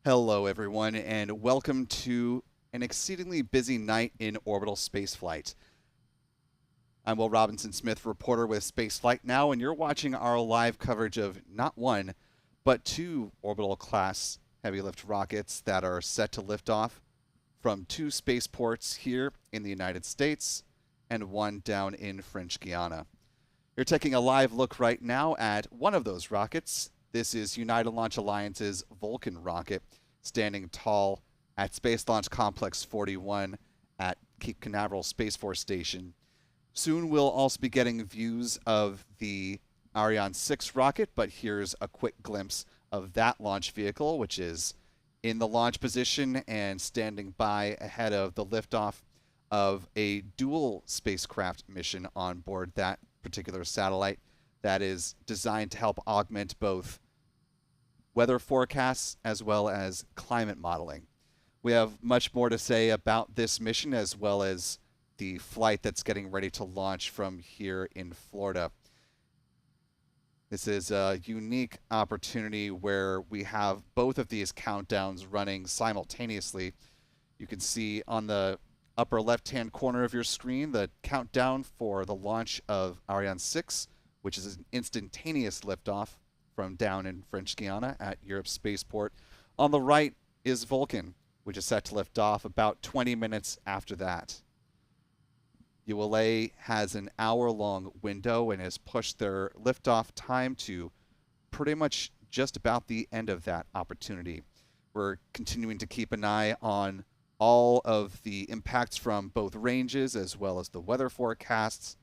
Hello, everyone, and welcome to an exceedingly busy night in orbital spaceflight. I'm Will Robinson Smith, reporter with Spaceflight Now, and you're watching our live coverage of not one, but two orbital class heavy lift rockets that are set to lift off from two spaceports here in the United States and one down in French Guiana. You're taking a live look right now at one of those rockets. This is United Launch Alliance's Vulcan rocket, standing tall at Space Launch Complex 41 at Cape Canaveral Space Force Station. Soon we'll also be getting views of the Ariane 6 rocket, but here's a quick glimpse of that launch vehicle, which is in the launch position and standing by ahead of the liftoff of a dual spacecraft mission on board that particular satellite that is designed to help augment both weather forecasts as well as climate modeling. We have much more to say about this mission as well as the flight that's getting ready to launch from here in Florida. This is a unique opportunity where we have both of these countdowns running simultaneously. You can see on the upper left-hand corner of your screen the countdown for the launch of Ariane 6, which is an instantaneous liftoff from down in French Guiana at Europe's spaceport. On the right is Vulcan, which is set to lift off about 20 minutes after that. ULA has an hour-long window and has pushed their liftoff time to pretty much just about the end of that opportunity. We're continuing to keep an eye on all of the impacts from both ranges as well as the weather forecasts,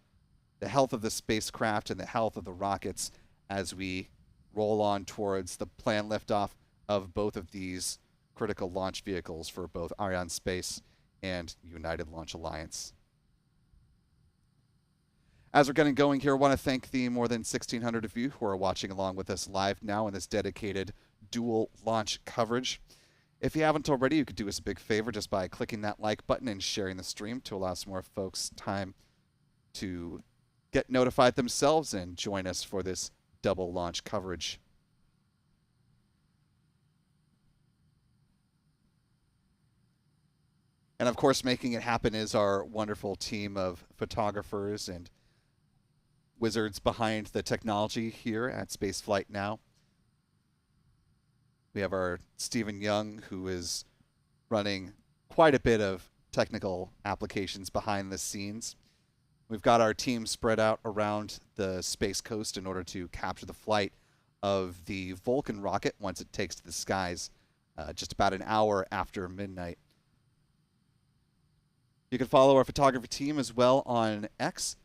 the health of the spacecraft, and the health of the rockets as we roll on towards the planned liftoff of both of these critical launch vehicles for both Ariane Space and United Launch Alliance. As we're getting going here, I want to thank the more than 1,600 of you who are watching along with us live now in this dedicated dual launch coverage. If you haven't already, you could do us a big favor just by clicking that like button and sharing the stream to allow some more folks time to get notified themselves and join us for this double launch coverage. And of course, making it happen is our wonderful team of photographers and wizards behind the technology here at Spaceflight Now. We have our Stephen Young, who is running quite a bit of technical applications behind the scenes. We've got our team spread out around the Space Coast in order to capture the flight of the Vulcan rocket once it takes to the skies just about an hour after midnight. You can follow our photography team as well on X.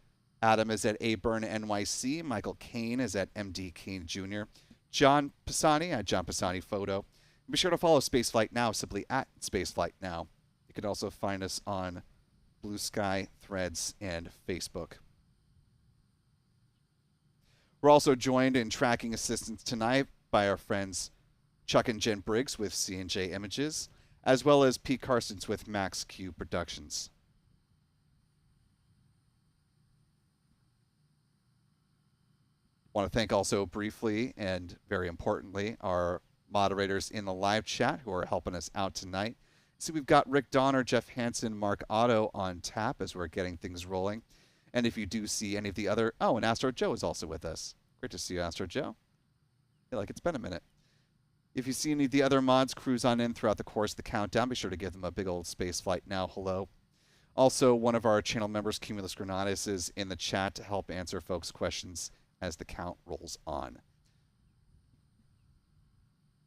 Adam is at ABurnNYC. Michael Kane is at MD Kane Jr. John Pisani at John Pisani Photo. Be sure to follow Spaceflight Now simply at Spaceflight Now. You can also find us on Blue Sky, Threads, and Facebook. We're also joined in tracking assistance tonight by our friends Chuck and Jen Briggs with C&J Images, as well as Pete Carsons with Max Q Productions. I want to thank also briefly and very importantly our moderators in the live chat who are helping us out tonight. So we've got Rick Donner, Jeff Hansen, Mark Otto on tap as we're getting things rolling. And if you do see any of the other... Oh, and Astro Joe is also with us. Great to see you, Astro Joe. I feel like it's been a minute. If you see any of the other mods cruise on in throughout the course of the countdown, be sure to give them a big old Spaceflight Now hello. Also, one of our channel members, Cumulus Granatus, is in the chat to help answer folks' questions as the count rolls on.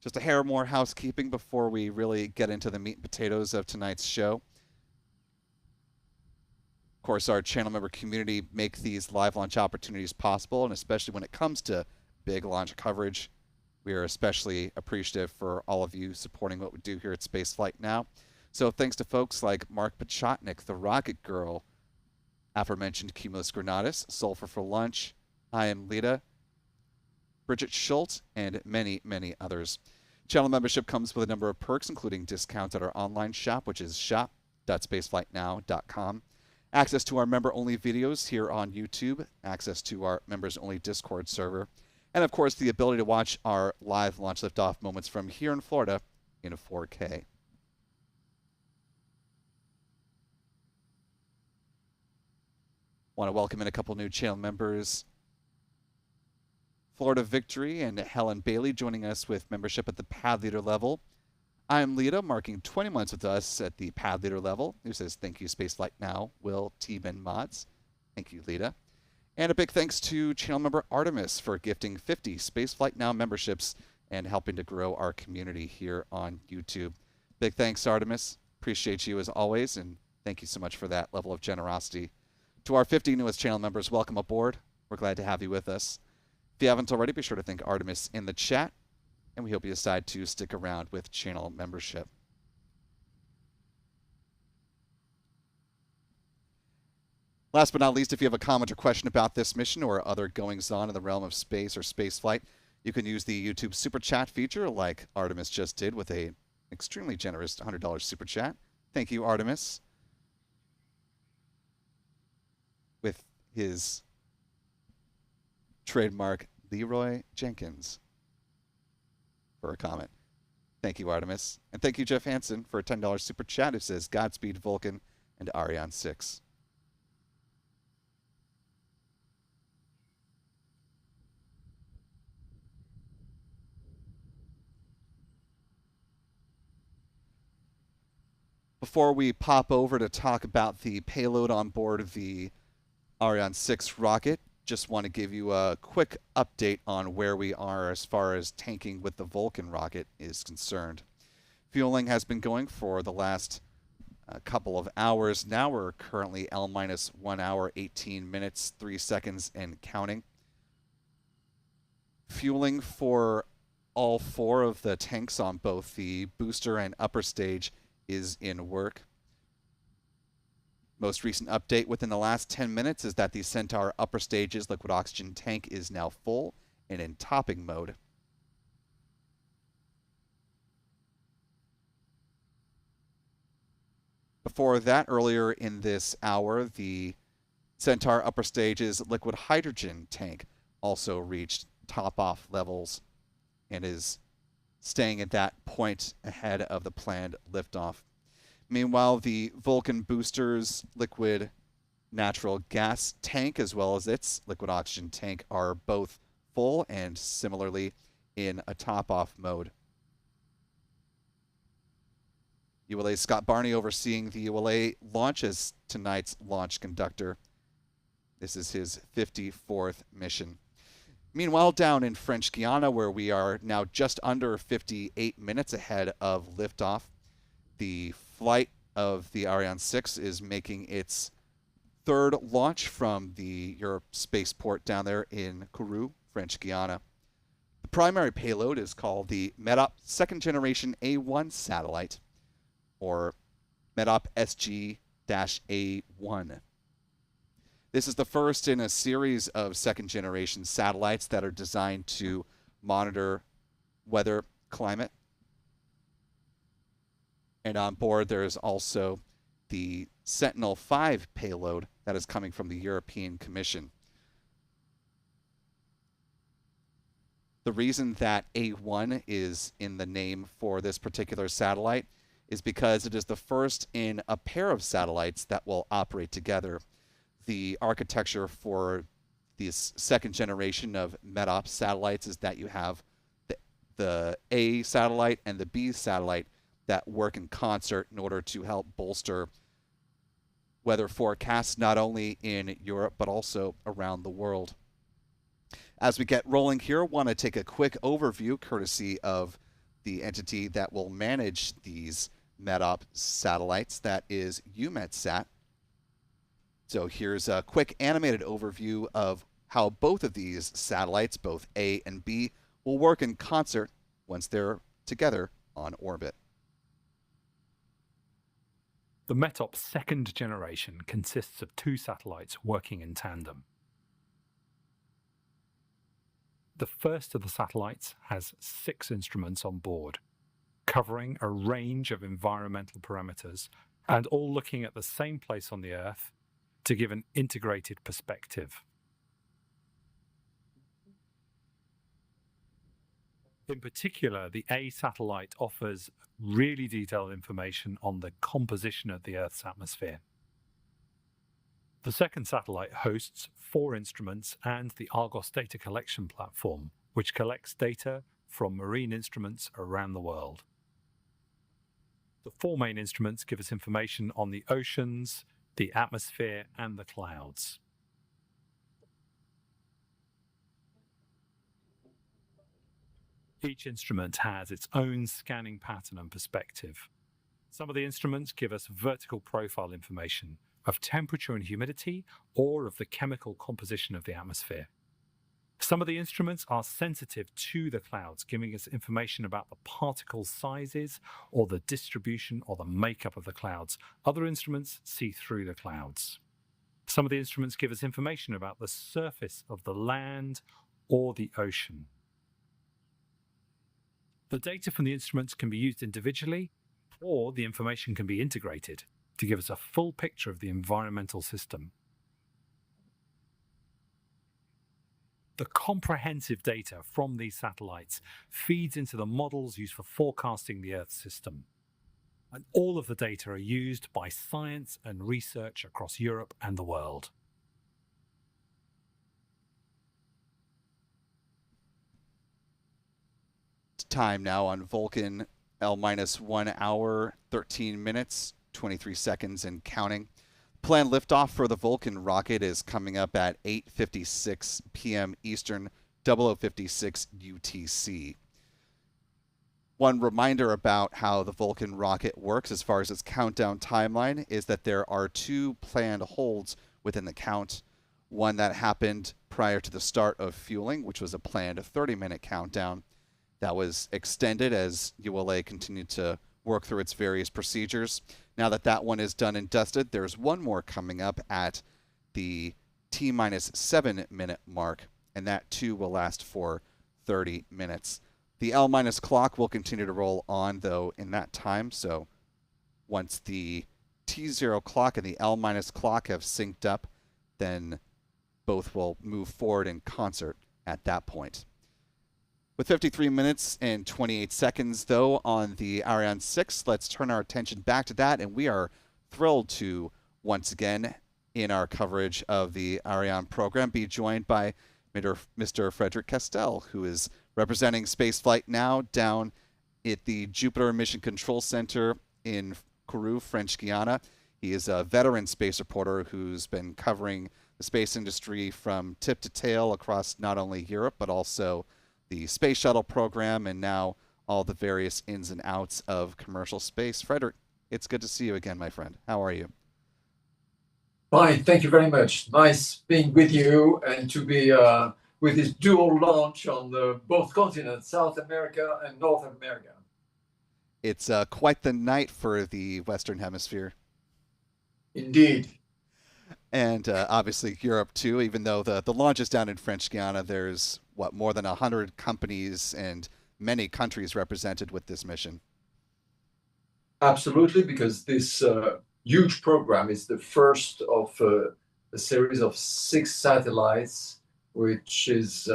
Just a hair more housekeeping before we really get into the meat and potatoes of tonight's show. Of course, our channel member community make these live launch opportunities possible, and especially when it comes to big launch coverage, we are especially appreciative for all of you supporting what we do here at Spaceflight Now. So thanks to folks like Mark Pachotnik, the Rocket Girl, aforementioned Cumulus Granatus, Sulfur for Lunch, I Am Lita, Bridget Schultz, and many, many others. Channel membership comes with a number of perks, including discounts at our online shop, which is shop.spaceflightnow.com. Access to our member-only videos here on YouTube, access to our members-only Discord server, and of course the ability to watch our live launch liftoff moments from here in Florida in 4K. Want to welcome in a couple new channel members. Florida Victory and Helen Bailey joining us with membership at the Pad Leader level. I'm Lita, marking 20 months with us at the Pad Leader level. Who says, thank you, Spaceflight Now, Will, Team, and Mods. Thank you, Lita. And a big thanks to channel member Artemis for gifting 50 Spaceflight Now memberships and helping to grow our community here on YouTube. Big thanks, Artemis. Appreciate you as always, and thank you so much for that level of generosity. To our 50 newest channel members, welcome aboard. We're glad to have you with us. If you haven't already, be sure to thank Artemis in the chat, and we hope you decide to stick around with channel membership. Last but not least, if you have a comment or question about this mission or other goings-on in the realm of space or spaceflight, you can use the YouTube Super Chat feature like Artemis just did with a extremely generous $100 Super Chat. Thank you, Artemis, with his trademark Leroy Jenkins for a comment. Thank you, Artemis. And thank you, Jeff Hansen, for a $10 Super Chat who says, Godspeed, Vulcan and Ariane 6. Before we pop over to talk about the payload on board the Ariane 6 rocket, just want to give you a quick update on where we are as far as tanking with the Vulcan rocket is concerned. Fueling has been going for the last couple of hours. Now we're currently L-minus 1 hour, 18 minutes, 3 seconds, and counting. Fueling for all 4 of the tanks on both the booster and upper stage is in work. Most recent update within the last 10 minutes is that the Centaur upper stage's liquid oxygen tank is now full and in topping mode. Before that, earlier in this hour, the Centaur upper stage's liquid hydrogen tank also reached top-off levels and is staying at that point ahead of the planned liftoff. Meanwhile, the Vulcan booster's liquid natural gas tank as well as its liquid oxygen tank are both full and similarly in a top-off mode. ULA's Scott Barney overseeing the ULA launch as tonight's launch conductor. This is his 54th mission. Meanwhile, down in French Guiana, where we are now just under 58 minutes ahead of liftoff, the flight of the Ariane 6 is making its 3rd launch from the Europe spaceport down there in Kourou, French Guiana. The primary payload is called the MetOp Second Generation A1 satellite, or MetOp SG-A1. This is the first in a series of second-generation satellites that are designed to monitor weather, climate. And on board, there is also the Sentinel-5 payload that is coming from the European Commission. The reason that A1 is in the name for this particular satellite is because it is the first in a pair of satellites that will operate together. The architecture for this second generation of MetOp satellites is that you have the A satellite and the B satellite that work in concert in order to help bolster weather forecasts not only in Europe but also around the world. As we get rolling here, I want to take a quick overview courtesy of the entity that will manage these MetOp satellites, that is EUMETSAT. So here's a quick animated overview of how both of these satellites, both A and B, will work in concert once they're together on orbit. The MetOp Second Generation consists of 2 satellites working in tandem. The first of the satellites has 6 instruments on board, covering a range of environmental parameters and all looking at the same place on the Earth to give an integrated perspective. In particular, the A satellite offers really detailed information on the composition of the Earth's atmosphere. The second satellite hosts 4 instruments and the Argos data collection platform, which collects data from marine instruments around the world. The 4 main instruments give us information on the oceans, the atmosphere, and the clouds. Each instrument has its own scanning pattern and perspective. Some of the instruments give us vertical profile information of temperature and humidity, or of the chemical composition of the atmosphere. Some of the instruments are sensitive to the clouds, giving us information about the particle sizes or the distribution or the makeup of the clouds. Other instruments see through the clouds. Some of the instruments give us information about the surface of the land or the ocean. The data from the instruments can be used individually, or the information can be integrated to give us a full picture of the environmental system. The comprehensive data from these satellites feeds into the models used for forecasting the Earth system. And all of the data are used by science and research across Europe and the world. Time now on Vulcan, L-1 hour, 13 minutes, 23 seconds and counting. Planned liftoff for the Vulcan rocket is coming up at 8:56 p.m. Eastern, 00:56 UTC. One reminder about how the Vulcan rocket works as far as its countdown timeline is that there are 2 planned holds within the count. One that happened prior to the start of fueling, which was a planned 30-minute countdown. That was extended as ULA continued to work through its various procedures. Now that that one is done and dusted, there's one more coming up at the T-minus 7-minute mark, and that too will last for 30 minutes. The L- clock will continue to roll on, though, in that time, so once the T0 clock and the L- clock have synced up, then both will move forward in concert at that point. With 53 minutes and 28 seconds, though, on the Ariane 6, let's turn our attention back to that, and we are thrilled to, once again, in our coverage of the Ariane program, be joined by Mr. Frederic Castel, who is representing Spaceflight now down at the Jupiter Mission Control Center in Kourou, French Guiana. He is a veteran space reporter who's been covering the space industry from tip to tail across not only Europe, but also the space shuttle program, and now all the various ins and outs of commercial space. Frederic, it's good to see you again, my friend. How are you? Fine, thank you very much. Nice being with you and to be with this dual launch on both continents, South America and North America. It's quite the night for the Western Hemisphere. Indeed. And obviously Europe too, even though the launch is down in French Guiana, there's more than 100 companies and many countries represented with this mission. Absolutely, because this huge program is the first of a series of 6 satellites, which is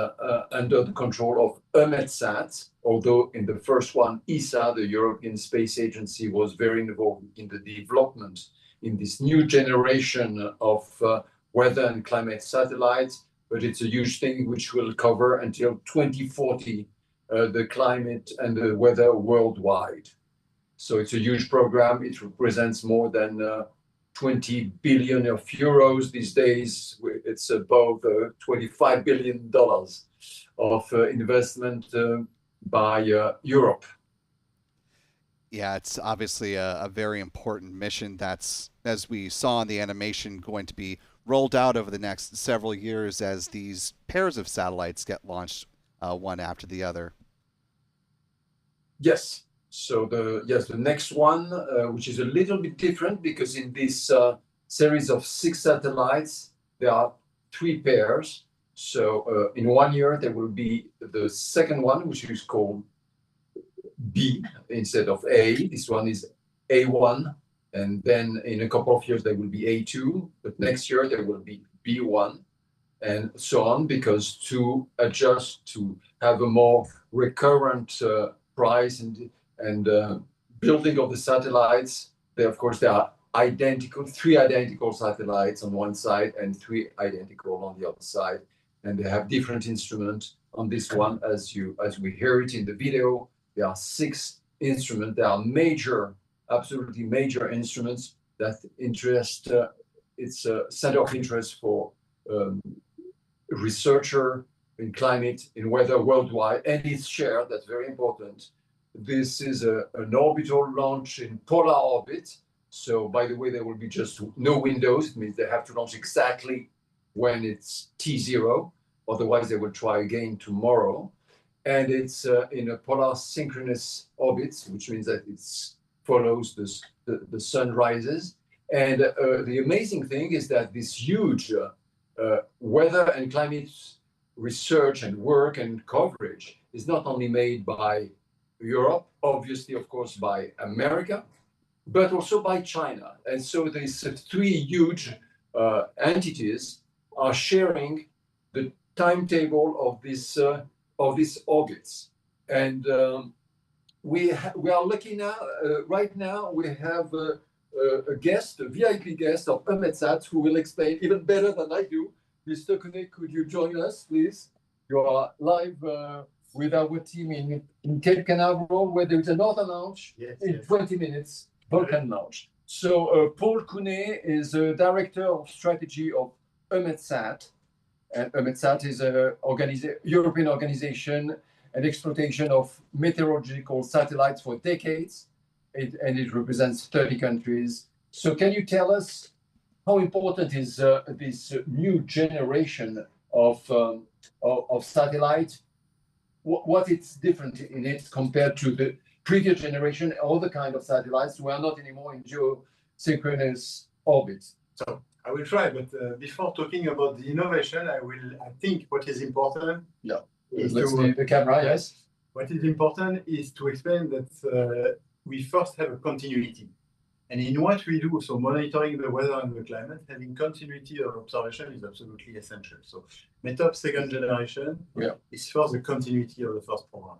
under the control of EUMETSAT, although in the first one, ESA, the European Space Agency, was very involved in the development in this new generation of weather and climate satellites. But it's a huge thing which will cover until 2040 the climate and the weather worldwide. So it's a huge program. It represents more than 20 billion of euros these days. It's above $25 billion of investment by Europe. Yeah, it's obviously a very important mission that's, as we saw in the animation, going to be rolled out over the next several years as these pairs of satellites get launched one after the other. Yes. So the next one, which is a little bit different, because in this series of 6 satellites, there are 3 pairs. So in 1 year, there will be the second one, which is called B instead of A. This one is A1. And then in a couple of years, there will be A2. But next year, there will be B1 and so on, because to adjust to have a more recurrent price and building of the satellites. Of course, there are three identical satellites on one side and three identical on the other side, and they have different instruments. On this one, as we hear it in the video, there are 6 instruments. There are absolutely major instruments that interest. It's a center of interest for researcher in climate, in weather worldwide, and it's shared. That's very important. This is an orbital launch in polar orbit. So, by the way, there will be just no windows. It means they have to launch exactly when it's T0. Otherwise, they will try again tomorrow. And it's in a polar synchronous orbit, which means that it follows the sun rises. And the amazing thing is that this huge weather and climate research and work and coverage is not only made by Europe, obviously, of course, by America, but also by China. And so these 3 huge entities are sharing the timetable of these orbits. And we are lucky now. Right now, we have a VIP guest of EUMETSAT, who will explain even better than I do. Mr. Kourou, could you join us, please? You are live with our team in Cape Canaveral, where there is another launch in 20 minutes, Vulcan launch. So Paul Kourou is a director of strategy of EUMETSAT. And EUMETSAT is a European organization and exploitation of meteorological satellites for decades. And it represents 30 countries. So can you tell us how important is this new generation of satellite? What is different in it compared to the previous generation, other kind of satellites who are not anymore in geosynchronous orbits? So I will try, but before talking about the innovation, I think what is important. Yeah. Let's see the camera. Yes. What is important is to explain that we first have a continuity. And in what we do, so monitoring the weather and the climate, having continuity of observation is absolutely essential. So MetOp Second Generation is first the continuity of the first program.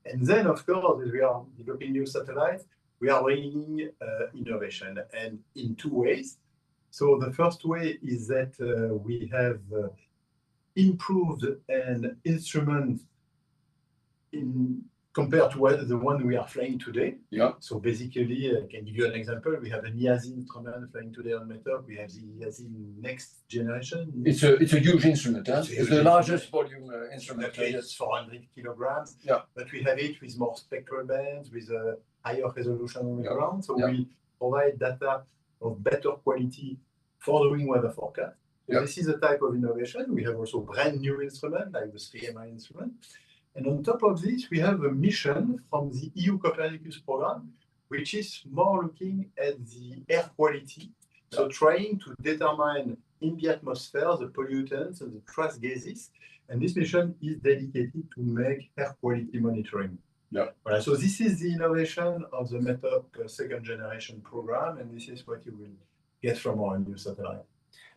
And then, of course, as we are developing new satellites, we are bringing innovation, and in 2 ways. So the first way is that we have improved an instrument compared to the one we are flying today. Yeah. So basically, I can give you an example. We have an EASY instrument flying today on MetOp. We have the EASY Next Generation. It's a huge instrument. Huh? It's the largest volume instrument. It's 400 kilograms. Yeah. But we have it with more spectral bands, with a higher resolution on the ground. So we provide data of better quality following weather forecast. So this is a type of innovation. We have also brand new instrument, like the 3MI instrument. And on top of this, we have a mission from the EU Copernicus program, which is more looking at the air quality. So trying to determine in the atmosphere the pollutants and the trace gases. And this mission is dedicated to make air quality monitoring. Yeah. So this is the innovation of the MetOp Second Generation program, and this is what you will get from our new satellite.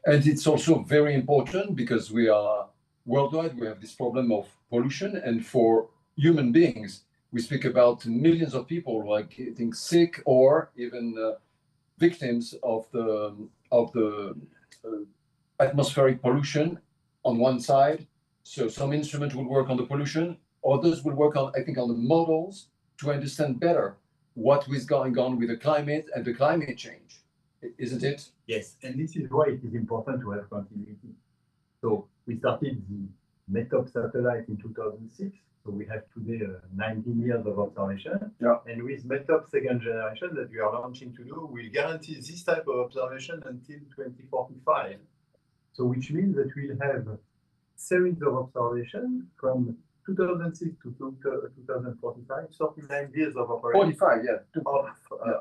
And it's also very important because we are worldwide, we have this problem of pollution, and for human beings, we speak about millions of people who are getting sick or even victims of the atmospheric pollution on one side. So some instruments will work on the pollution, others will work on, I think, on the models to understand better what is going on with the climate and the climate change. Isn't it? Yes, and this is why it is important to have continuity. So we started the MetOp satellite in 2006. So we have today 19 years of observation. Yeah. And with MetOp Second Generation that we are launching to do, we'll guarantee this type of observation until 2045. So which means that we'll have series of observation from 2006 to 2045, 39 years of operation. 45,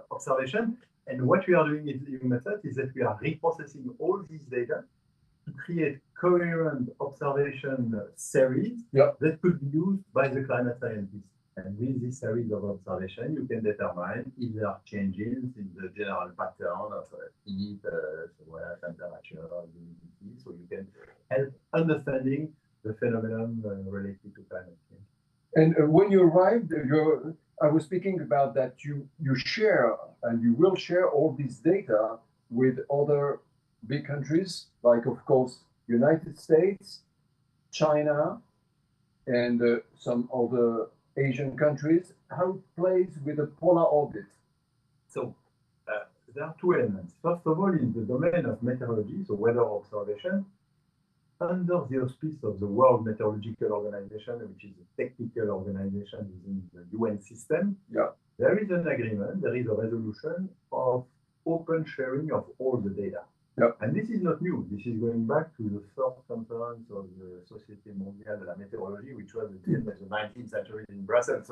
Observation. And what we are doing in EUMETSAT is that we are reprocessing all these data to create coherent observation series that could be used by the climate scientists. And with this series of observation, you can determine if there are changes in the general pattern of heat, weather, temperature, humidity, so you can help understanding the phenomenon related to climate change. And when you arrived, I was speaking about that you share and you will share all this data with other big countries, like of course United States, China, and some other Asian countries. How it plays with the polar orbit? So there are two elements. First of all, in the domain of meteorology, so weather observation, under the auspice of the World Meteorological Organization, which is a technical organization within the UN system, there is an agreement, there is a resolution of open sharing of all the data. And this is not new. This is going back to the first conference of the Société Mondiale de la Météorologie, which was in the 19th century in Brussels.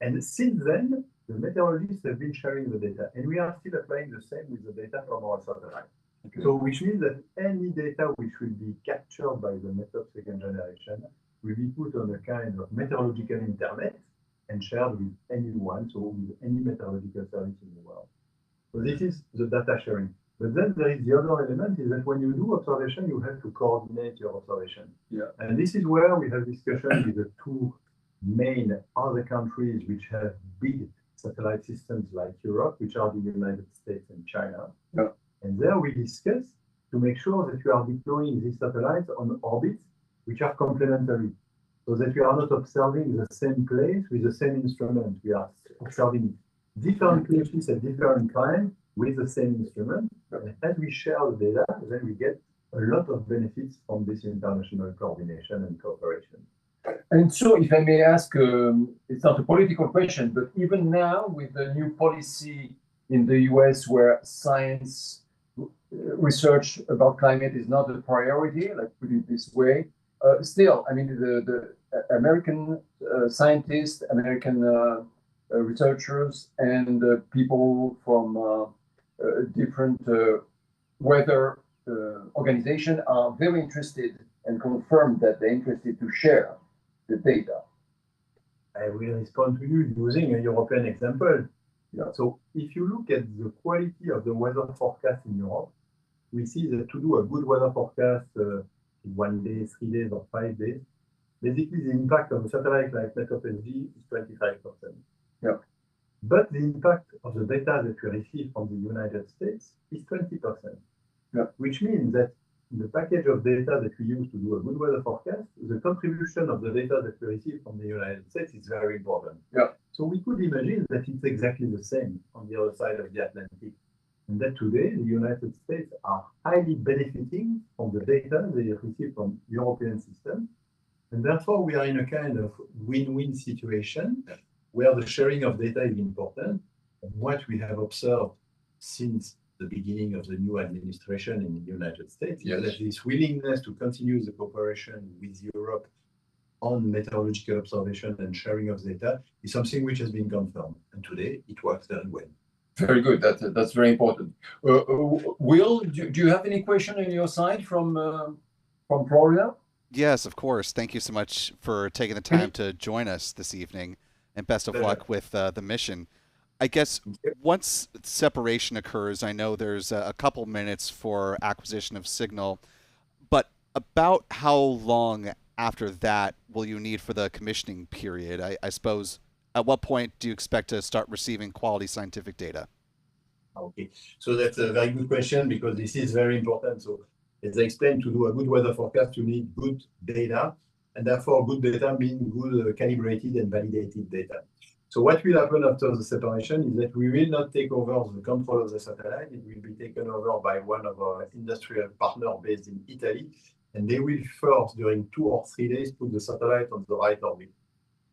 And since then, the meteorologists have been sharing the data, and we are still applying the same with the data from our satellite. So which means that any data which will be captured by the MetOp Second Generation will be put on a kind of meteorological internet and shared with anyone, so with any meteorological service in the world. So this is the data sharing. But then there is the other element, is that when you do observation, you have to coordinate your observation. And this is where we have discussion with the two main other countries which have big satellite systems like Europe, which are the United States and China. And there we discuss to make sure that you are deploying these satellites on orbits which are complementary, so that we are not observing the same place with the same instrument. We are observing different places at different times with the same instrument. And as we share the data, then we get a lot of benefits from this international coordination and cooperation. And so, if I may ask, it's not a political question, but even now with the new policy in the US where science research about climate is not a priority, let's put it this way, still, I mean, the American scientists, American researchers, and people from different weather organizations are very interested and confirmed that they're interested to share the data. I will respond to you using a European example. So if you look at the quality of the weather forecast in Europe, we see that to do a good weather forecast in 1 day, 3 days, or 5 days, basically the impact of a satellite like MetOp SG is 25%. But the impact of the data that we receive from the United States is 20%. Which means that in the package of data that we use to do a good weather forecast, the contribution of the data that we receive from the United States is very important. So we could imagine that it's exactly the same on the other side of the Atlantic. And that today, the United States are highly benefiting from the data they receive from European systems. And therefore, we are in a kind of win-win situation where the sharing of data is important. And what we have observed since the beginning of the new administration in the United States is that this willingness to continue the cooperation with Europe on meteorological observation and sharing of data is something which has been confirmed. And today, it works very well. Very good. That's very important. Will, do you have any question on your side from Florida? Yes, of course. Thank you so much for taking the time to join us this evening, and best of luck with the mission. I guess once separation occurs, I know there's a couple minutes for acquisition of signal, but about how long after that will you need for the commissioning period? I suppose, at what point do you expect to start receiving quality scientific data? Okay, so that's a very good question because this is very important. So as I explained, to do a good weather forecast, you need good data, and therefore good data means good calibrated and validated data. So what will happen after the separation is that we will not take over the control of the satellite. It will be taken over by one of our industrial partners based in Italy, and they will first, during 2 or 3 days, put the satellite on the right orbit.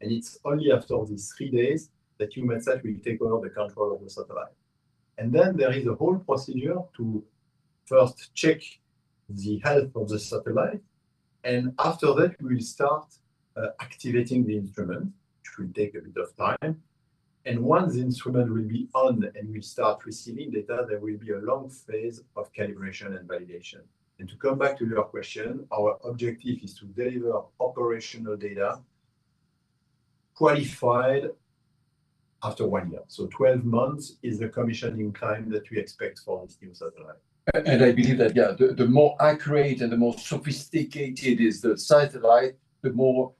And it's only after these 3 daes that EUMETSAT will take over the control of the satellite. And then there is a whole procedure to first check the health of the satellite. And after that, we will start activating the instrument, which will take a bit of time. And once the instrument will be on and will start receiving data, there will be a long phase of calibration and validation. And to come back to your question, our objective is to deliver operational data qualified after 1 year. So 12 months is the commissioning time that we expect for this new satellite. And I believe that, the more accurate and the more sophisticated is the satellite, the more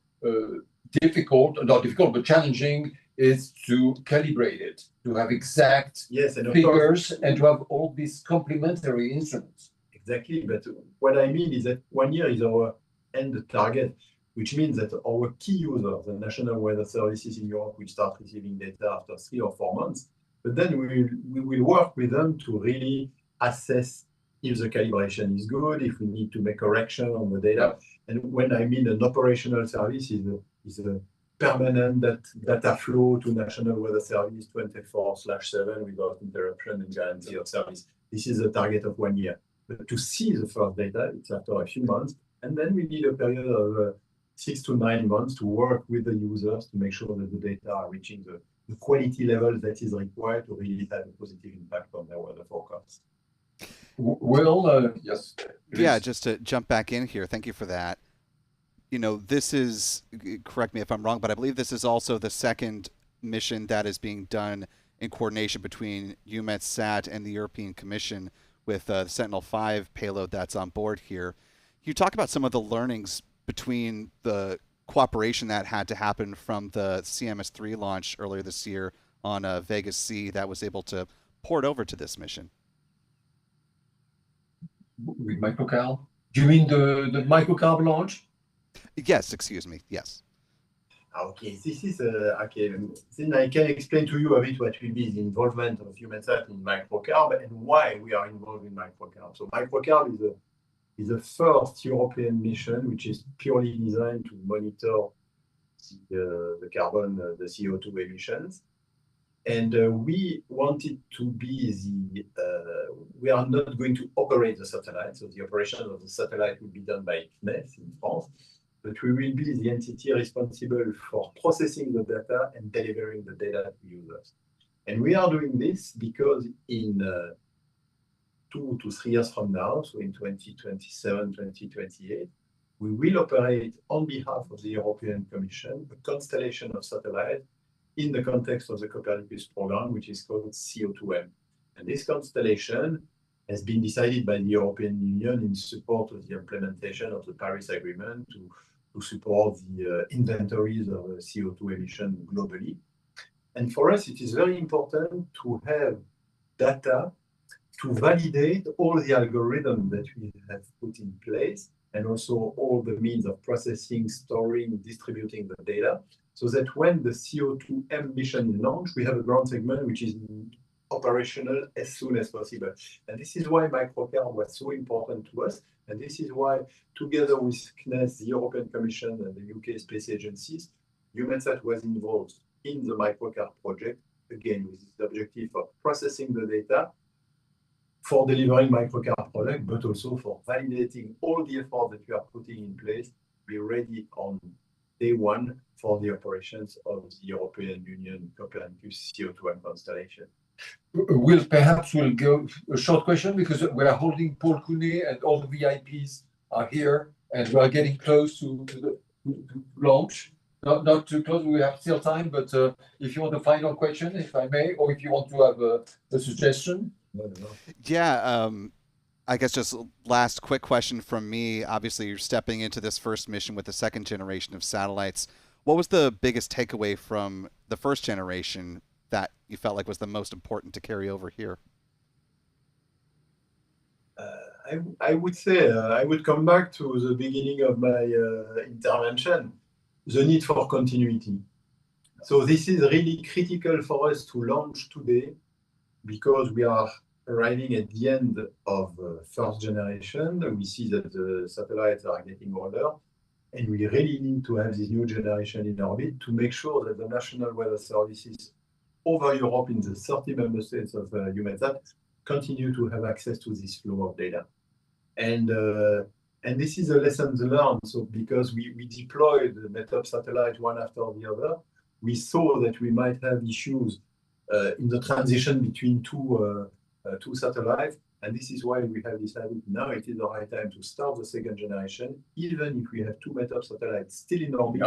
difficult, not difficult, but challenging is to calibrate it, to have exact yes, and of figures, course, and to have all these complementary instruments. exactly. But what I mean is that 1 year is our end target, which means that our key users, the national weather services in Europe, will start receiving data after 3 or 4 months. But then we will work with them to really assess if the calibration is good, if we need to make correction on the data. And when I mean an operational service is a permanent data flow to National Weather Service 24/7 without interruption and guarantee of service. This is the target of 1 year. But to see the first data, it's after a few months. And then we need a period of 6 to 9 months to work with the users to make sure that the data are reaching the quality level that is required to really have a positive impact on their weather forecast. Well, yes. Yeah, just to jump back in here, thank you for that. You know, this is, correct me if I'm wrong, but I believe this is also the second mission that is being done in coordination between EUMETSAT and the European Commission with the Sentinel-5 payload that's on board here. Can you talk about some of the learnings between the cooperation that had to happen from the CMS-3 launch earlier this year on Vega C that was able to port over to this mission? With microcarb? Do you mean the microcarb launch? Yes, excuse me. Yes. Okay, this is okay. Then I can explain to you a bit what will be the involvement of EUMETSAT in microcarb and why we are involved in microcarb. So microcarb is the first European mission which is purely designed to monitor the carbon, the CO2 emissions. And we wanted to be we are not going to operate the satellite. So the operation of the satellite will be done by CNES in France, but we will be the entity responsible for processing the data and delivering the data to users. And we are doing this because in 2 to 3 years from now, so in 2027, 2028, we will operate on behalf of the European Commission a constellation of satellites in the context of the Copernicus program, which is called CO2M. And this constellation has been decided by the European Union in support of the implementation of the Paris Agreement to support the inventories of CO2 emission globally. And for us, it is very important to have data to validate all the algorithms that we have put in place, and also all the means of processing, storing, distributing the data, so that when the CO2M mission is launched, we have a ground segment which is operational as soon as possible. And this is why microcarb was so important to us. And this is why, together with CNES, the European Commission, and the UK space agencies, EUMETSAT was involved in the microcarb project, again, with the objective of processing the data for delivering microcarb product, but also for validating all the effort that we are putting in place, be ready on day one for the operations of the European Union Copernicus CO2M constellation. Perhaps we'll go a short question because we are holding Paul Counet and all the VIPs are here and we are getting close to launch. Not too close, we have still time, but if you want a final question, if I may, or if you want to have a suggestion. Yeah, I guess just last quick question from me. Obviously, you're stepping into this first mission with the second generation of satellites. What was the biggest takeaway from the first generation that you felt like was the most important to carry over here? I would say I would come back to the beginning of my intervention, the need for continuity. So this is really critical for us to launch today because we are arriving at the end of first generation. We see that the satellites are getting older, and we really need to have this new generation in orbit to make sure that the national weather services over Europe in the 30 member states of EUMETSAT continue to have access to this flow of data. And this is a lesson learned. So because we deployed the MetOp satellite one after the other, we saw that we might have issues in the transition between two satellites. And this is why we have decided now it is the right time to start the second generation, even if we have 2 MetOp satellites still in orbit,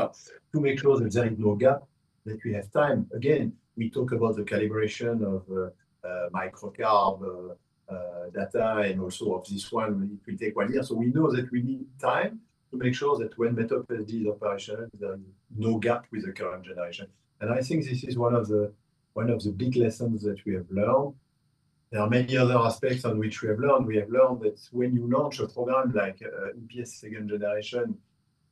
to make sure that there is no gap, that we have time. Again, we talk about the calibration of microcarb data and also of this one, it will take 1 year. So we know that we need time to make sure that when MetOp SD is operational, there is no gap with the current generation. And I think this is one of the big lessons that we have learned. There are many other aspects on which we have learned. We have learned that when you launch a program like EPS Second Generation,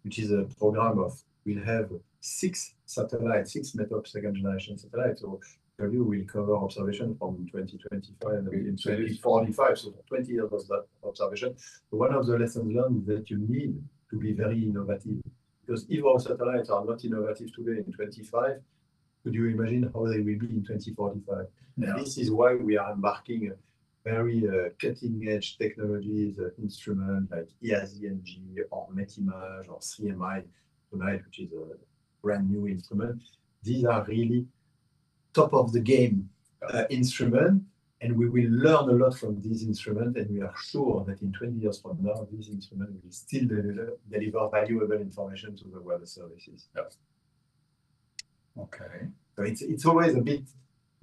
which is a program we'll have 6 satellites, 6 MetOp Second Generation satellites. So we will cover observation from 2025 until 2045, so 20 years of that observation. So one of the lessons learned is that you need to be very innovative, because if our satellites are not innovative today in 25, could you imagine how they will be in 2045? Yeah. And this is why we are embarking very cutting-edge technologies, instruments like EASY-NG or METIMAGE or CMI tonight, which is a brand new instrument. These are really top of the game instrument, and we will learn a lot from these instruments, and we are sure that in 20 years from now, this instrument will still deliver valuable information to the weather services. Yeah. Okay. So it's always a bit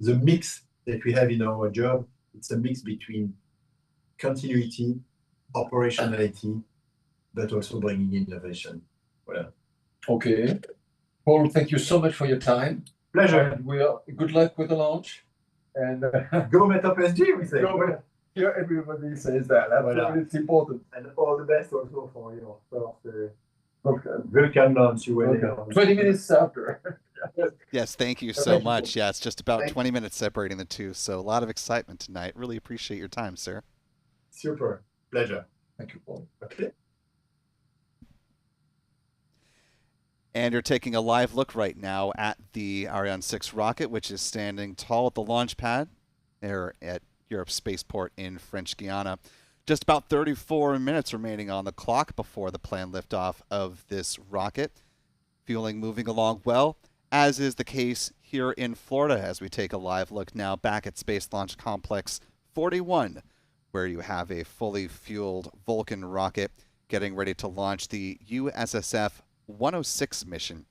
the mix that we have in our job. It's a mix between continuity, operationality, but also bringing innovation. Well, okay. Paul, thank you so much for your time. Pleasure. And good luck with the launch. And go MetOp SG, we say. Here everybody says that. That's it's important. And all the best also for your first Vulcan launch. 20 minutes after. Yes, thank you so much. Yeah, it's just about 20 minutes separating the two, so a lot of excitement tonight. Really appreciate your time, sir. Super. Pleasure. Thank you, Paul. Okay. And you're taking a live look right now at the Ariane 6 rocket, which is standing tall at the launch pad there at Europe's spaceport in French Guiana. Just about 34 minutes remaining on the clock before the planned liftoff of this rocket. Fueling moving along well, as is the case here in Florida, as we take a live look now back at Space Launch Complex 41, where you have a fully fueled Vulcan rocket getting ready to launch the USSF 106 mission.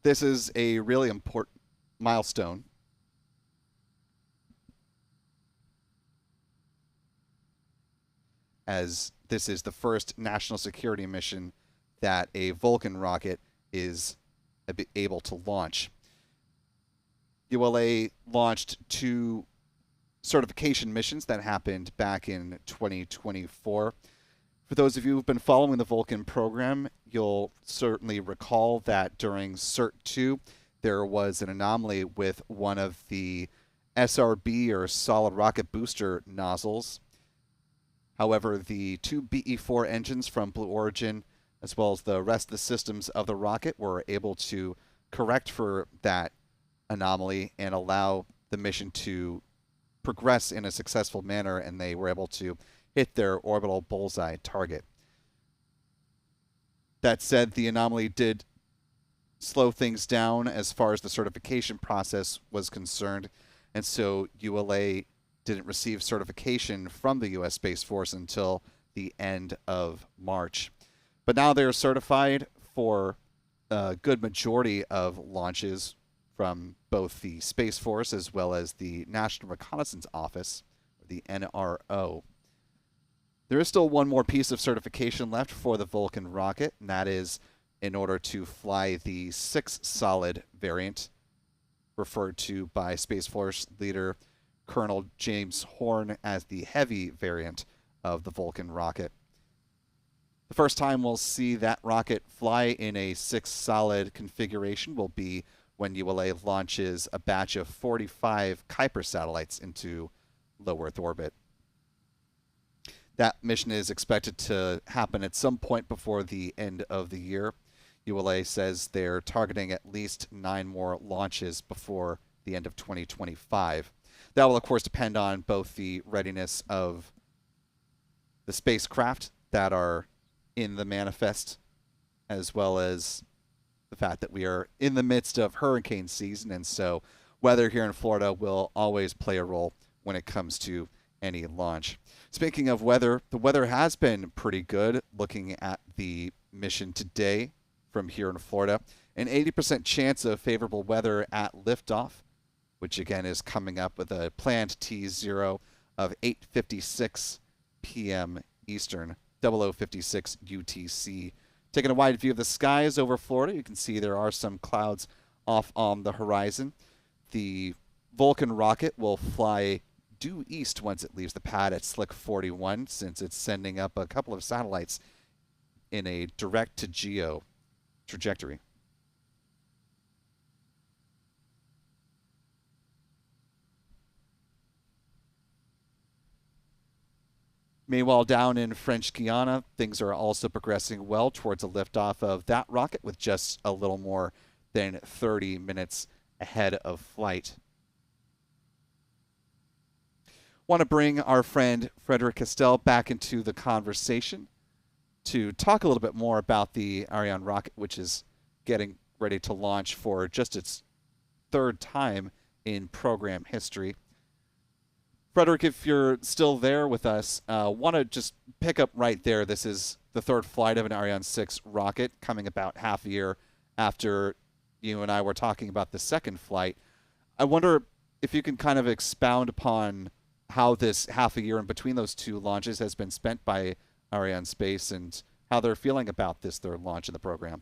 This is a really important milestone, as this is the first national security mission that a Vulcan rocket is able to launch. ULA launched 2 certification missions that happened back in 2024. For those of you who've been following the Vulcan program, you'll certainly recall that during Cert 2, there was an anomaly with one of the SRB, or solid rocket booster nozzles. However, the 2 BE-4 engines from Blue Origin, as well as the rest of the systems of the rocket, were able to correct for that anomaly and allow the mission to progress in a successful manner, and they were able to hit their orbital bullseye target. That said, the anomaly did slow things down as far as the certification process was concerned, and so ULA didn't receive certification from the U.S. Space Force until the end of March. But now they're certified for a good majority of launches from both the Space Force as well as the National Reconnaissance Office, the NRO. There is still one more piece of certification left for the Vulcan rocket, and that is in order to fly the 6-solid variant, referred to by Space Force leader Colonel James Horn as the heavy variant of the Vulcan rocket. The first time we'll see that rocket fly in a 6-solid configuration will be when ULA launches a batch of 45 Kuiper satellites into low Earth orbit. That mission is expected to happen at some point before the end of the year. ULA says they're targeting at least 9 more launches before the end of 2025. That will, of course, depend on both the readiness of the spacecraft that are in the manifest, as well as the fact that we are in the midst of hurricane season, and so weather here in Florida will always play a role when it comes to any launch. Speaking of weather, the weather has been pretty good. Looking at the mission today from here in Florida, an 80% chance of favorable weather at liftoff, which again is coming up with a planned T0 of 8:56 p.m. Eastern, 00:56 UTC. Taking a wide view of the skies over Florida, you can see there are some clouds off on the horizon. The Vulcan rocket will fly due east once it leaves the pad at Slick 41, since it's sending up a couple of satellites in a direct-to-geo trajectory. Meanwhile, down in French Guiana, things are also progressing well towards a liftoff of that rocket with just a little more than 30 minutes ahead of flight. Want to bring our friend Frederic Castel back into the conversation to talk a little bit more about the Ariane rocket, which is getting ready to launch for just its third time in program history. Frederic, if you're still there with us, want to just pick up right there. This is the third flight of an Ariane 6 rocket, coming about half a year after you and I were talking about the second flight. I wonder if you can kind of expound upon how this half a year in between those two launches has been spent by Ariane Space and how they're feeling about this third launch in the program.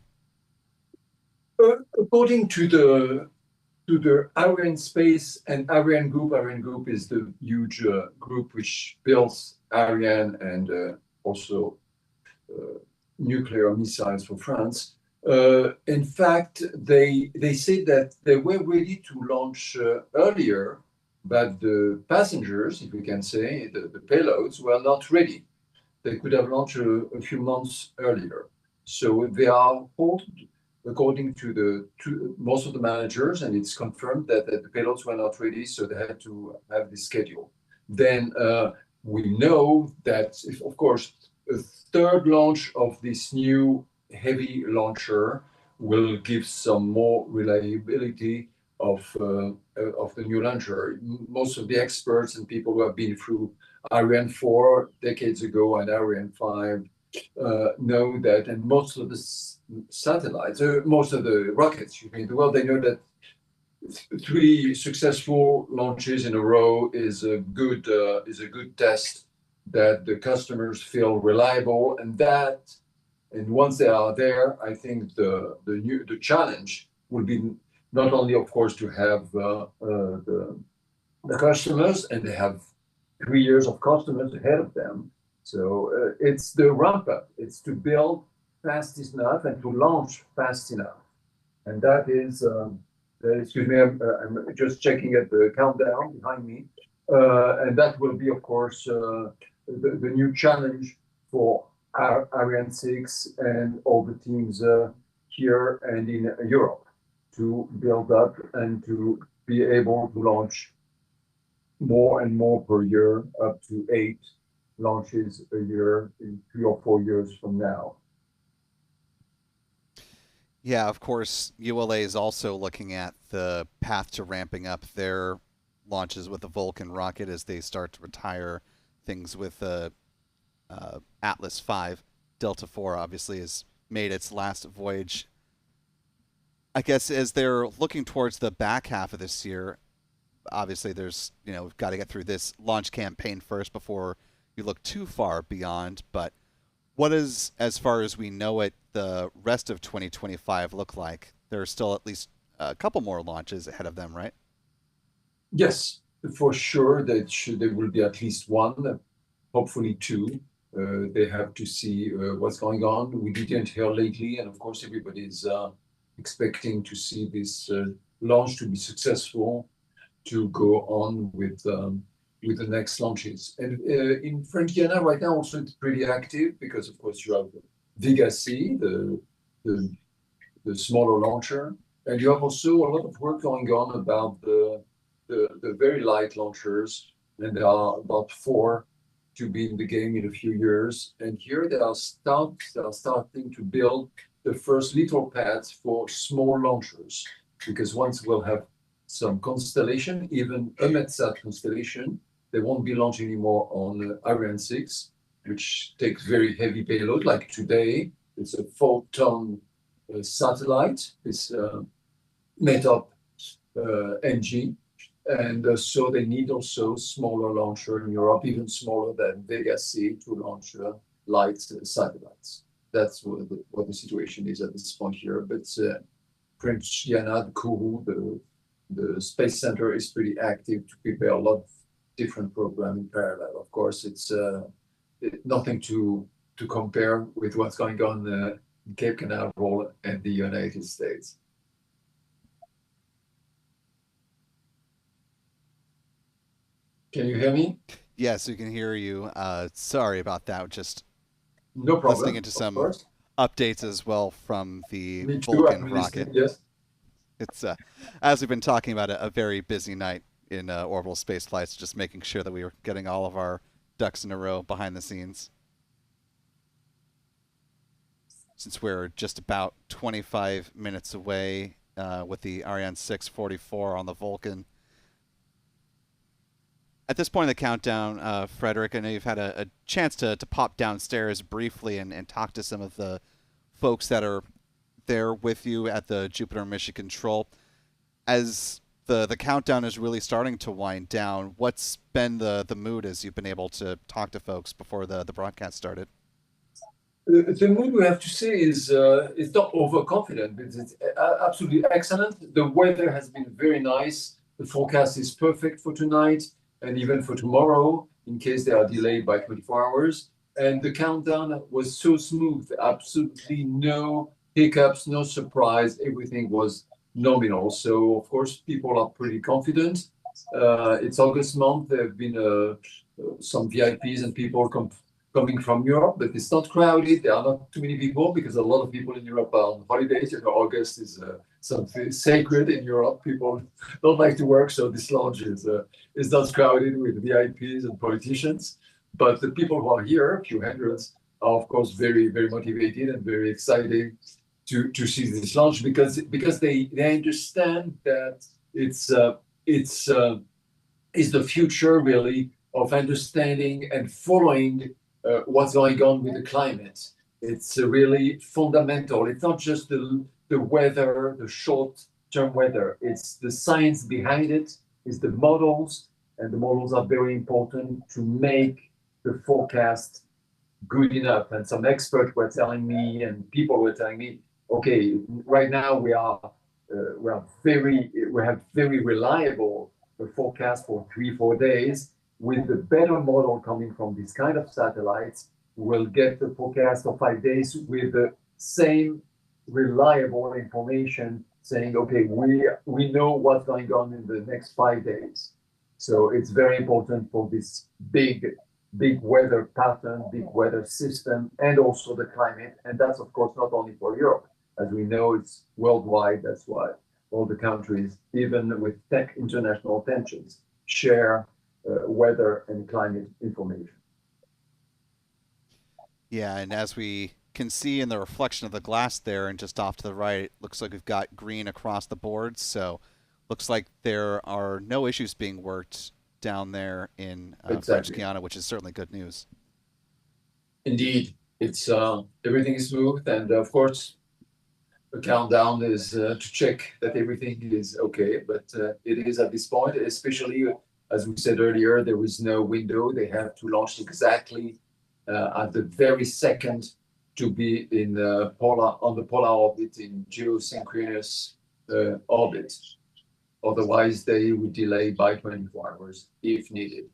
According to the Ariane Space and Ariane Group is the huge group which builds Ariane and also nuclear missiles for France. In fact, they said that they were ready to launch earlier, but the passengers, if we can say, the payloads were not ready. They could have launched a few months earlier. So they are told, according to most of the managers, and it's confirmed that the payloads were not ready, so they had to have this schedule. Then we know that, if, of course, a third launch of this new heavy launcher will give some more reliability of the new launcher. Most of the experts and people who have been through Ariane 4 decades ago and Ariane 5 know that, and most of the satellites, most of the rockets in the world, they know that 3 successful launches in a row is a good test that the customers feel reliable, and once they are there, I think the challenge will be not only, of course, to have the customers, and they have 3 years of customers ahead of them. So it's the ramp up. It's to build fast enough and to launch fast enough. And that is, excuse me, I'm just checking at the countdown behind me. And that will be, of course, the new challenge for Ariane 6 and all the teams here and in Europe to build up and to be able to launch more and more per year, up to 8 launches a year in 3 or 4 years from now. Yeah, of course, ULA is also looking at the path to ramping up their launches with the Vulcan rocket as they start to retire things with Atlas V. Delta IV obviously has made its last voyage. I guess as they're looking towards the back half of this year, obviously there's, we've got to get through this launch campaign first before you look too far beyond. But what is, as far as we know it, the rest of 2025 look like? There are still at least a couple more launches ahead of them, right? Yes, for sure. There will be at least 1, hopefully 2. They have to see what's going on. We didn't hear lately, and of course everybody's expecting to see this launch to be successful, to go on with the next launches. And in French Guiana right now also it's pretty active because of course you have Vega C, the smaller launcher, and you have also a lot of work going on about the very light launchers, and there are about 4 to be in the game in a few years. And here they are starting to build the first little pads for small launchers, because once we'll have some constellation, even a MetSat constellation, they won't be launched anymore on Ariane 6, which takes very heavy payload. Like today, it's a 4-ton satellite, it's MetOp NG. And so they need also smaller launcher in Europe, even smaller than Vega C, to launch light satellites. That's what the situation is at this point here. But French Guiana, Kourou, the Space Center is pretty active to prepare a lot of different programs in parallel. Of course, it's nothing to compare with what's going on in Cape Canaveral and the United States. Can you hear me? Yes, we can hear you. Sorry about that. Just no problem. Listening into some updates as well from the Me too, Vulcan rocket. Yes. It's as we've been talking about, a very busy night in orbital space flights, just making sure that we were getting all of our ducks in a row behind the scenes. Since we're just about 25 minutes away with the Ariane 644 on the Vulcan. At this point in the countdown, Frederick, I know you've had a chance to pop downstairs briefly and talk to some of the folks that are there with you at the Jupiter Mission Control. As the countdown is really starting to wind down, what's been the mood as you've been able to talk to folks before the broadcast started? The mood, we have to say, is it's not overconfident, but it's absolutely excellent. The weather has been very nice. The forecast is perfect for tonight and even for tomorrow, in case they are delayed by 24 hours. And the countdown was so smooth, absolutely no hiccups, no surprise. Everything was nominal. So, of course, people are pretty confident. It's August month. There have been some VIPs and people coming from Europe, but it's not crowded. There are not too many people because a lot of people in Europe are on holidays. You know, August is something sacred in Europe. People don't like to work, so this launch is not crowded with VIPs and politicians. But the people who are here, a few hundreds, are of course very, very motivated and very excited to see this launch because they understand that it's the future really of understanding and following what's going on with the climate. It's really fundamental. It's not just the weather, the short-term weather. It's the science behind it. It's the models, and the models are very important to make the forecast good enough. And some experts were telling me, and people were telling me, okay, right now we have very reliable forecast for 3-4 days. With the better model coming from this kind of satellites, we'll get the forecast of 5 days with the same reliable information saying, okay, we know what's going on in the next 5 days. So it's very important for this big weather pattern, big weather system, and also the climate. And that's, of course, not only for Europe. As we know, it's worldwide. That's why all the countries, even with international tensions, share weather and climate information. Yeah, and as we can see in the reflection of the glass there and just off to the right, it looks like we've got green across the board. So looks like there are no issues being worked down there in French Guiana, which is certainly good news. Indeed, it's everything is smooth, and of course, the countdown is to check that everything is okay. But it is at this point, especially as we said earlier, there is no window. They have to launch exactly at the very second to be in the polar orbit, in geosynchronous orbit. Otherwise, they would delay by 24 hours if needed.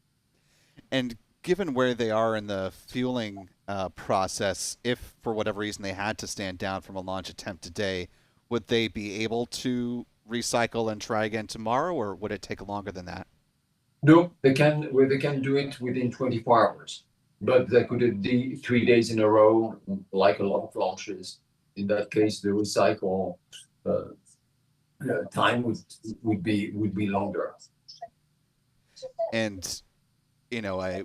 And given where they are in the fueling process, if for whatever reason they had to stand down from a launch attempt today, would they be able to recycle and try again tomorrow, or would it take longer than that? No, they can do it within 24 hours, but they could be 3 days in a row, like a lot of launches. In that case, the recycle time would be longer. And you know, I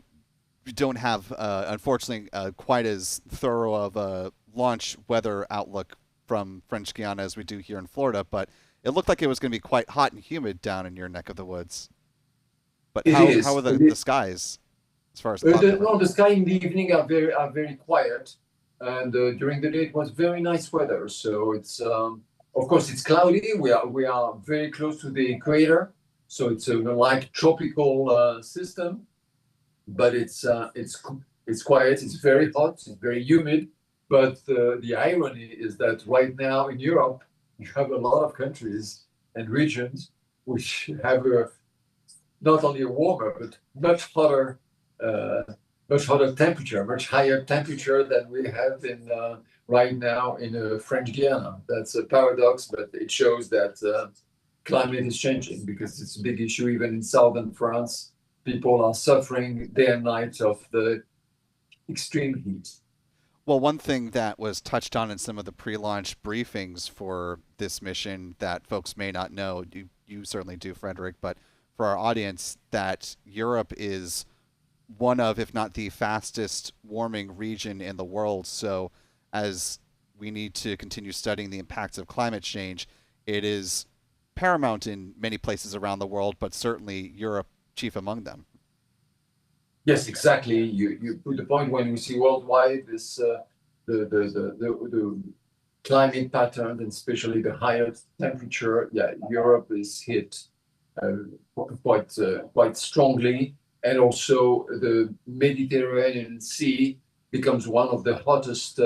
don't have unfortunately quite as thorough of a launch weather outlook from French Guiana as we do here in Florida, but it looked like it was going to be quite hot and humid down in your neck of the woods. But how are the skies as far as the sky in the evening are very quiet, and during the day it was very nice weather. So it's of course it's cloudy. We are very close to the equator, so it's a like tropical system, but it's quiet. It's very hot. It's very humid. But the irony is that right now in Europe you have a lot of countries and regions which have not only a warmer but much hotter temperature, much higher temperature than we have in right now in French Guiana. That's a paradox, but it shows that climate is changing because it's a big issue even in southern France. People are suffering day and night of the extreme heat. Well, one thing that was touched on in some of the pre-launch briefings for this mission that folks may not know, you certainly do, Frederick, but for our audience, that Europe is one of, if not the fastest warming region in the world. So as we need to continue studying the impacts of climate change, it is paramount in many places around the world, but certainly Europe chief among them. Yes, exactly. You put the point when we see worldwide this the climate pattern and especially the higher temperature. Yeah, Europe is hit quite strongly, and also the Mediterranean Sea becomes one of the hottest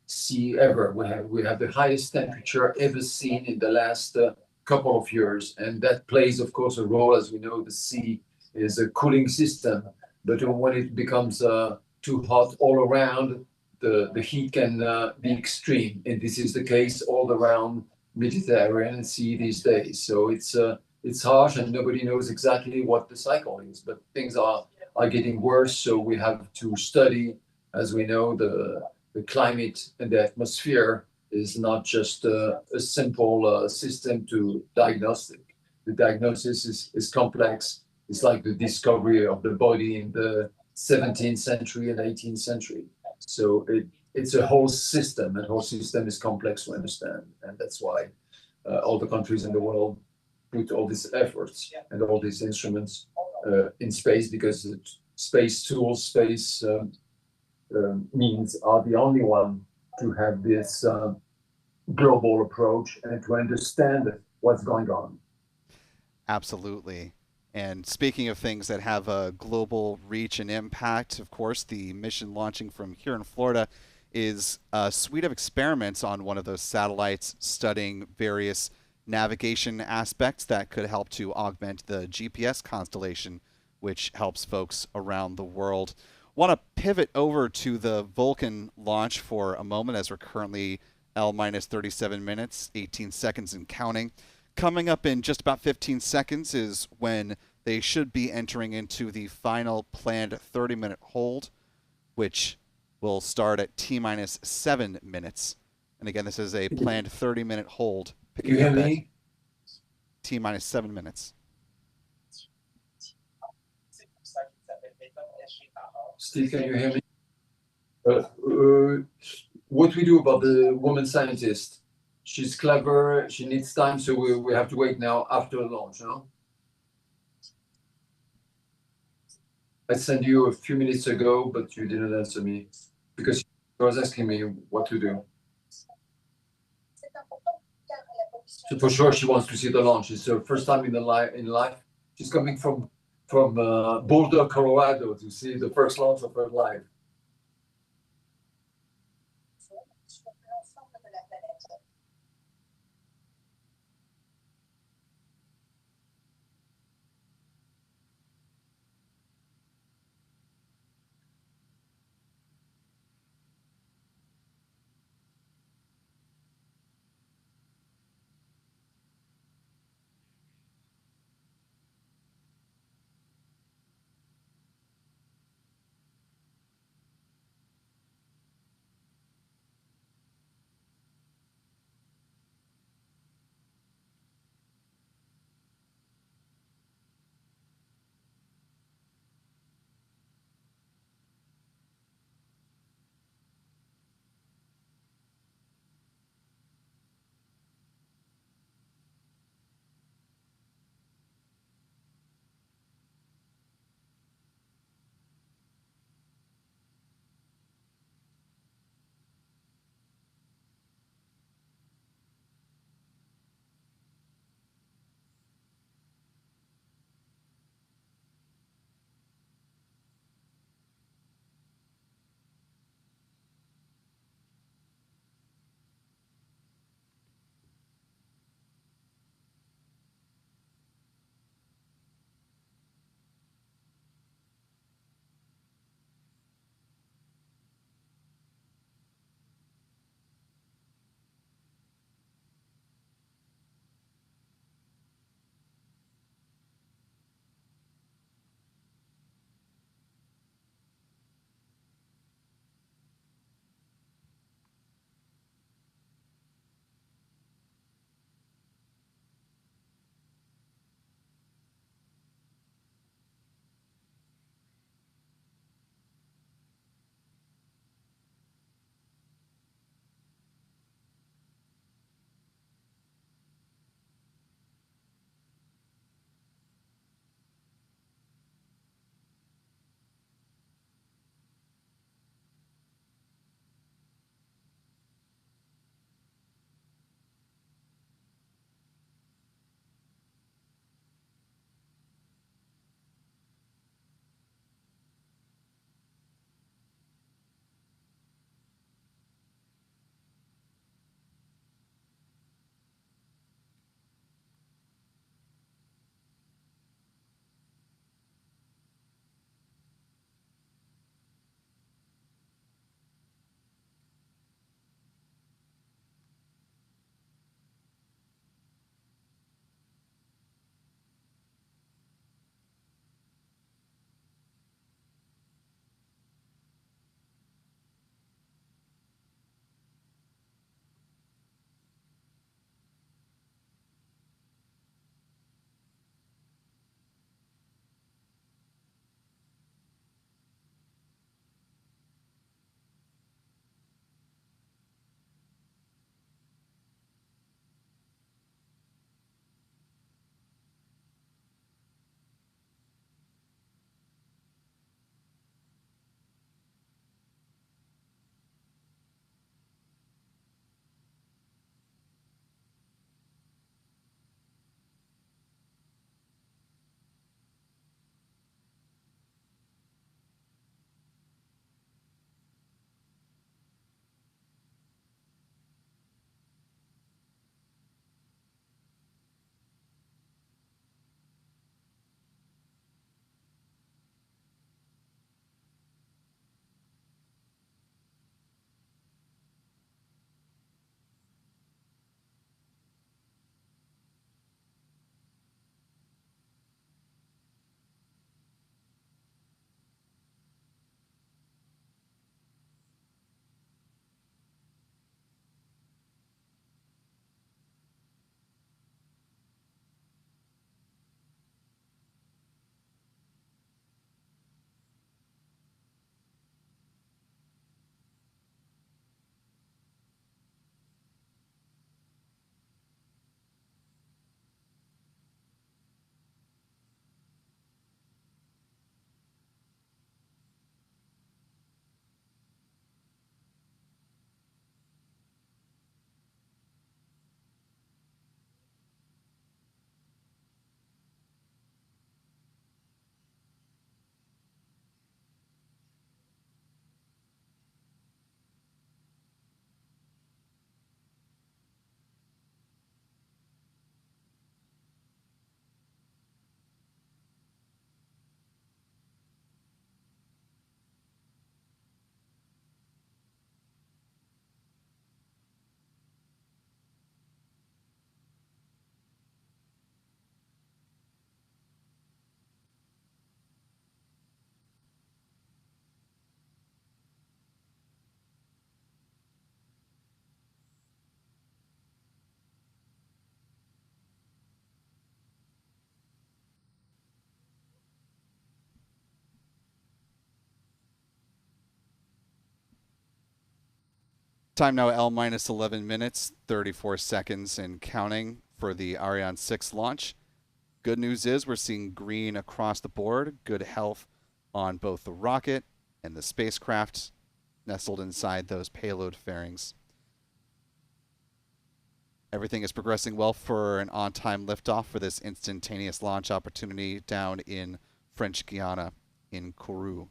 sea ever. We have the highest temperature ever seen in the last couple of years, and that plays, of course, a role. As we know, the sea is a cooling system. But when it becomes too hot all around, the heat can be extreme, and this is the case all around Mediterranean Sea these days. So it's harsh, and nobody knows exactly what the cycle is. But things are getting worse, so we have to study, as we know, the climate and the atmosphere is not just a simple system to diagnostic. The diagnosis is complex. It's like the discovery of the body in the 17th century and 18th century. So it's a whole system, and the whole system is complex to understand. And that's why all the countries in the world put all these efforts and all these instruments in space, because space tools, space means are the only one to have this global approach and to understand what's going on. Absolutely. And speaking of things that have a global reach and impact, of course, the mission launching from here in Florida is a suite of experiments on one of those satellites studying various navigation aspects that could help to augment the GPS constellation, which helps folks around the world. Want to pivot over to the Vulcan launch for a moment, as we're currently L-37 minutes, 18 seconds and counting. Coming up in just about 15 seconds is when they should be entering into the final planned 30-minute hold, which will start at T-minus 7 minutes. And again, this is a planned 30-minute hold. Can you hear me? T-minus 7 minutes. Steve, can you hear me? What we do about the woman scientist? She's clever, she needs time, so we have to wait now after the launch, no? I sent you a few minutes ago, but you didn't answer me because you was asking me what to do. So for sure, she wants to see the launch. It's her first time in life. She's coming from Boulder, Colorado, to see the first launch of her life. Time now L minus 11 minutes, 34 seconds and counting for the Ariane 6 launch. Good news is we're seeing green across the board, good health on both the rocket and the spacecraft nestled inside those payload fairings. Everything is progressing well for an on-time liftoff for this instantaneous launch opportunity down in French Guiana in Kourou.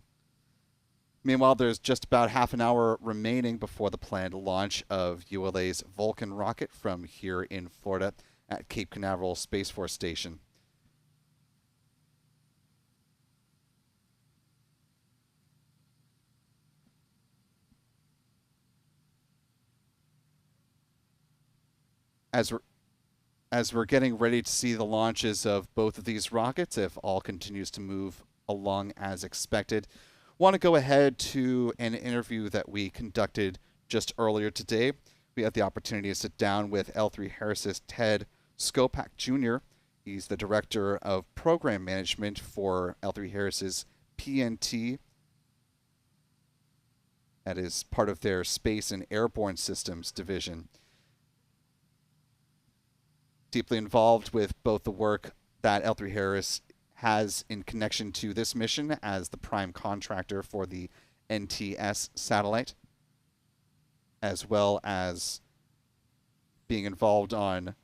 Meanwhile, there's just about half an hour remaining before the planned launch of ULA's Vulcan rocket from here in Florida at Cape Canaveral Space Force Station. As we're getting ready to see the launches of both of these rockets, if all continues to move along as expected, want to go ahead to an interview that we conducted just earlier today. We had the opportunity to sit down with L3 Harris's Ted Skopak Jr. He's the Director of Program Management for L3 Harris's PNT. That is part of their Space and Airborne Systems division. Deeply involved with both the work that L3 Harris has in connection to this mission as the prime contractor for the NTS satellite, as well as being involved on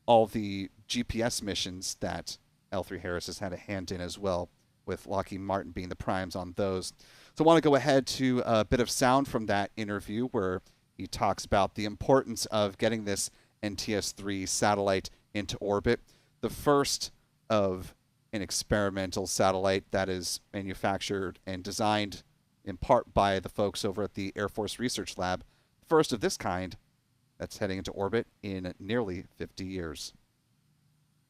all the GPS missions that L3 Harris has had a hand in as well, with Lockheed Martin being the primes on those. So I want to go ahead to a bit of sound from that interview where he talks about the importance of getting this NTS-3 satellite into orbit, the first of an experimental satellite that is manufactured and designed in part by the folks over at the Air Force Research Lab, first of this kind that's heading into orbit in nearly 50 years.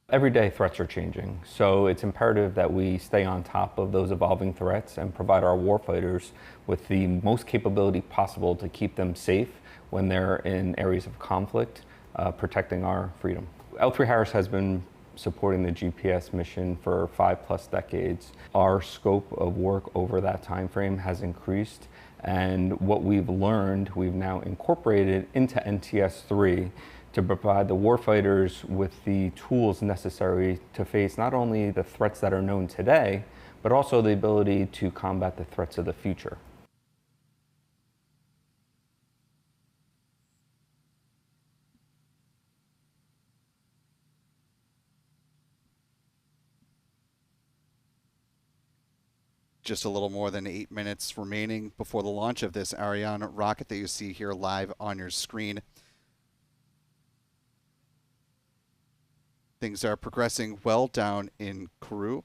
Every day threats are changing, so it's imperative that we stay on top of those evolving threats and provide our warfighters with the most capability possible to keep them safe when they're in areas of conflict, protecting our freedom. L3 Harris has been supporting the GPS mission for 5+ decades. Our scope of work over that time frame has increased, and what we've learned, we've now incorporated into NTS-3 to provide the warfighters with the tools necessary to face not only the threats that are known today, but also the ability to combat the threats of the future. Just a little more than 8 minutes remaining before the launch of this Ariane rocket that you see here live on your screen. Things are progressing well down in Kourou.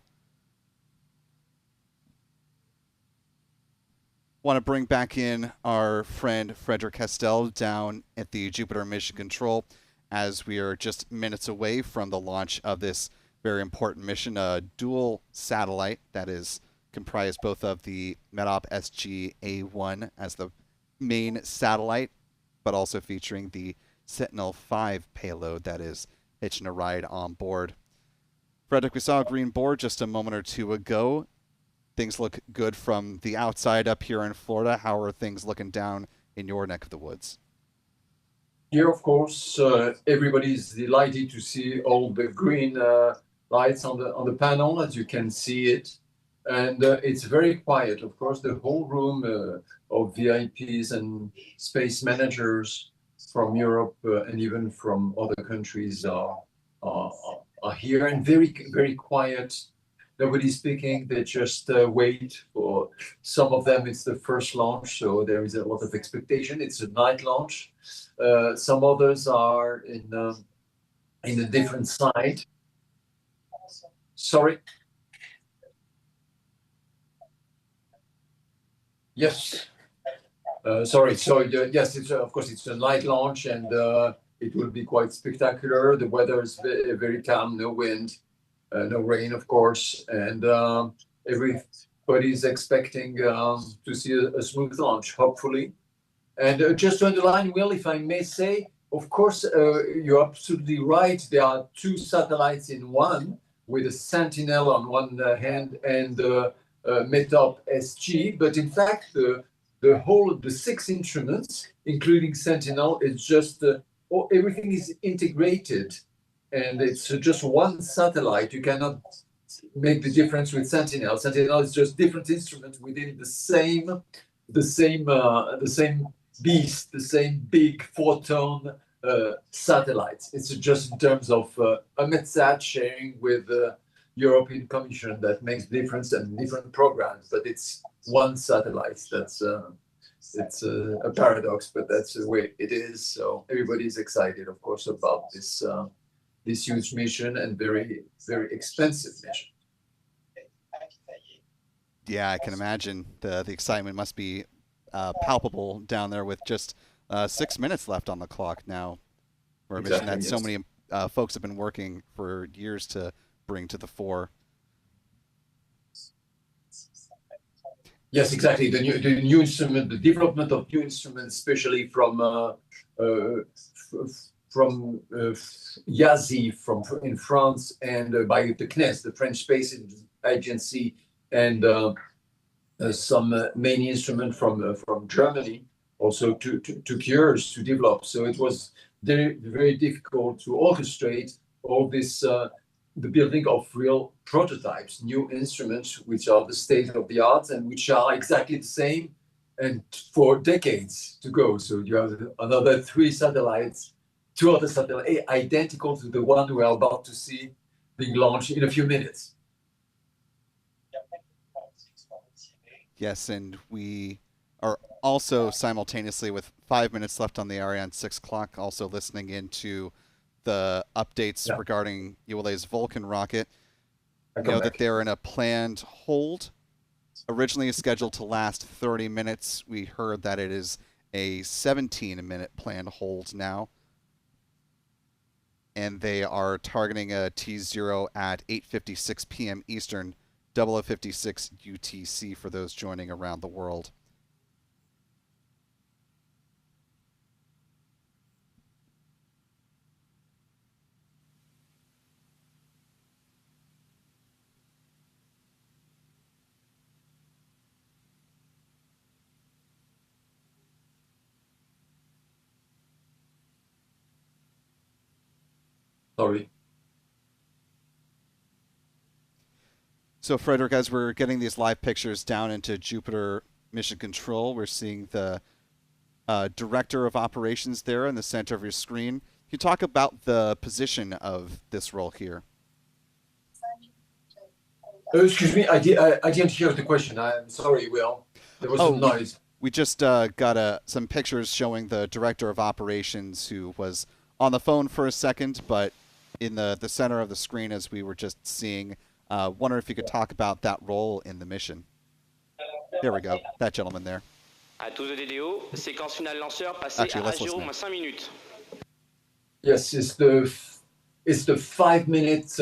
Want to bring back in our friend Frederick Castell down at the Jupiter Mission Control as we are just minutes away from the launch of this very important mission, a dual satellite that is comprised both of the MetOp SG-A1 as the main satellite, but also featuring the Sentinel-5 payload that is hitching a ride on board. Frederick, we saw a green board just a moment or two ago. Things look good from the outside up here in Florida. How are things looking down in your neck of the woods? Here, of course, everybody's delighted to see all the green lights on the panel, as you can see it. And it's very quiet. Of course, the whole room of VIPs and space managers from Europe and even from other countries are here, and very, very quiet. Nobody's speaking. They just wait for some of them. It's the first launch, so there is a lot of expectation. It's a night launch. Some others are in a different site. Sorry. Yes. Sorry. So yes, it's of course it's a night launch, and it will be quite spectacular. The weather is very calm, no wind, no rain, of course, and everybody's expecting to see a smooth launch, hopefully. And just to underline, Will, if I may say, of course, you're absolutely right. There are two satellites in one, with a Sentinel on one hand and MetOp SG, but in fact, the 6 instruments, including Sentinel, is just everything is integrated, and it's just one satellite. You cannot make the difference with Sentinel. Sentinel is just different instruments within the same beast, the same big 4-ton satellites. It's just in terms of EUMETSAT sharing with the European Commission that makes difference and different programs, but it's one satellite. That's it's a paradox, but that's the way it is. So everybody's excited, of course, about this huge mission and very expensive mission. Yeah, I can imagine the excitement must be palpable down there with just 6 minutes left on the clock now, for a mission that so many folks have been working for years to bring to the fore. Yes, exactly. The new instrument, the development of new instruments, especially from YASI in France, and by the CNES, the French Space Agency, and some main instrument from Germany also took years to develop. So it was very difficult to orchestrate all this, the building of real prototypes, new instruments, which are the state of the art and which are exactly the same and for decades to go. So you have another 3 satellites, 2 other satellites, identical to the one we are about to see being launched in a few minutes. Yes, and we are also simultaneously, with 5 minutes left on the Ariane 6 clock, also listening into the updates regarding ULA's Vulcan rocket. You know that they're in a planned hold. Originally scheduled to last 30 minutes. We heard that it is a 17-minute planned hold now. And they are targeting a T0 at 8:56 p.m. Eastern, 0056 UTC for those joining around the world. Sorry. So, Frederick, as we're getting these live pictures down into Jupiter Mission Control, we're seeing the Director of Operations there in the center of your screen. Can you talk about the position of this role here? Excuse me, I didn't hear the question. I'm sorry, Will. There was some noise. We just got some pictures showing the Director of Operations, who was on the phone for a second, but in the center of the screen as we were just seeing. Wonder if you could talk about that role in the mission. There we go, that gentleman there. Actually, let's listen in. Yes, it's the 5-minute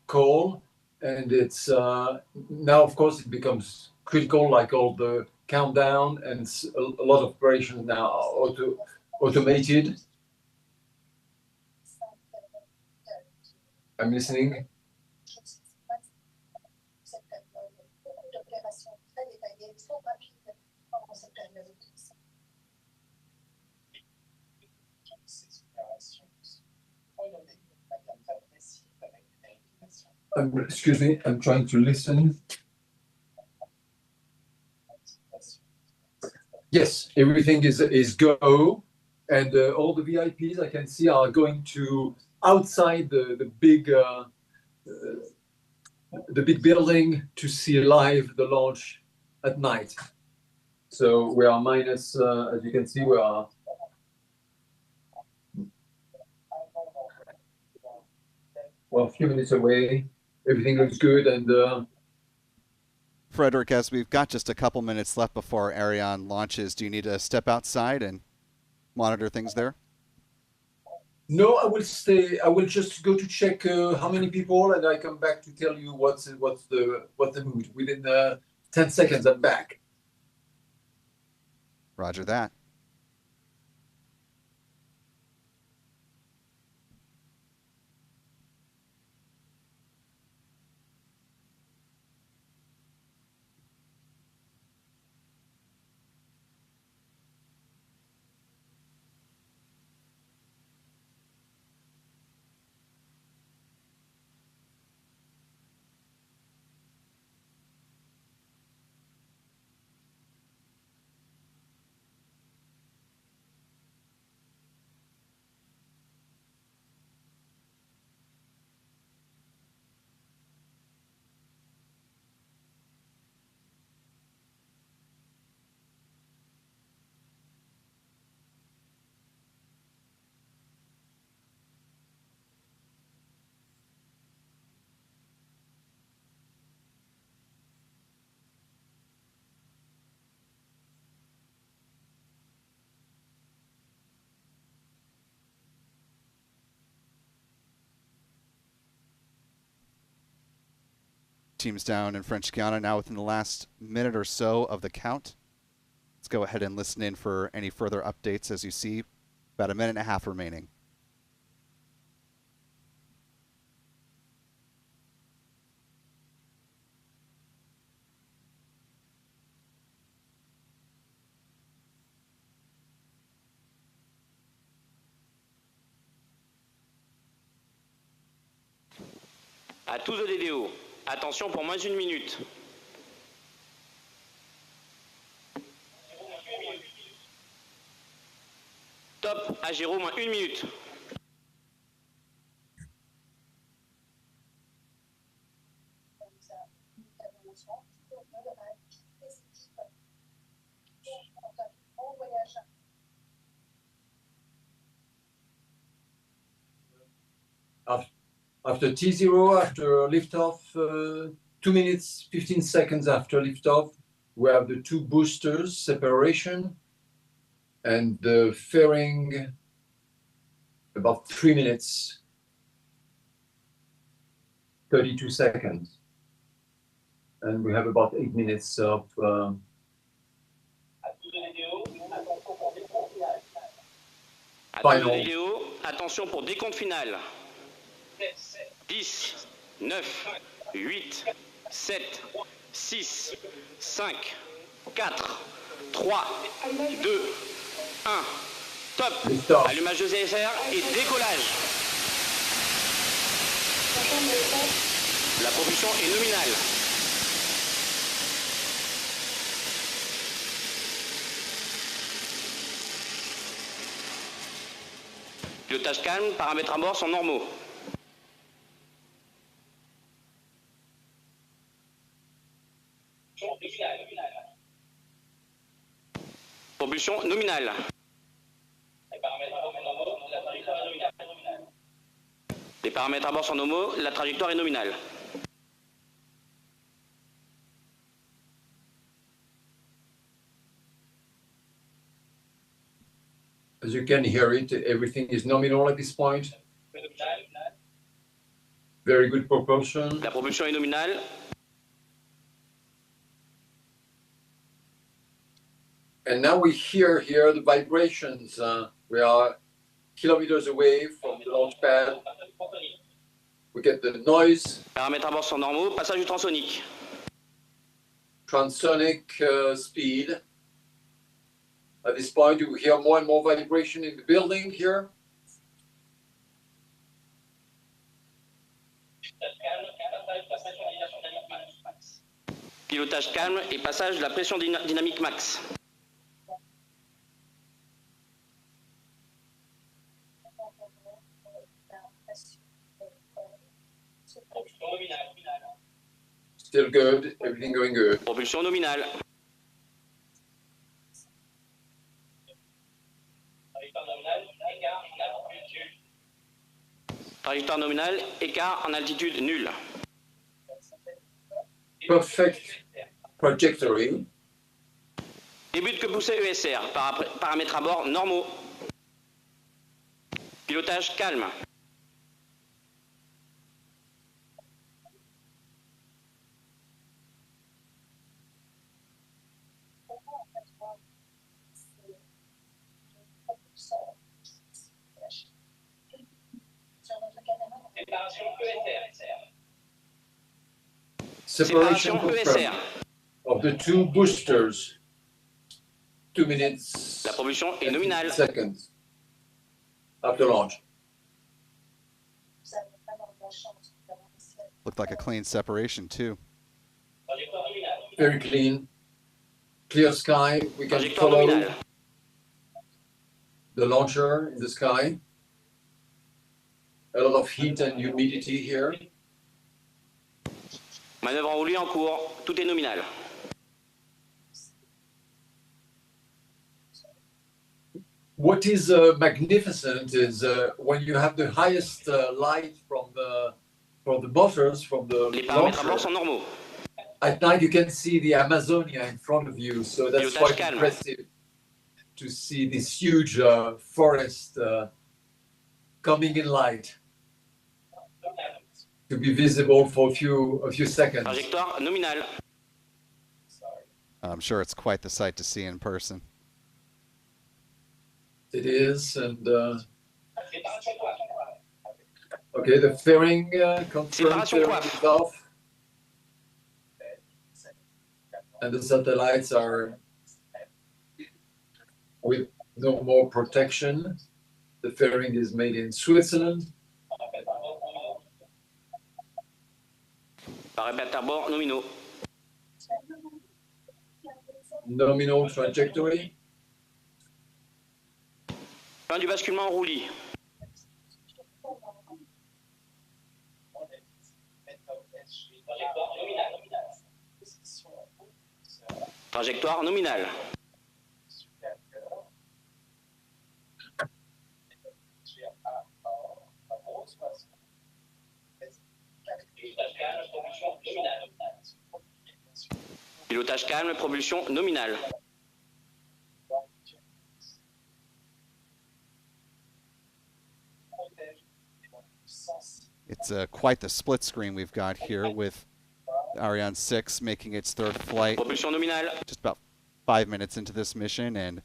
call, and it's now, of course, it becomes critical, like all the countdown, and a lot of operations now are automated. I'm listening. Excuse me, I'm trying to listen. Yes, everything is go, and all the VIPs I can see are going to outside the big building to see live the launch at night. So we are minus, as you can see, we are a few minutes away. Everything looks good, and Frederick, as we've got just a couple minutes left before Ariane launches, do you need to step outside and monitor things there? No, I will stay. I will just go to check how many people, and I come back to tell you what's the mood. Within 10 seconds, I'm back. Roger that. Teams down in French Guiana now within the last minute or so of the count. Let's go ahead and listen in for any further updates. As you see, about a minute and a half remaining. À tous aux DDO, attention pour moins une minute. Top, à 0 moins une minute. After T0, after liftoff, 2 minutes, 15 seconds after liftoff, we have the two boosters separation and the fairing about 3 minutes, 32 seconds. And we have about 8 minutes of final. Attention pour décompte final. 10, 9, 8, 7, 6, 5, 4, 3, 2, 1. Top. Liftoff. Allumage de ZSR et décollage. La propulsion est nominale. Pilotage calme, paramètres à bord sont normaux. Propulsion nominale. Les paramètres à bord sont normaux, la trajectoire est nominale. As you can hear it, everything is nominal at this point. Very good propulsion. La propulsion est nominale. And now we hear here the vibrations. We are kilometers away from the launch pad. We get the noise. Paramètres à bord sont normaux, passage du transonique. Transonic speed. At this point, you hear more and more vibration in the building here. Pilotage calme et passage de la pression dynamique max. Still good, everything going good. Propulsion nominale. Trajectoire nominale, écart en altitude nul. Perfect trajectory. Début de queue poussée ESR, paramètres à bord normaux. Pilotage calme. Separation ESR. of the two boosters. 2 minutes. La propulsion est nominale. Seconds after launch. Looked like a clean separation too. Very clean. Clear sky. We can Trajectoire follow nominale. the launcher in the sky. A lot of heat and humidity here. Manœuvre enroulée en cours, tout est nominal. What is magnificent is when you have the highest light from the motors, from the Les paramètres à bord launcher. sont normaux. At night you can see the Amazonia in front of you, so that's Pilotage quite calme. impressive to see this huge forest coming in light. to be visible for a few seconds. Trajectoire nominale. I'm sure it's quite the sight to see in person. It is, and okay, the fairing confirmed fairing is off, and the satellites are with no more protection. The fairing is made in Switzerland. Paramètres à bord nominaux. Nominal trajectory. Fin du basculement en roulis. Trajectoire nominale. Pilotage calme, propulsion nominale. It's quite the split screen we've got here with Ariane 6 making its third flight. Propulsion nominale. Just about 5 minutes into this mission and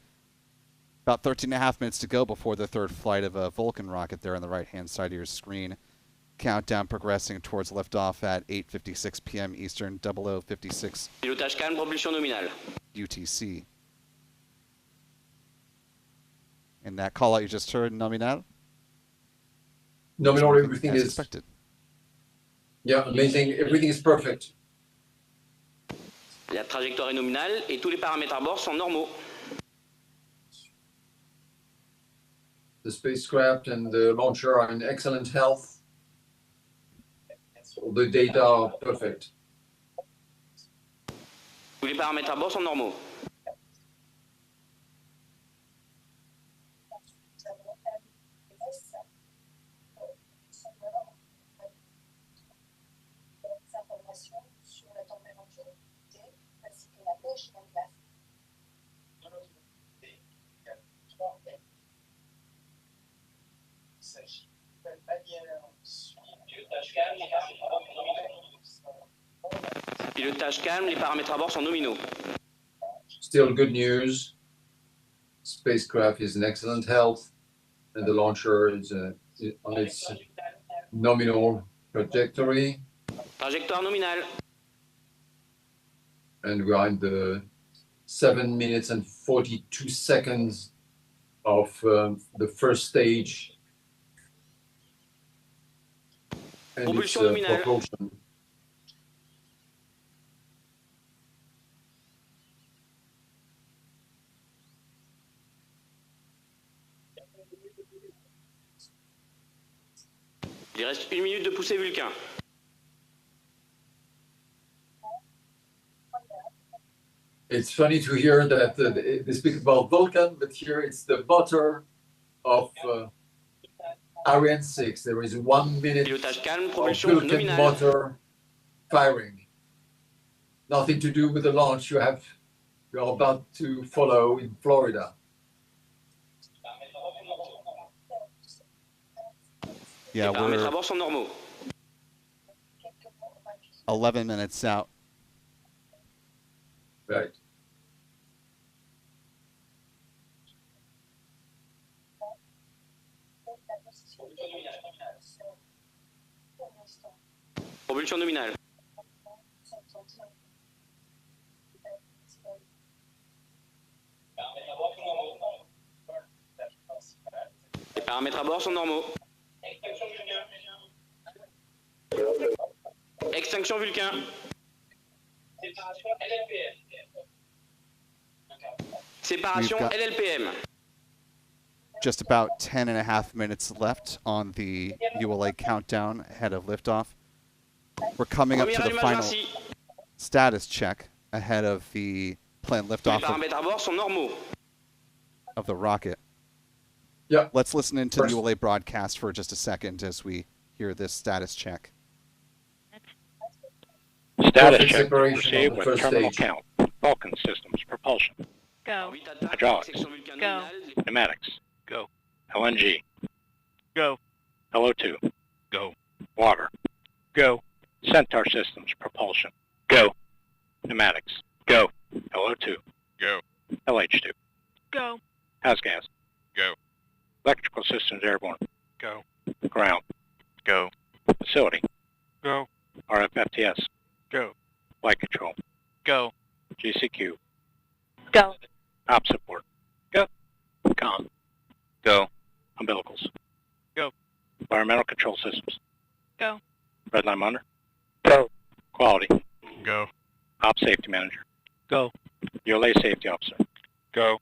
about 13.5 minutes to go before the third flight of a Vulcan rocket there on the right-hand side of your screen. Countdown progressing towards liftoff at 8:56 p.m. Eastern, 00:56 Pilotage calme, propulsion nominale. UTC. And that call out you just heard, nominal? Nominal, everything as is expected. Yeah, amazing. Everything is perfect. La trajectoire est nominale et tous les paramètres à bord sont normaux. The spacecraft and the launcher are in excellent health. All the data are perfect. Tous les paramètres à bord sont normaux. Pilotage calme, les paramètres à bord sont nominaux. Still good news. Spacecraft is in excellent health, and the launcher is on its nominal trajectory. Trajectoire nominale. And we are in the 7 minutes and 42 seconds of the first stage. And it's Propulsion nominale. propulsion. Il reste 1 minute de poussée Vulcan. It's funny to hear that they speak about Vulcan, but here it's the motor of Ariane 6. There is 1 minute Pilotage calme, of propulsion Vulcan nominale. motor firing. Nothing to do with the launch you are about to follow in Florida. Yeah, Les paramètres à we're bord sont normaux. 11 minutes out. Right. Propulsion nominale. Les paramètres à bord sont normaux. Extinction Vulcan. Séparation We've got- LLPM. Just about 10.5 minutes left on the ULA countdown ahead of liftoff. We're coming up Premier to the allumage final ainsi. status check ahead of the planned Les liftoff paramètres à bord sont normaux. of the rocket. Yeah. Let's listen into the First- ULA broadcast for just a second as we hear this status check. Status Perfect check separation received on the with first terminal stage. count. Vulcan systems, propulsion, Go. Orbite attaque, Hydraulics. section Vulcan Go. nominale. pneumatics, go. LNG, Go. LO2, go. Water, Go. Centaur systems, propulsion. Go. Pneumatics. Go. LO2. Go. LH2. Go. House gas. Go. Electrical systems airborne. Go. Ground. Go. Facility. Go. RFFTS. Go. Flight control. Go. GCQ. Go. Op support. Go. Com. Go. Umbilicals. Go. Environmental control systems. Go. Redline monitor. Go. Quality. Go. Op safety manager. Go. ULA safety officer. Go.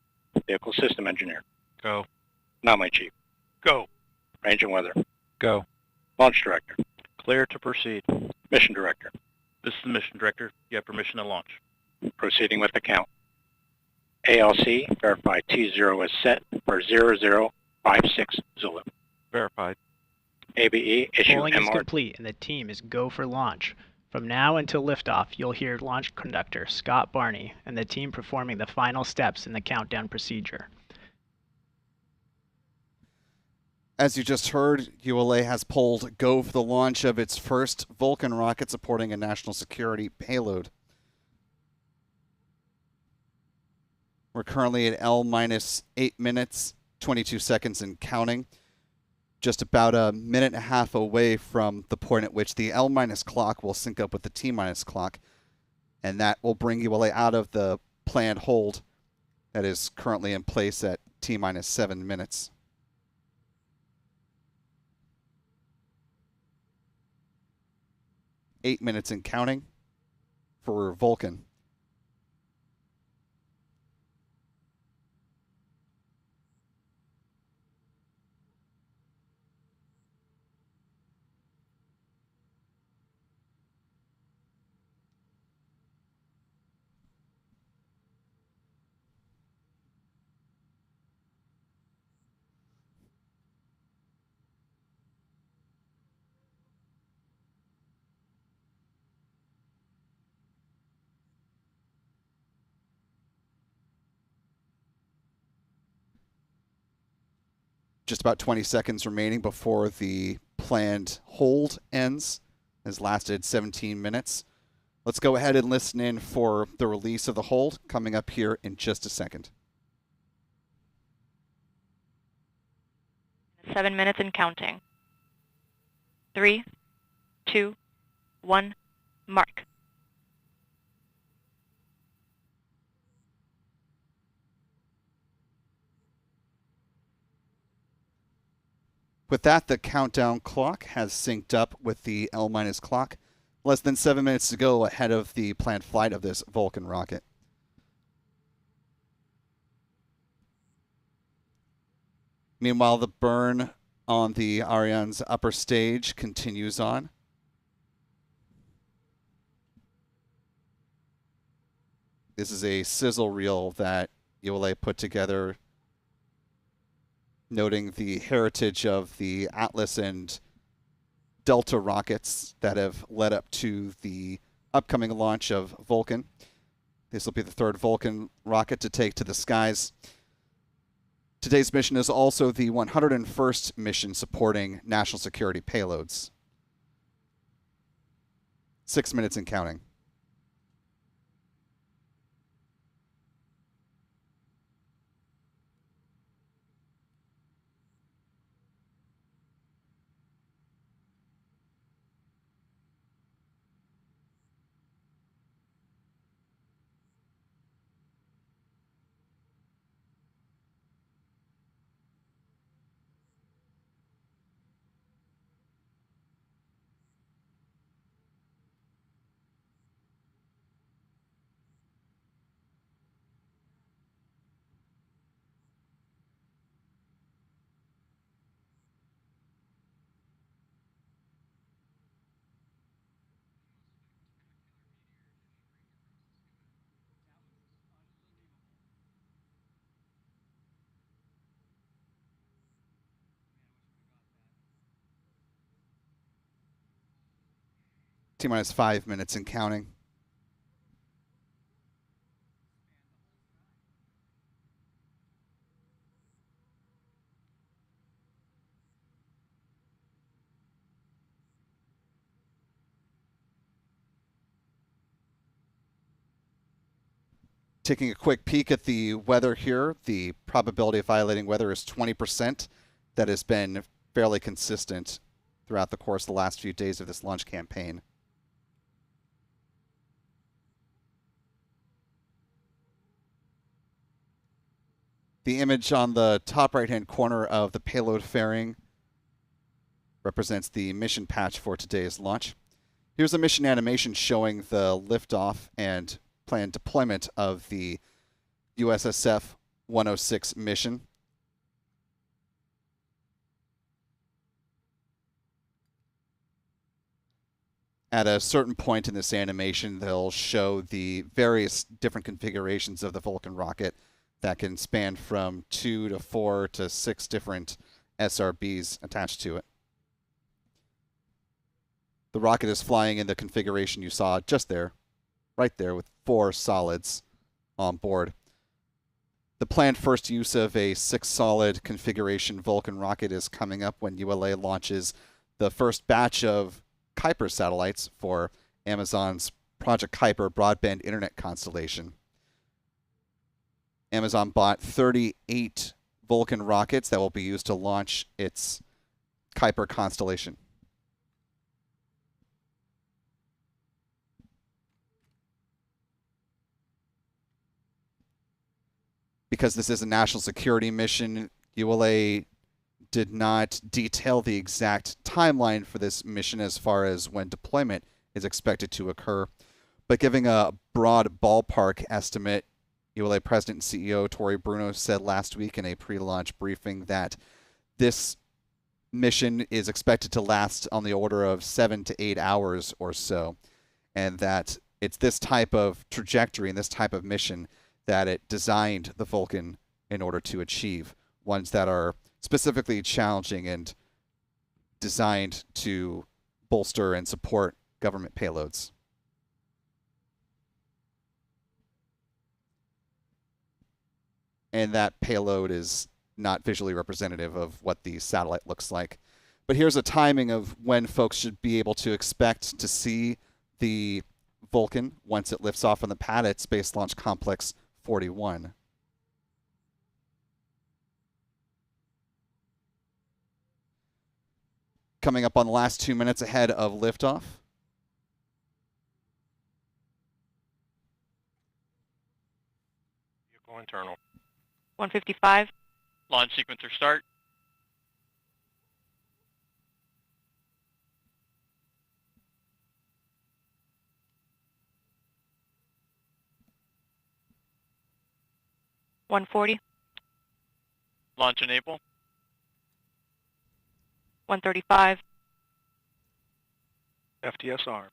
Vehicle system engineer. Go. Anomaly chief. Go. Range and weather. Go. Launch director. Clear to proceed. Mission director. This is the mission director. You have permission to launch. Proceeding with the count. ALC, verify T0 is set for 0056 Zulu. Verified. ABE, issue Polling is MR. complete and the team is go for launch. From now until liftoff, you'll hear launch conductor Scott Barney and the team performing the final steps in the countdown procedure. As you just heard, ULA has pulled go for the launch of its first Vulcan rocket supporting a national security payload. We're currently at L-8 minutes, 22 seconds and counting. Just about a minute and a half away from the point at which the L- clock will sync up with the T- clock, and that will bring ULA out of the planned hold that is currently in place at T-7 minutes. Eight minutes and counting for Vulcan. Just about 20 seconds remaining before the planned hold ends. Has lasted 17 minutes. Let's go ahead and listen in for the release of the hold coming up here in just a second. 7 minutes and counting. 3, 2, 1, mark. With that, the countdown clock has synced up with the L- clock. Less than 7 minutes to go ahead of the planned flight of this Vulcan rocket. Meanwhile, the burn on the Ariane's upper stage continues on. This is a sizzle reel that ULA put together, noting the heritage of the Atlas and Delta rockets that have led up to the upcoming launch of Vulcan. This will be the third Vulcan rocket to take to the skies. Today's mission is also the 101st mission supporting national security payloads. 6 minutes and counting. T-minus 5 minutes and counting. Taking a quick peek at the weather here, the probability of violating weather is 20%. That has been fairly consistent throughout the course of the last few days of this launch campaign. The image on the top right-hand corner of the payload fairing represents the mission patch for today's launch. Here's a mission animation showing the liftoff and planned deployment of the USSF 106 mission. At a certain point in this animation, they'll show the various different configurations of the Vulcan rocket that can span from 2 to 4 to 6 different SRBs attached to it. The rocket is flying in the configuration you saw just there, right there, with 4 solids on board. The planned first use of a 6-solid configuration Vulcan rocket is coming up when ULA launches the first batch of Kuiper satellites for Amazon's Project Kuiper broadband internet constellation. Amazon bought 38 Vulcan rockets that will be used to launch its Kuiper constellation. Because this is a national security mission, ULA did not detail the exact timeline for this mission as far as when deployment is expected to occur. But giving a broad ballpark estimate, ULA President and CEO Tori Bruno said last week in a pre-launch briefing that this mission is expected to last on the order of 7 to 8 hours or so, and that it's this type of trajectory and this type of mission that it designed the Vulcan in order to achieve, ones that are specifically challenging and designed to bolster and support government payloads. And that payload is not visually representative of what the satellite looks like. But here's a timing of when folks should be able to expect to see the Vulcan once it lifts off on the pad at Space Launch Complex 41. Coming up on the last 2 minutes ahead of liftoff. Vehicle internal. 155. Launch sequencer start. $140. Launch enable. 135. FTS armed.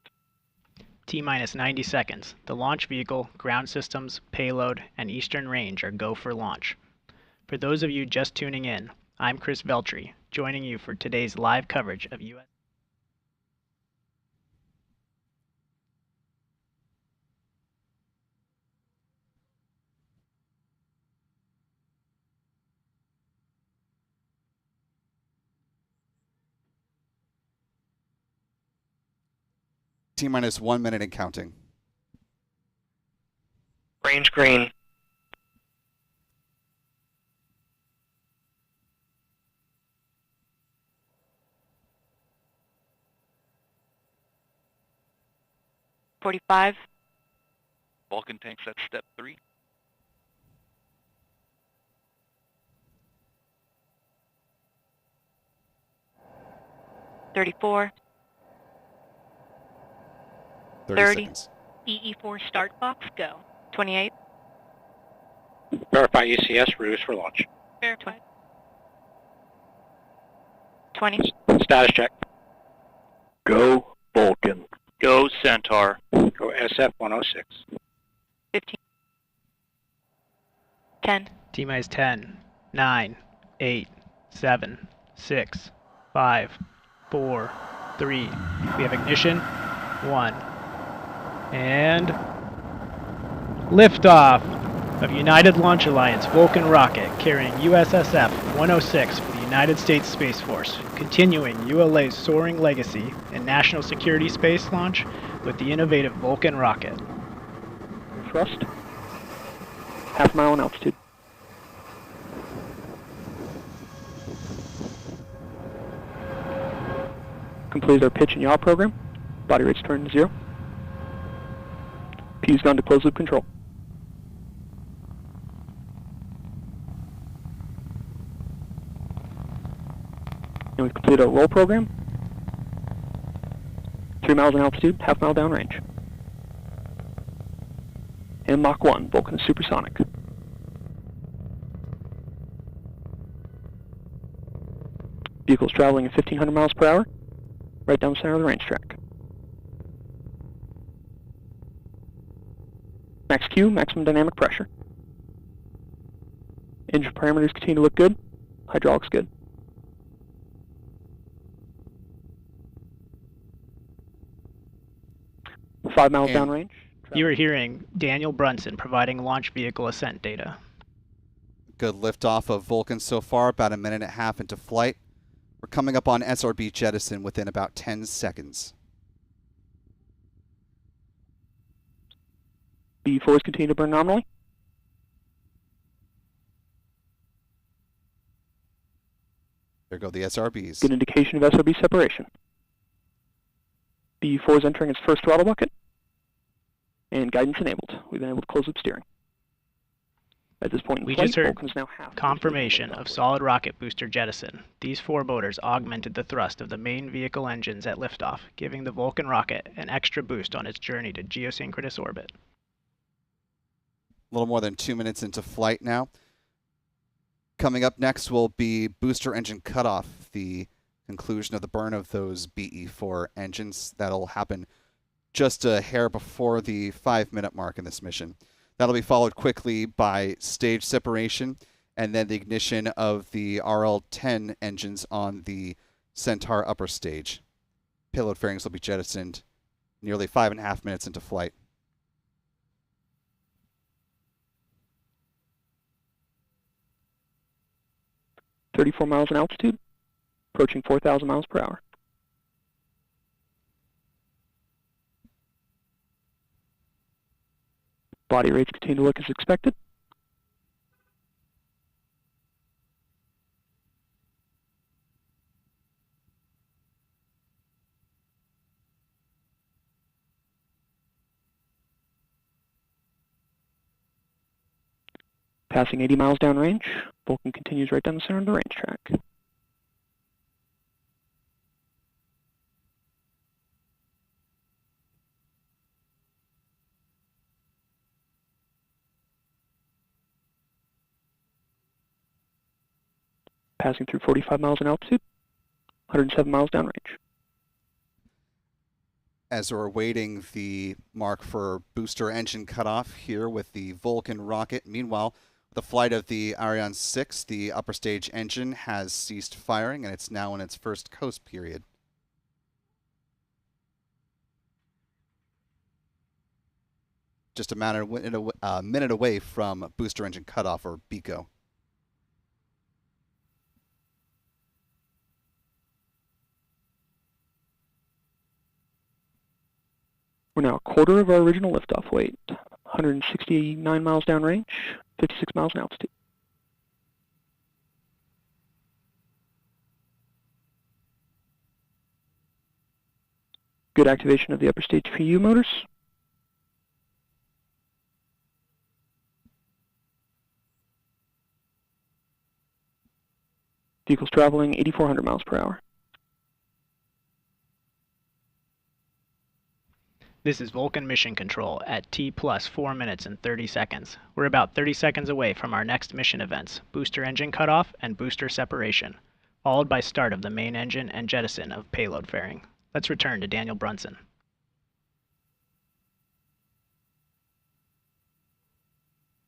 T-minus 90 seconds. The launch vehicle, ground systems, payload, and eastern range are go for launch. For those of you just tuning in, I'm Chris Veltri, joining you for today's live coverage of U.S. T-minus 1 minute and counting. Range green. $45. Vulcan tanks at step 3. $34. 30 30. seconds. EE4 start box, go. 28. Verify ECS ruse for launch. Verified. 20. Status check. Go Vulcan. Go Centaur. Go SF 106. 15. 10. T-minus 10, 9, 8, 7, 6, 5, 4, 3. We have ignition. 1. And liftoff of United Launch Alliance Vulcan rocket carrying USSF 106 for the United States Space Force, continuing ULA's soaring legacy in national security space launch with the innovative Vulcan rocket. Thrust. half mile in altitude. Completed our pitch and yaw program. Body rates turned to 0. P's gone to closed loop control. And we've completed our roll program. 3 miles in altitude, half mile downrange. And Mach 1, Vulcan is supersonic. Vehicle's traveling at 1,500 miles per hour, right down the center of the range track. Max Q, maximum dynamic pressure. Engine parameters continue to look good. Hydraulics good. Five miles downrange. You are hearing Daniel Brunson providing launch vehicle ascent data. Good liftoff of Vulcan so far, about a minute and a half into flight. We're coming up on SRB jettison within about 10 seconds. B4s continue to burn nominally. There go the SRBs. Good indication of SRB separation. B4 is entering its first throttle bucket. And guidance enabled. We've been able to close loop steering. At this point in We flight, just heard Vulcan is now half confirmation of solid rocket booster jettison. These 4 motors augmented the thrust of the main vehicle engines at liftoff, giving the Vulcan rocket an extra boost on its journey to geosynchronous orbit. A little more than 2 minutes into flight now. Coming up next will be booster engine cutoff, the conclusion of the burn of those BE-4 engines. That'll happen just a hair before the 5-minute mark in this mission. That'll be followed quickly by stage separation and then the ignition of the RL-10 engines on the Centaur upper stage. Payload fairings will be jettisoned nearly 5.5 minutes into flight. .34 miles in altitude, approaching 4,000 miles per hour. Body rates continue to look as expected. Passing 80 miles downrange, Vulcan continues right down the center of the range track. Passing through 45 miles in altitude, 107 miles downrange. As we're awaiting the mark for booster engine cutoff here with the Vulcan rocket. Meanwhile, the flight of the Ariane 6, the upper stage engine has ceased firing and it's now in its first coast period. Just a minute away from booster engine cutoff, or BECO. We're now a quarter of our original liftoff weight, 169 miles downrange, 56 miles in altitude. Good activation of the upper stage PU motors. Vehicle's traveling 8,400 miles per hour. This is Vulcan Mission Control at T plus 4 minutes and 30 seconds. We're about 30 seconds away from our next mission events, booster engine cutoff and booster separation, followed by start of the main engine and jettison of payload fairing. Let's return to Daniel Brunson.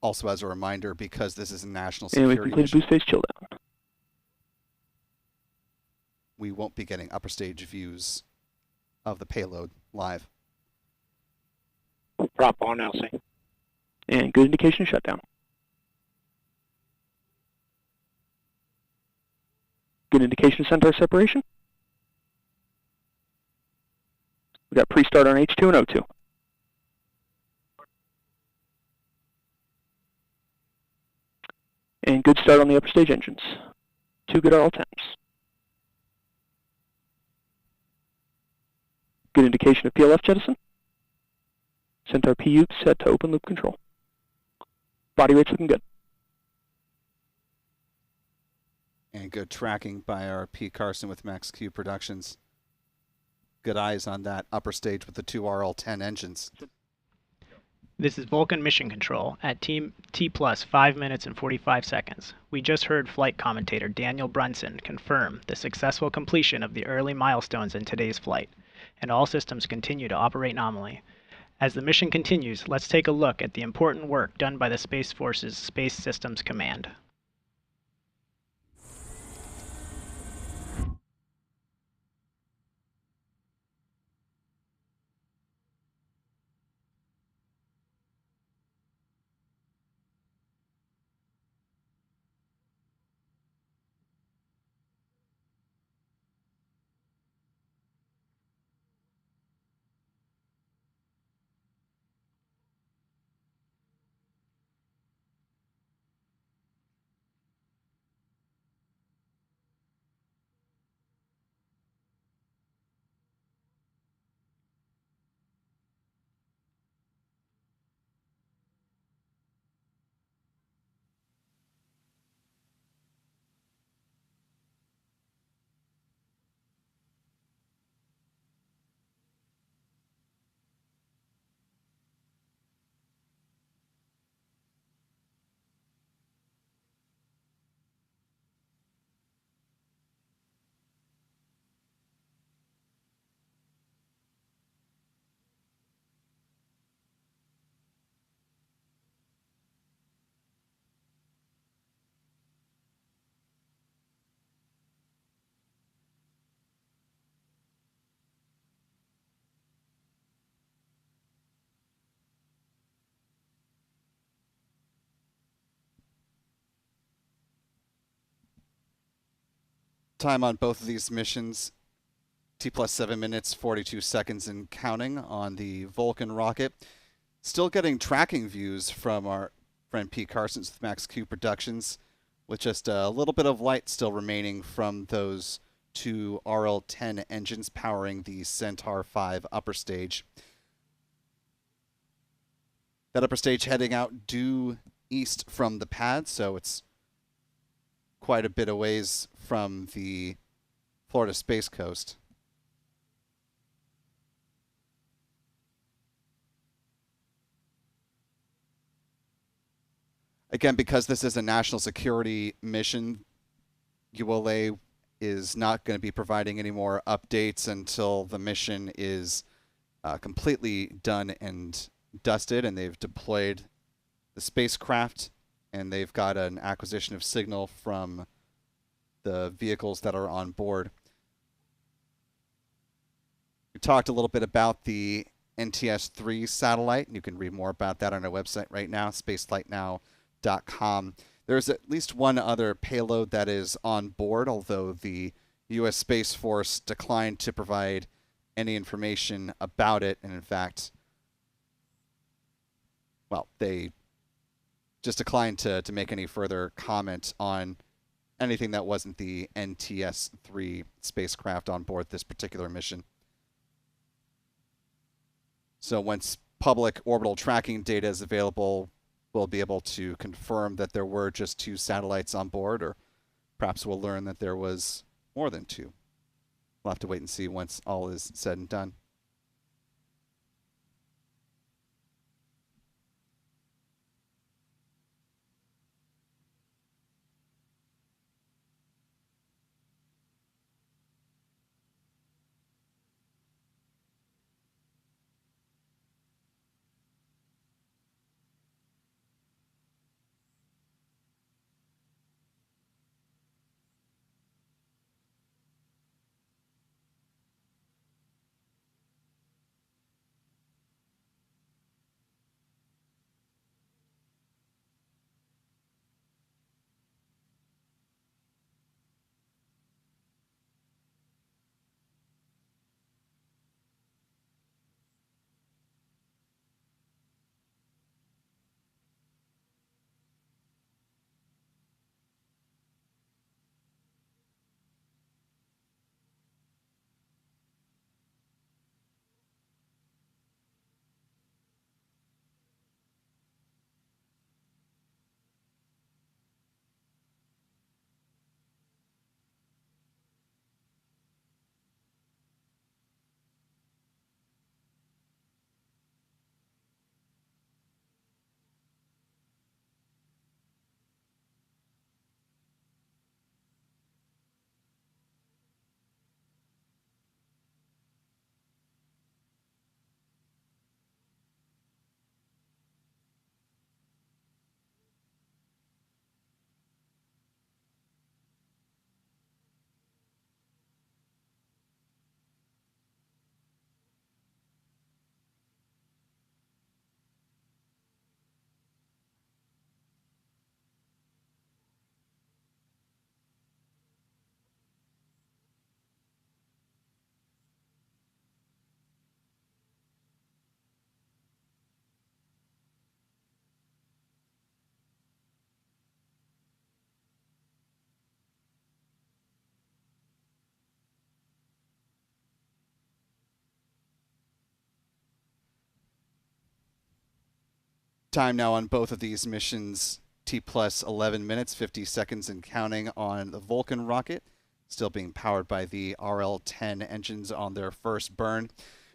Also, as a reminder, because this is a national And we security completed mission, boost phase chill down. we won't be getting upper stage views of the payload live. Prop on, Elsie. And good indication of shutdown. Good indication of Centaur separation. We got pre-start on H2 and O2. And good start on the upper stage engines. 2 good RL temps. Good indication of PLF jettison. Centaur PU set to open loop control. Body rate's looking good. And good tracking by our P. Carson with Max Q Productions. Good eyes on that upper stage with the 2 RL-10 engines. This is Vulcan Mission Control at T plus 5 minutes and 45 seconds. We just heard flight commentator Daniel Brunson confirm the successful completion of the early milestones in today's flight, and all systems continue to operate nominally. As the mission continues, let's take a look at the important work done by the Space Force's Space Systems Command. Time on both of these missions, T plus 7 minutes, 42 seconds and counting on the Vulcan rocket. Still getting tracking views from our friend Pete Carson with Max Q Productions, with just a little bit of light still remaining from those 2 RL-10 engines powering the Centaur 5 upper stage. That upper stage heading out due east from the pad, so it's quite a bit of ways from the Florida Space Coast. Again, because this is a national security mission, ULA is not going to be providing any more updates until the mission is completely done and dusted, and they've deployed the spacecraft, and they've got an acquisition of signal from the vehicles that are on board. We talked a little bit about the NTS-3 satellite, and you can read more about that on our website right now, spaceflightnow.com. There's at least one other payload that is on board, although the U.S. Space Force declined to provide any information about it, and in fact, well, they just declined to make any further comment on anything that wasn't the NTS-3 spacecraft on board this particular mission. So once public orbital tracking data is available, we'll be able to confirm that there were just 2 satellites on board, or perhaps we'll learn that there was more than 2. We'll have to wait and see once all is said and done. Time now on both of these missions, T plus 11 minutes, 50 seconds and counting on the Vulcan rocket, still being powered by the RL-10 engines on their first burn.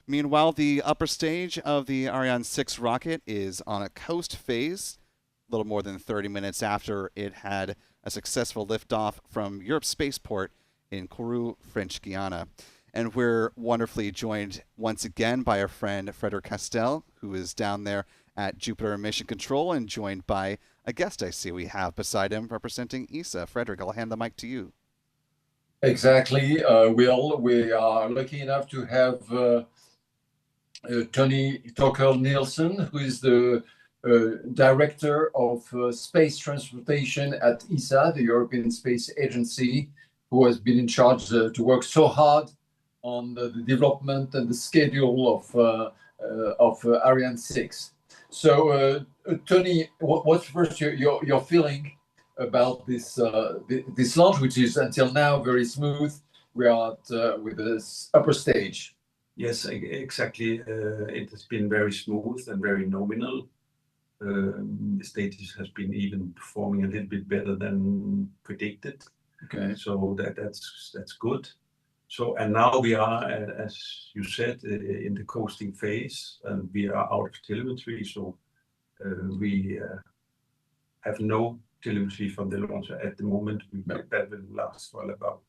Meanwhile, the upper stage of the Ariane 6 rocket is on a coast phase, a little more than 30 minutes after it had a successful liftoff from Europe's spaceport in Kourou, French Guiana. And we're wonderfully joined once again by our friend Frederic Castel, who is down there at Jupiter Mission Control, and joined by a guest I see we have beside him representing ESA. Frederic, I'll hand the mic to you. Exactly. We are lucky enough to have Tony Tucker-Nielsen, who is the Director of Space Transportation at ESA, the European Space Agency, who has been in charge to work so hard on the development and the schedule of Ariane 6. So, Tony, what's first your feeling about this this launch, which is until now very smooth? We are with this upper stage. Yes, exactly. It has been very smooth and very nominal. The status has been even performing a little bit better than predicted. Okay. So that's good. So, and now we are, as you said, in the coasting phase, and we are out of telemetry. So we have no telemetry from the launcher at the moment. That will last for about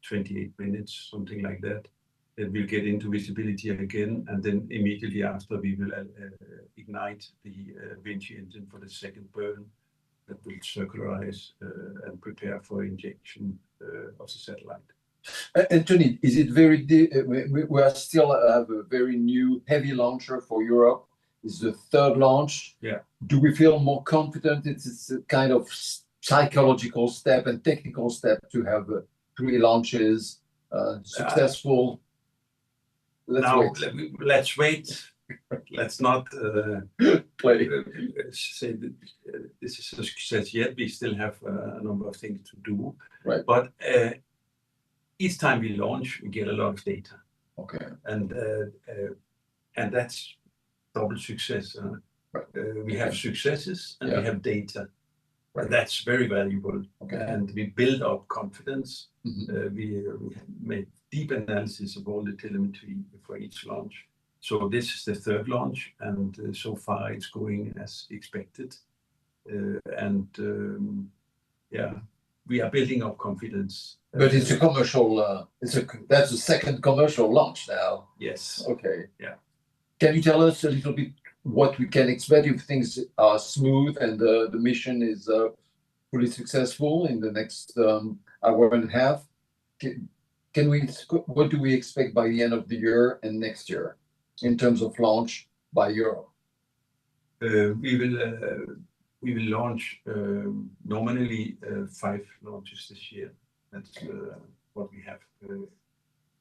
28 minutes, something like that. Then we'll get into visibility again, and then immediately after we will ignite the Vinci engine for the second burn that will circularize and prepare for injection of the satellite. Anthony, is it very? We are still have a very new heavy launcher for Europe. It's the third launch. Yeah. Do we feel more confident? It's a kind of psychological step and technical step to have 3 launches successful. Let's wait. Let's not say that this is a success yet. We still have a number of things to do. Right. But each time we launch, we get a lot of data. Okay. And that's double success. Right. We have successes and we have data. Right. That's very valuable. Okay. And we build up confidence. Mm-hmm. We make deep analysis of all the telemetry for each launch. So this is the third launch, and so far it's going as expected. We are building up confidence. But it's a commercial. That's the second commercial launch now. Yes. Okay. Yeah. Can you tell us a little bit what we can expect if things are smooth and the mission is fully successful in the next hour and a half? What do we expect by the end of the year and next year in terms of launch by Europe? We will launch nominally 5 launches this year. That's what we have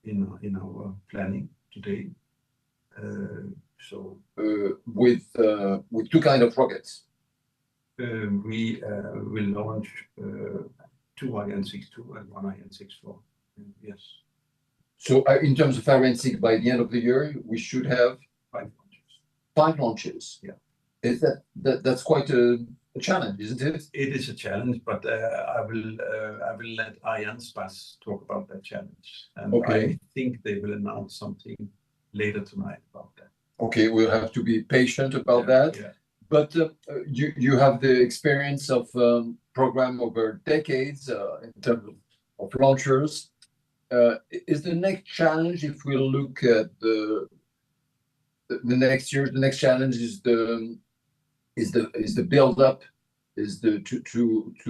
in our planning today. With 2 kind of rockets. We will launch 2 Ariane 6-2 and 1 Ariane 6-4. Yes. So in terms of Ariane 6, by the end of the year, we should have 5 launches. 5 launches. Yeah. Is that's quite a challenge, isn't it? It is a challenge, but I will let Arianespace talk about that challenge, and okay. I think they will announce something later tonight about that. Okay, we'll have to be patient about that. Yeah. But you have the experience of program over decades in terms of launchers. Is the next challenge, if we look at the next year, the next challenge is the build up, is to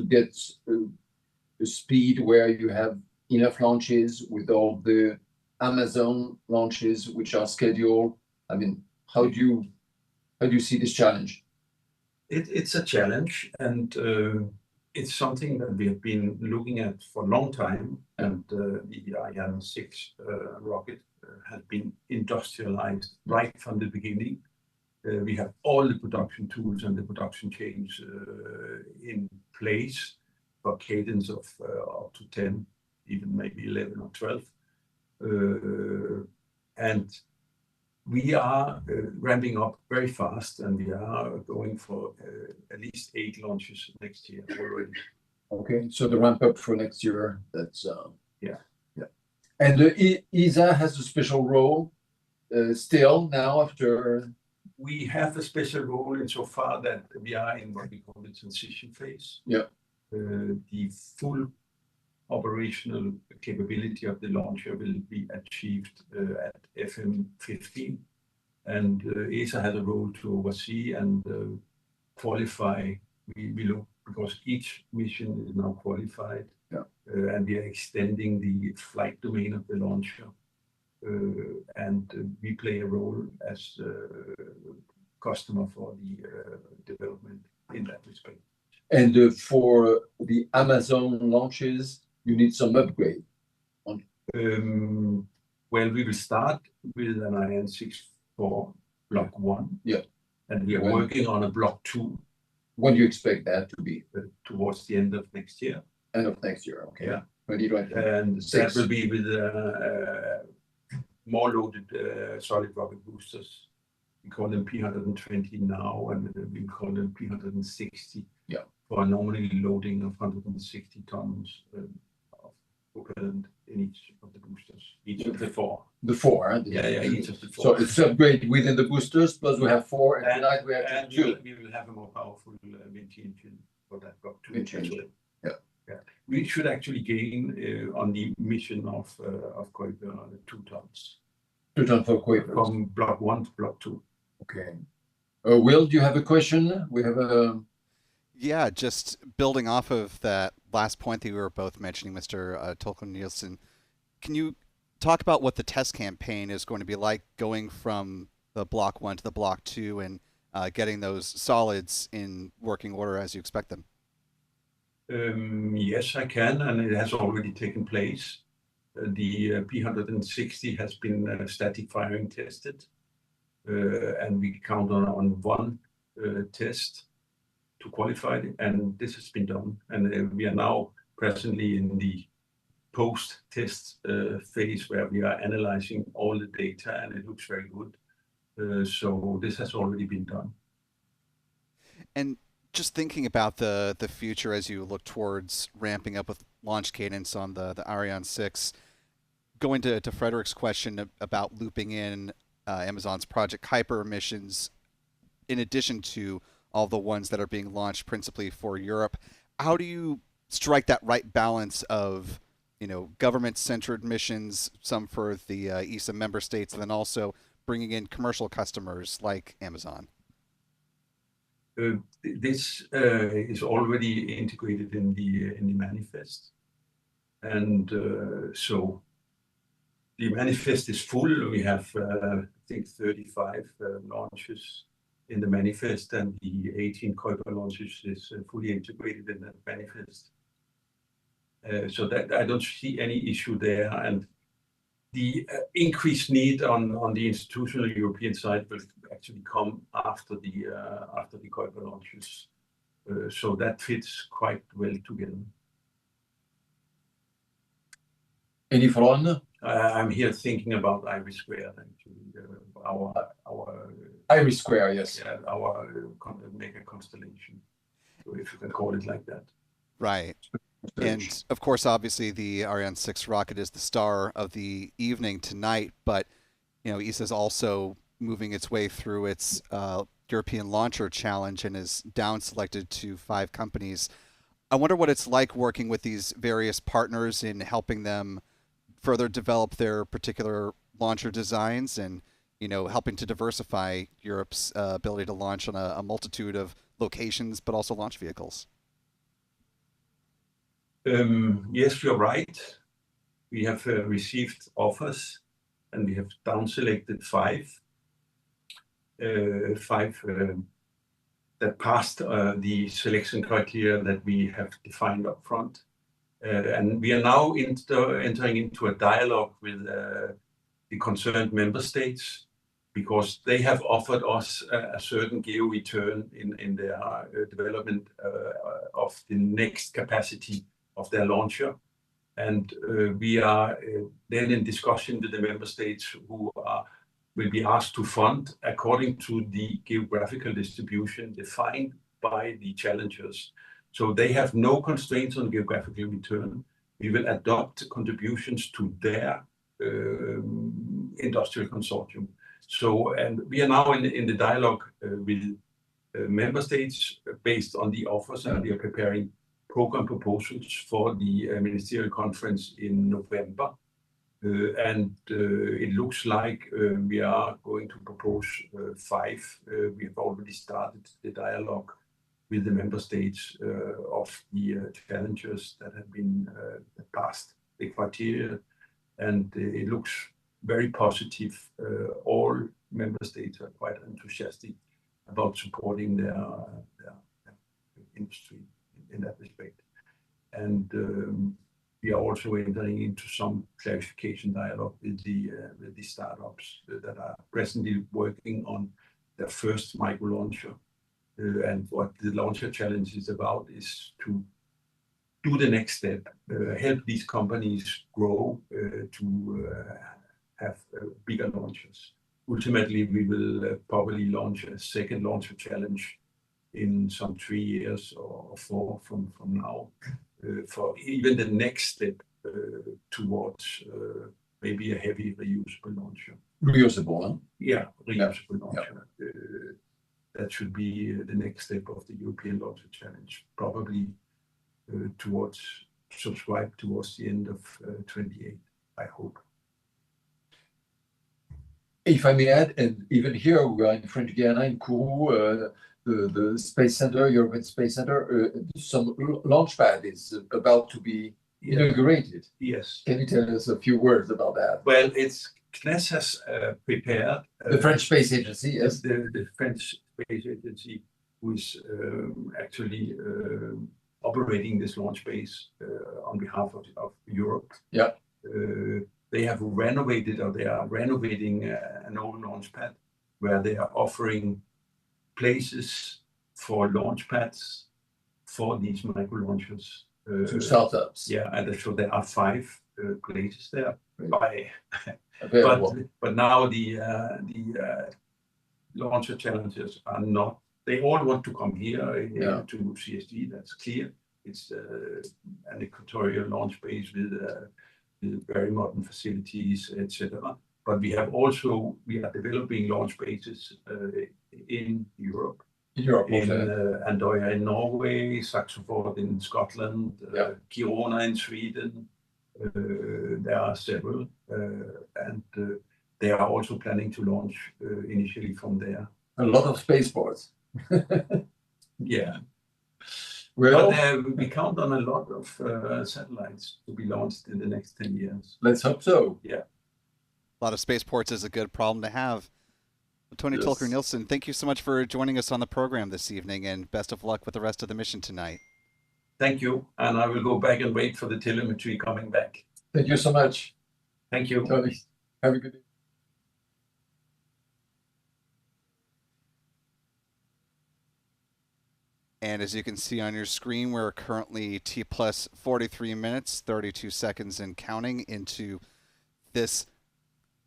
get the speed where you have enough launches with all the Amazon launches which are scheduled. I mean, how do you see this challenge? It's a challenge, and it's something that we have been looking at for a long time. And the Ariane 6 rocket has been industrialized right from the beginning. We have all the production tools and the production chains in place for cadence of up to 10, even maybe 11 or 12. And We are ramping up very fast, and we are going for at least 8 launches next year already. Okay, so the ramp up for next year, that's yeah. And ESA has a special role still now after. We have a special role insofar that we are in what we call the transition phase. Yeah. The full operational capability of the launcher will be achieved at FM 15, and ESA has a role to oversee and qualify. We look, because each mission is now qualified, and we are extending the flight domain of the launcher, and we play a role as customer for the development in that respect. And for the Amazon launches, you need some upgrade. Well, we will start with an Ariane 6 for Block 1. Yeah. And we are working on a Block 2. When do you expect that to be? Towards the end of next year. End of next year, okay. Yeah. 2020. And that will be with more loaded solid rocket boosters. We call them P120 now, and we call them P160. Yeah. For a nominal loading of 160 tons of propellant in each of the boosters, each of the 4. The 4, huh? Yeah, each of the 4. So it's upgrade within the boosters, plus we have 4, and tonight we have 2. We will have a more powerful Vinci engine for that Block 2. Vinci engine. Yeah. We should actually gain on the mission of Kourou 2 tons. 2 tons for Kourou. From Block 1 to Block 2. Okay. Will, do you have a question? We have a. Yeah, just building off of that last point that you were both mentioning, Mr. Tolkien-Nielsen, can you talk about what the test campaign is going to be like going from the Block 1 to the Block 2 and getting those solids in working order as you expect them? Yes, I can, and it has already taken place. The P160 has been static firing tested, and we count on 1 test to qualify it, and this has been done. And we are now presently in the post-test phase where we are analyzing all the data, and it looks very good. So this has already been done. And just thinking about the future as you look towards ramping up with launch cadence on the Ariane 6, going to Frederick's question about looping in Amazon's Project Kuiper missions, in addition to all the ones that are being launched principally for Europe, how do you strike that right balance of, government-centered missions, some for the ESA member states, and then also bringing in commercial customers like Amazon? This is already integrated in the manifest, and so the manifest is full. We have, I think, 35 launches in the manifest, and the 18 Kuiper launches is fully integrated in that manifest. So that I don't see any issue there, and the increased need on the institutional European side will actually come after the Kuiper launches. So that fits quite well together. Any follow-on? I'm here thinking about Iris Square, actually, our Iris Square, yes. Yeah, our mega constellation, so if you can call it like that. Right. And of course, obviously, the Ariane 6 rocket is the star of the evening tonight, but ESA is also moving its way through its European Launcher Challenge and is down selected to 5 companies. I wonder what it's like working with these various partners in helping them further develop their particular launcher designs and helping to diversify Europe's ability to launch on a multitude of locations, but also launch vehicles. Yes, you're right. We have received offers, and we have down selected 5 that passed the selection criteria that we have defined up front. And we are now entering into a dialogue with the concerned member states, because they have offered us a certain geo return in their development of the next capacity of their launcher. And we are then in discussion with the member states who are will be asked to fund according to the geographical distribution defined by the challengers. So they have no constraints on geographical return. We will adopt contributions to their industrial consortium. So, and we are now in the dialogue with member states based on the offers, and we are preparing program proposals for the ministerial conference in November. It looks like we are going to propose 5. We have already started the dialogue with the member states of the challengers that have been passed the criteria, and it looks very positive. All member states are quite enthusiastic about supporting their industry in that respect. And we are also entering into some clarification dialogue with the startups that are presently working on their first micro launcher. And what the launcher challenge is about is to do the next step, help these companies grow to have bigger launches. Ultimately, we will probably launch a second launcher challenge in some 3 years or 4 from now, for even the next step towards maybe a heavy reusable launcher. Reusable, huh? Yeah, reusable launcher. That should be the next step of the European Launcher Challenge, probably subscribed towards the end of 28, I hope. If I may add, and even here we are in French Guiana, in Kourou, the Space Center, European Space Center, some launch pad is about to be inaugurated. Yes. Can you tell us a few words about that? Well, CNES has prepared. The French Space Agency, yes. The French Space Agency, who is actually operating this launch base on behalf of Europe. Yeah. They have renovated, or they are renovating an old launch pad where they are offering places for launch pads for these micro launchers. To startups. Yeah, and so there are 5 places there. But now the launcher challengers are not. They all want to come here to CSG. That's clear. It's an equatorial launch base with very modern facilities, etc. But we are developing launch bases in Europe. In Europe, in Andøya in Norway, Saxoford in Scotland, Kiruna in Sweden. There are several, and they are also planning to launch initially from there. A lot of spaceports. Yeah. Well, but we count on a lot of satellites to be launched in the next 10 years. Let's hope so. Yeah. A lot of spaceports is a good problem to have. Tony Tolker Nielsen, thank you so much for joining us on the program this evening, and best of luck with the rest of the mission tonight. Thank you, and I will go back and wait for the telemetry coming back. Thank you so much. Thank you. Tony, have a good day. And as you can see on your screen, we're currently T plus 43 minutes, 32 seconds and counting into this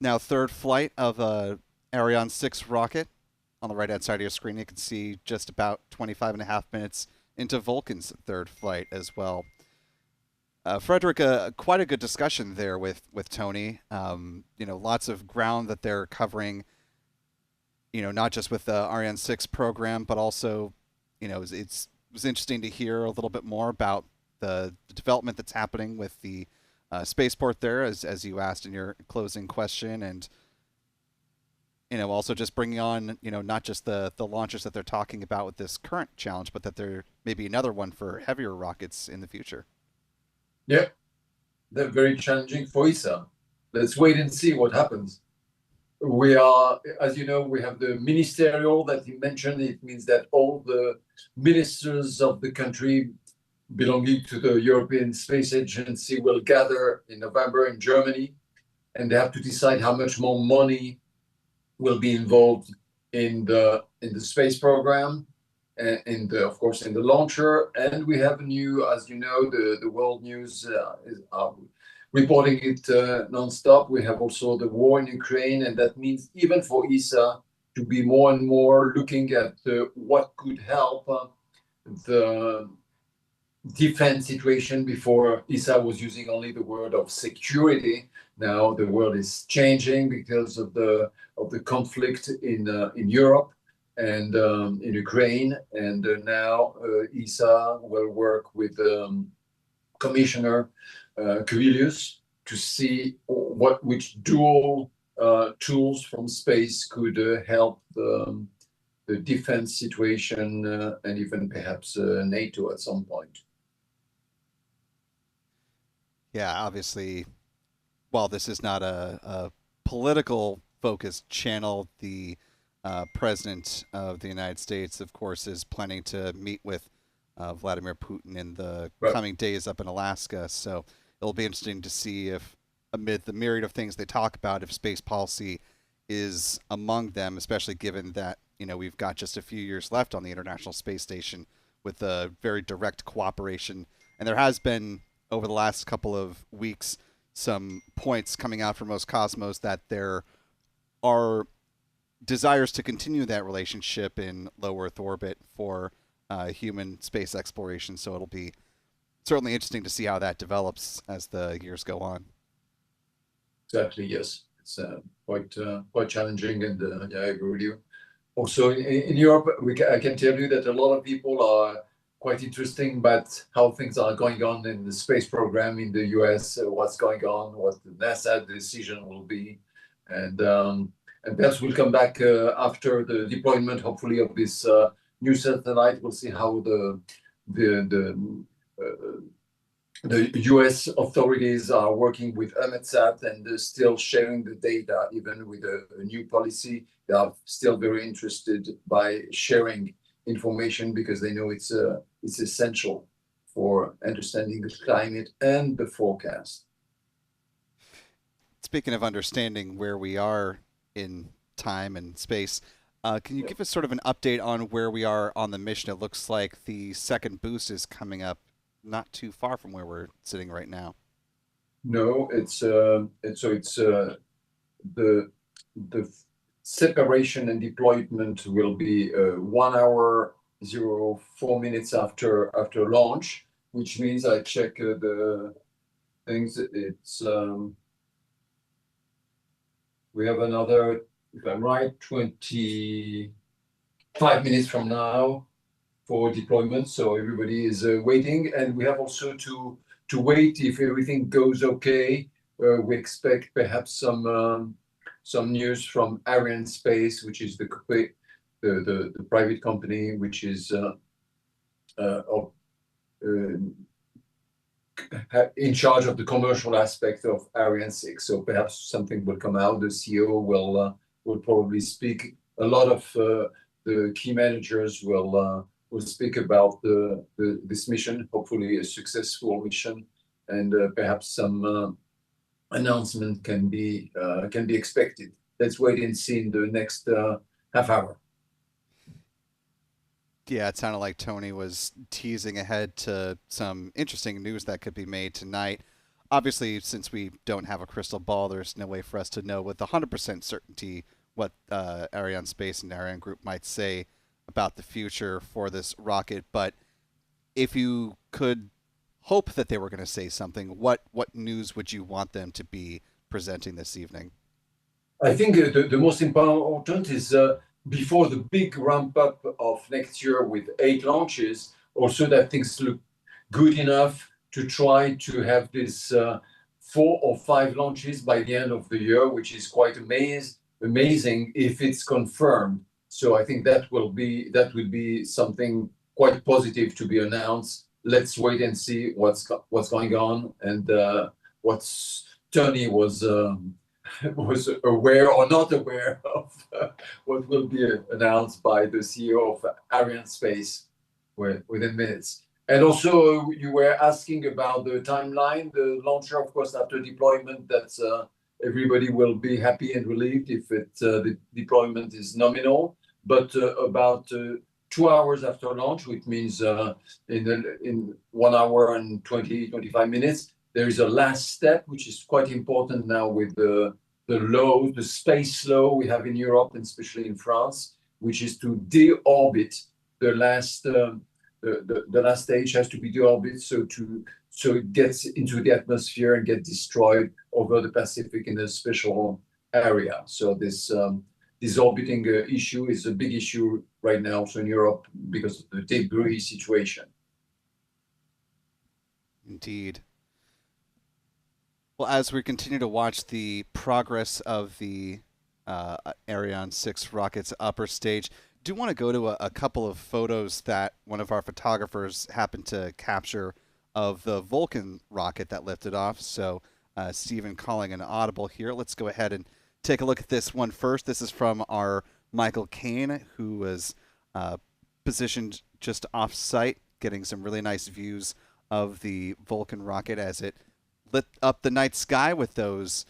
now 3rd flight of a Ariane 6 rocket. On the right-hand side of your screen, you can see just about 25.5 minutes into Vulcan's 3rd flight as well. Frederick, quite a good discussion there with Tony. Lots of ground that they're covering, not just with the Ariane 6 program, but also, it was interesting to hear a little bit more about the development that's happening with the spaceport there, as you asked in your closing question, and also just bringing on not just the launchers that they're talking about with this current challenge, but that there may be another one for heavier rockets in the future. Yeah, they're very challenging for ESA. Let's wait and see what happens. We are, as you know, we have the ministerial that you mentioned. It means that all the ministers of the country belonging to the European Space Agency will gather in November in Germany, and they have to decide how much more money will be involved in the space program, and of course in the launcher. And we have a new, as you know, the world news reporting it non-stop. We have also the war in Ukraine, and that means even for ESA to be more and more looking at what could help the defense situation. Before, ESA was using only the word of security. Now the world is changing because of the conflict in Europe and in Ukraine, and now ESA will work with Commissioner Kourou to see which dual tools from space could help the defense situation and even perhaps NATO at some point. Yeah, obviously, while this is not a political focused channel, the President of the United States, of course, is planning to meet with Vladimir Putin in the coming days up in Alaska. So it'll be interesting to see if, amid the myriad of things they talk about, if space policy is among them, especially given that, you know, we've got just a few years left on the International Space Station with a very direct cooperation. And there has been, over the last couple of weeks, some points coming out from Roscosmos that there are desires to continue that relationship in low Earth orbit for human space exploration. So it'll be certainly interesting to see how that develops as the years go on. Exactly, yes. It's quite challenging, and yeah, I agree with you. Also, in Europe, I can tell you that a lot of people are quite interesting about how things are going on in the space program in the US, what's going on, what the NASA decision will be, and perhaps we'll come back after the deployment, hopefully, of this new satellite. We'll see how the US authorities are working with EUMETSAT and still sharing the data, even with a new policy. They are still very interested by sharing information because they know it's essential for understanding the climate and the forecast. Speaking of understanding where we are in time and space, can you give us sort of an update on where we are on the mission? It looks like the second boost is coming up not too far from where we're sitting right now. No, it's the separation and deployment will be 1 hour 04 minutes after launch, which means I check the things. It's we have another, if I'm right, 25 minutes from now for deployment. So everybody is waiting, and we have also to wait if everything goes okay. We expect perhaps some news from Ariane Space, which is the private company which is in charge of the commercial aspect of Ariane 6. So perhaps something will come out. The CEO will probably speak. A lot of the key managers will speak about this mission, hopefully a successful mission, and perhaps some announcement can be expected. Let's wait and see in the next half hour. Yeah, it sounded like Tony was teasing ahead to some interesting news that could be made tonight. Obviously, since we don't have a crystal ball, there's no way for us to know with 100% certainty what Ariane Space and Ariane Group might say about the future for this rocket. But if you could hope that they were going to say something, what news would you want them to be presenting this evening? I think the most important is before the big ramp up of next year with 8 launches, also that things look good enough to try to have this 4 or 5 launches by the end of the year, which is quite amazing if it's confirmed. So I think that would be something quite positive to be announced. Let's wait and see what's going on, and what Tony was aware or not aware of what will be announced by the CEO of Ariane Space within minutes. And also, you were asking about the timeline. The launcher, of course, after deployment, that's everybody will be happy and relieved if the deployment is nominal. But about 2 hours after launch, which means in 1 hour and 25 minutes, there is a last step, which is quite important now with the space law we have in Europe and especially in France, which is to deorbit the last the last stage has to be deorbit so it gets into the atmosphere and get destroyed over the Pacific in a special area. So this orbiting issue is a big issue right now also in Europe because of the debris situation. Indeed. Well, as we continue to watch the progress of the Ariane 6 rocket's upper stage, do want to go to a couple of photos that one of our photographers happened to capture of the Vulcan rocket that lifted off. So Stephen calling an audible here. Let's go ahead and take a look at this one first. This is from our Michael Kane, who was positioned just off-site, getting some really nice views of the Vulcan rocket as it lit up the night sky with those,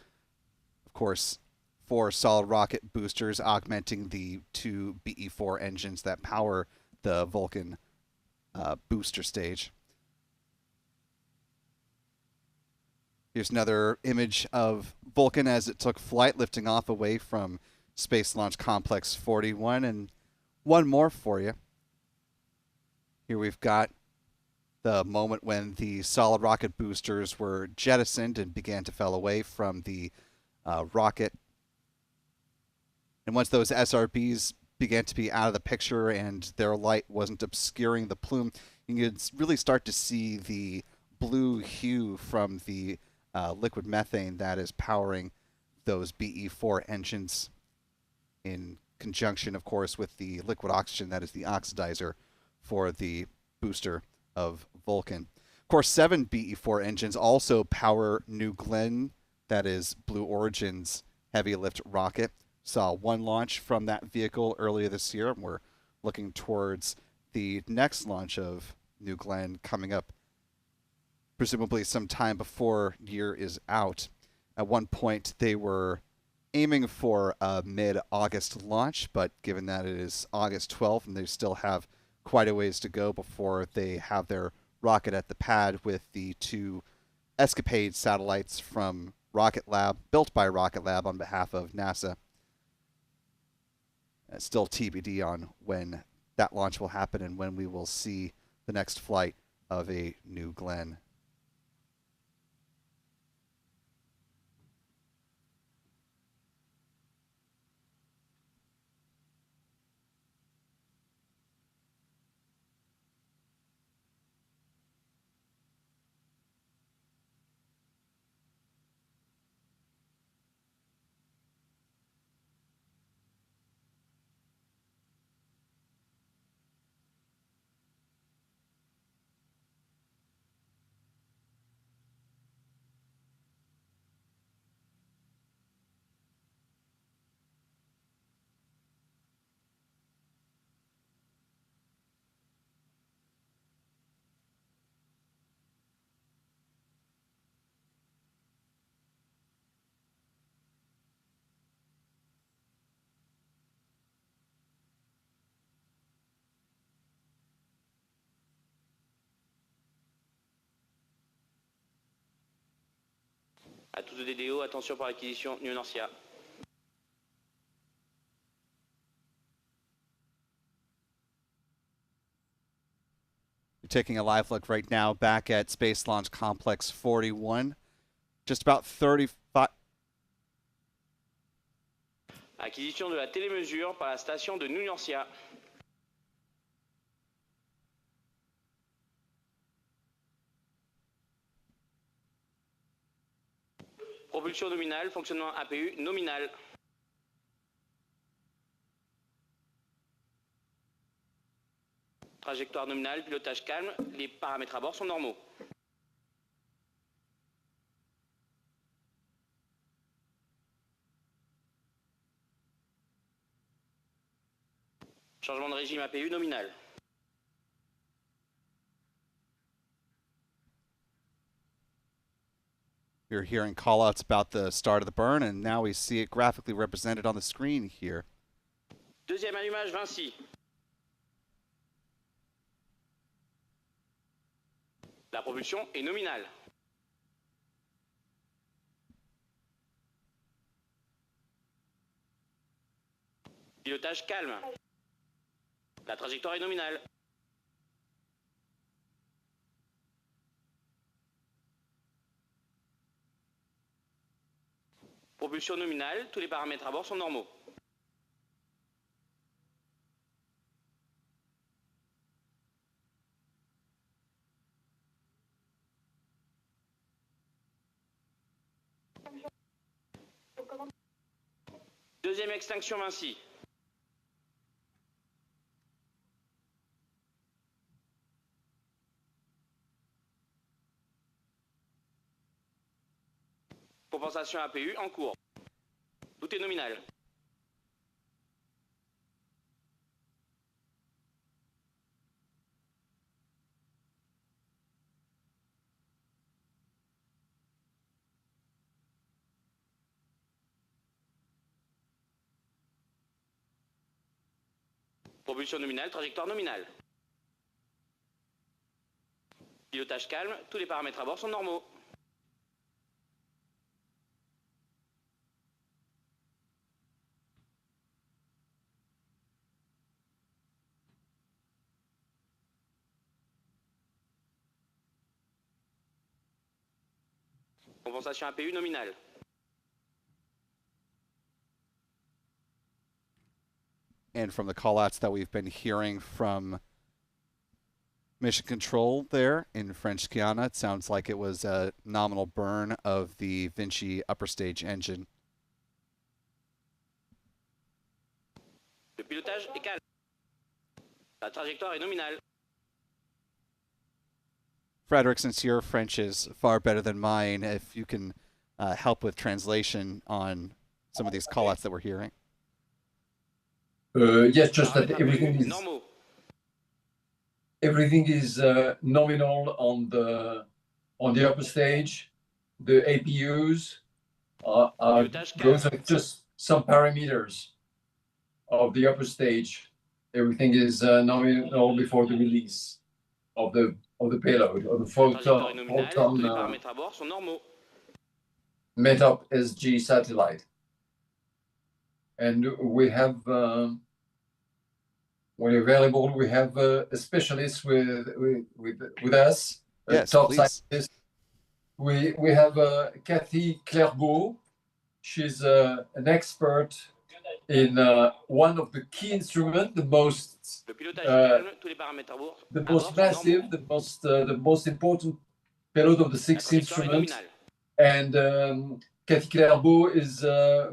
of course, 4 solid rocket boosters augmenting the 2 BE-4 engines that power the Vulcan booster stage. Here's another image of Vulcan as it took flight, lifting off away from Space Launch Complex 41. And one more for you. Here we've got the moment when the solid rocket boosters were jettisoned and began to fall away from the rocket. And once those SRBs began to be out of the picture and their light wasn't obscuring the plume, you could really start to see the blue hue from the liquid methane that is powering those BE-4 engines, in conjunction, of course, with the liquid oxygen that is the oxidizer for the booster of Vulcan. Of course, 7 BE-4 engines also power New Glenn, that is Blue Origin's heavy lift rocket. Saw one launch from that vehicle earlier this year, and we're looking towards the next launch of New Glenn coming up presumably some time before year is out. At one point, they were aiming for a mid-August launch, but given that it is August 12th and they still have quite a ways to go before they have their rocket at the pad with the 2 Escapade satellites from Rocket Lab, built by Rocket Lab on behalf of NASA. Still TBD on when that launch will happen and when we will see the next flight of a New Glenn. À tous les DDO, attention pour l'acquisition New Norcia. You're taking a live look right now back at Space Launch Complex 41. Just about 35... Acquisition de la télémesure par la station de New Norcia. Propulsion nominale, fonctionnement APU nominal. Trajectoire nominale, pilotage calme, les paramètres à bord sont normaux. Changement de régime APU nominal. You're hearing callouts about the start of the burn, and now we see it graphically represented on the screen here. Deuxième allumage Vinci. La propulsion est nominale. Pilotage calme. La trajectoire est nominale. Propulsion nominale, tous les paramètres à bord sont normaux. Deuxième extinction Vinci. Compensation APU en cours. Tout est nominal. Propulsion nominale, trajectoire nominale. Pilotage calme, tous les paramètres à bord sont normaux. Compensation APU nominale. And from the callouts that we've been hearing from Mission Control there in French Guiana, it sounds like it was a nominal burn of the Vinci upper stage engine. Le pilotage est calme. La trajectoire est nominale. Frederick, since your French is far better than mine, if you can help with translation on some of these callouts that we're hearing. Yes, just that everything is nominal on the upper stage. The APUs those are just some parameters of the upper stage. Everything is nominal before the release of the payload, of the Vulcan MetOp SG satellite. And we have, when available, we have a specialist with us, yes, top please. scientist. We have Cathy Clairbeau. She's an expert in one of the key instruments, the most massive, the most important payload of the sixth instrument. And Cathy Clairbeau is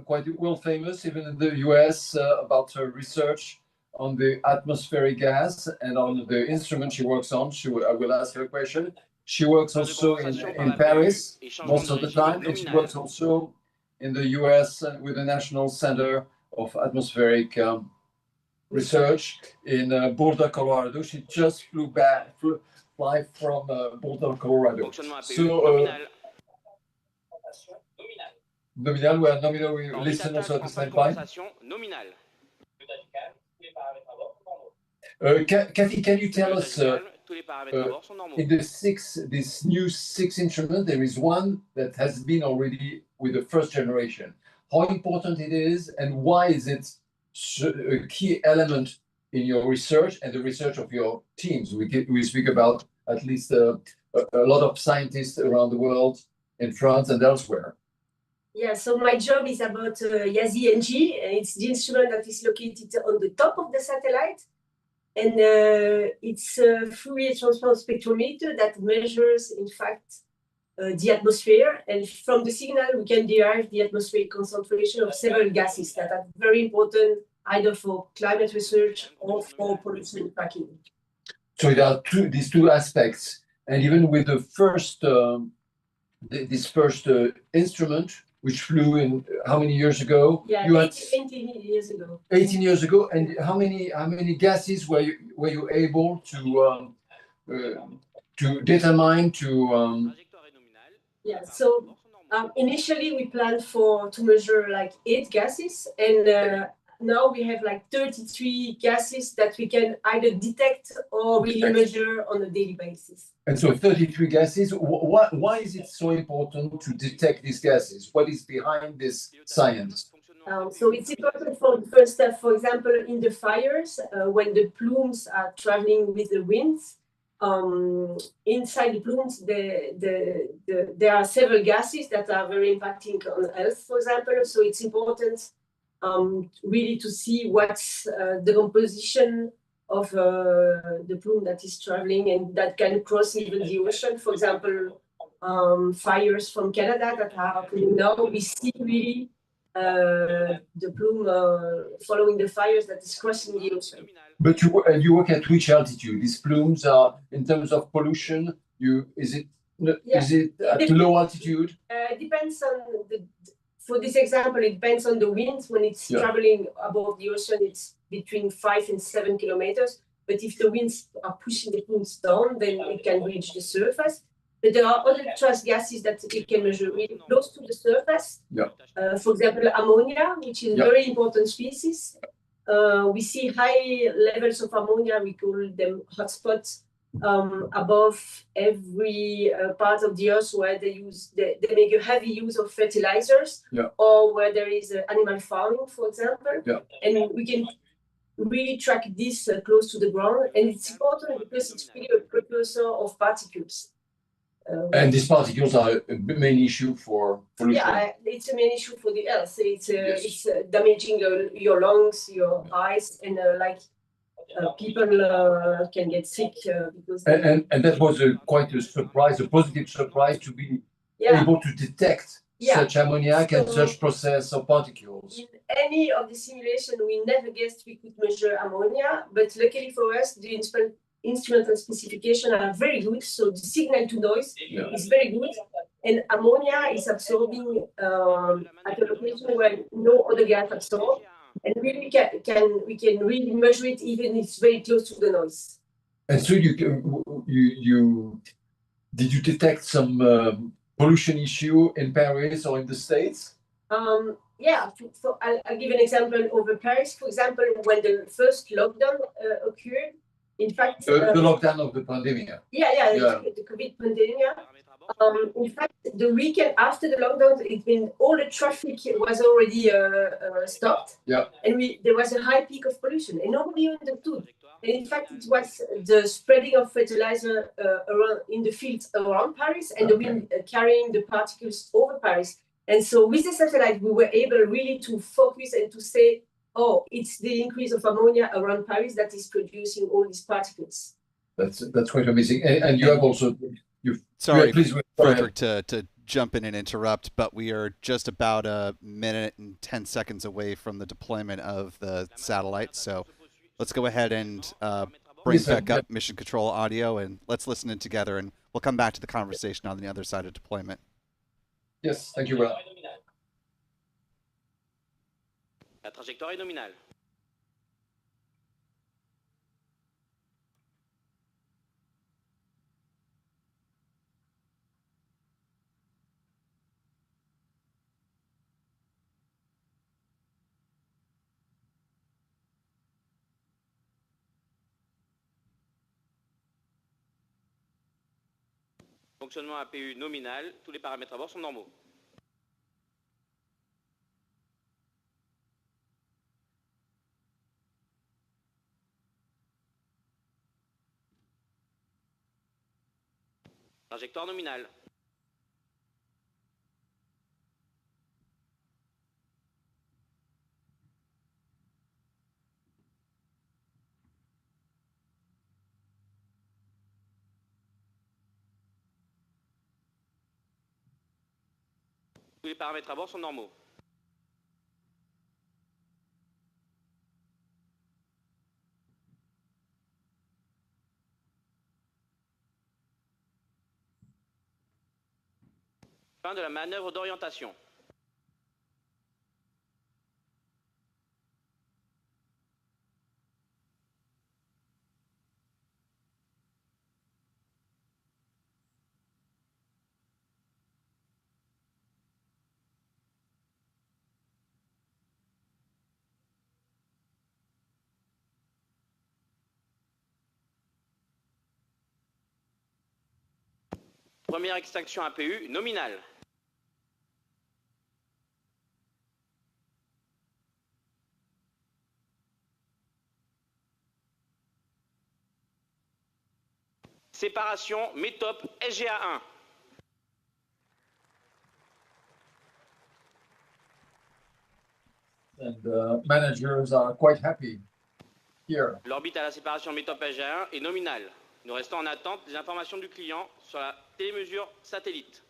quite well famous, even in the US, about her research on the atmospheric gas and on the instrument she works on. I will ask her a question. She works also in Paris most of the time, and she works also in the US with the National Center of Atmospheric Research in Boulder, Colorado. She just fly from Boulder, Colorado. So, nominal, we are nominal, we listen also at the same time. Cathy, can you tell us, in this new six instrument, there is one that has been already with the first generation. How important it is, and why is it a key element in your research and the research of your teams? We speak about at least a lot of scientists around the world, in France and elsewhere. Yeah, so my job is about YASI-NG, and it's the instrument that is located on the top of the satellite. And it's a Fourier transform spectrometer that measures, in fact, the atmosphere. And from the signal, we can derive the atmospheric concentration of several gases that are very important either for climate research or for pollution tracking. So there are these two aspects. And even with the first, this first instrument, which flew in how many years ago? Yeah, you 18 years ago. 18 years ago, and how many gases were you able to determine Yeah, so initially we planned to measure like 8 gases, and now we have like 33 gases that we can either detect or really measure on a daily basis. And so 33 gases, why is it so important to detect these gases? What is behind this science? So it's important for the first step, for example, in the fires, when the plumes are traveling with the winds, inside the plumes, there are several gases that are very impacting on health, for example. So it's important really to see what's the composition of the plume that is traveling and that can cross even the ocean. For example, fires from Canada that are happening now, we see really the plume following the fires that is crossing the ocean. But you work at which altitude? These plumes are, in terms of pollution, is it at low altitude? It depends on for this example, it depends on the wind. When it's traveling above the ocean, it's between 5 and 7 kilometers. But if the winds are pushing the plumes down, then it can reach the surface. But there are other trace gases that it can measure really close to the surface. For example, ammonia, which is a very important species. We see high levels of ammonia, we call them hotspots, above every part of the earth where they make a heavy use of fertilizers, or where there is animal farming, for example. And we can really track this close to the ground. And it's important because it's really a precursor of particles. And these particles are a main issue for pollution. Yeah, it's a main issue for the health. It's damaging your lungs, your eyes, and people can get sick because. And that was quite a surprise, a positive surprise, to be able to detect such ammoniac and such process of particles. In any of the simulation, we never guessed we could measure ammonia, but luckily for us, the instrumental specifications are very good, so the signal to noise is very good, and ammonia is absorbing at a location where no other gas absorbs, and really we can really measure it even if it's very close to the noise. And so did you detect some pollution issue in Paris or in the States? So I'll give an example over Paris. For example, when the first lockdown occurred, in fact, the lockdown of the pandemic. The COVID pandemic. In fact, the weekend after the lockdown, all the traffic was already stopped. And there was a high peak of pollution, and nobody understood. And in fact, it was the spreading of fertilizer around in the fields around Paris, and the wind carrying the particles over Paris. And so, with the satellite, we were able really to focus and to say, oh, it's the increase of ammonia around Paris that is producing all these particles. That's quite amazing. And you have also... Sorry, Frederick, to jump in and interrupt, but we are just about a minute and 10 seconds away from the deployment of the satellite. So let's go ahead and bring back up mission control audio, and let's listen in together, and we'll come back to the conversation on the other side of deployment. Yes, thank you, Rob. La trajectoire est nominale. Fonctionnement APU nominal, tous les paramètres à bord sont normaux. Trajectoire nominale. Tous les paramètres à bord sont normaux. Fin de la manœuvre d'orientation. Première extinction APU nominale. séparation MetOp SGA1. And managers are quite happy here. L'orbite à la séparation MetOp SGA1 est nominale. Nous restons en attente des informations du client sur la télémesure satellite.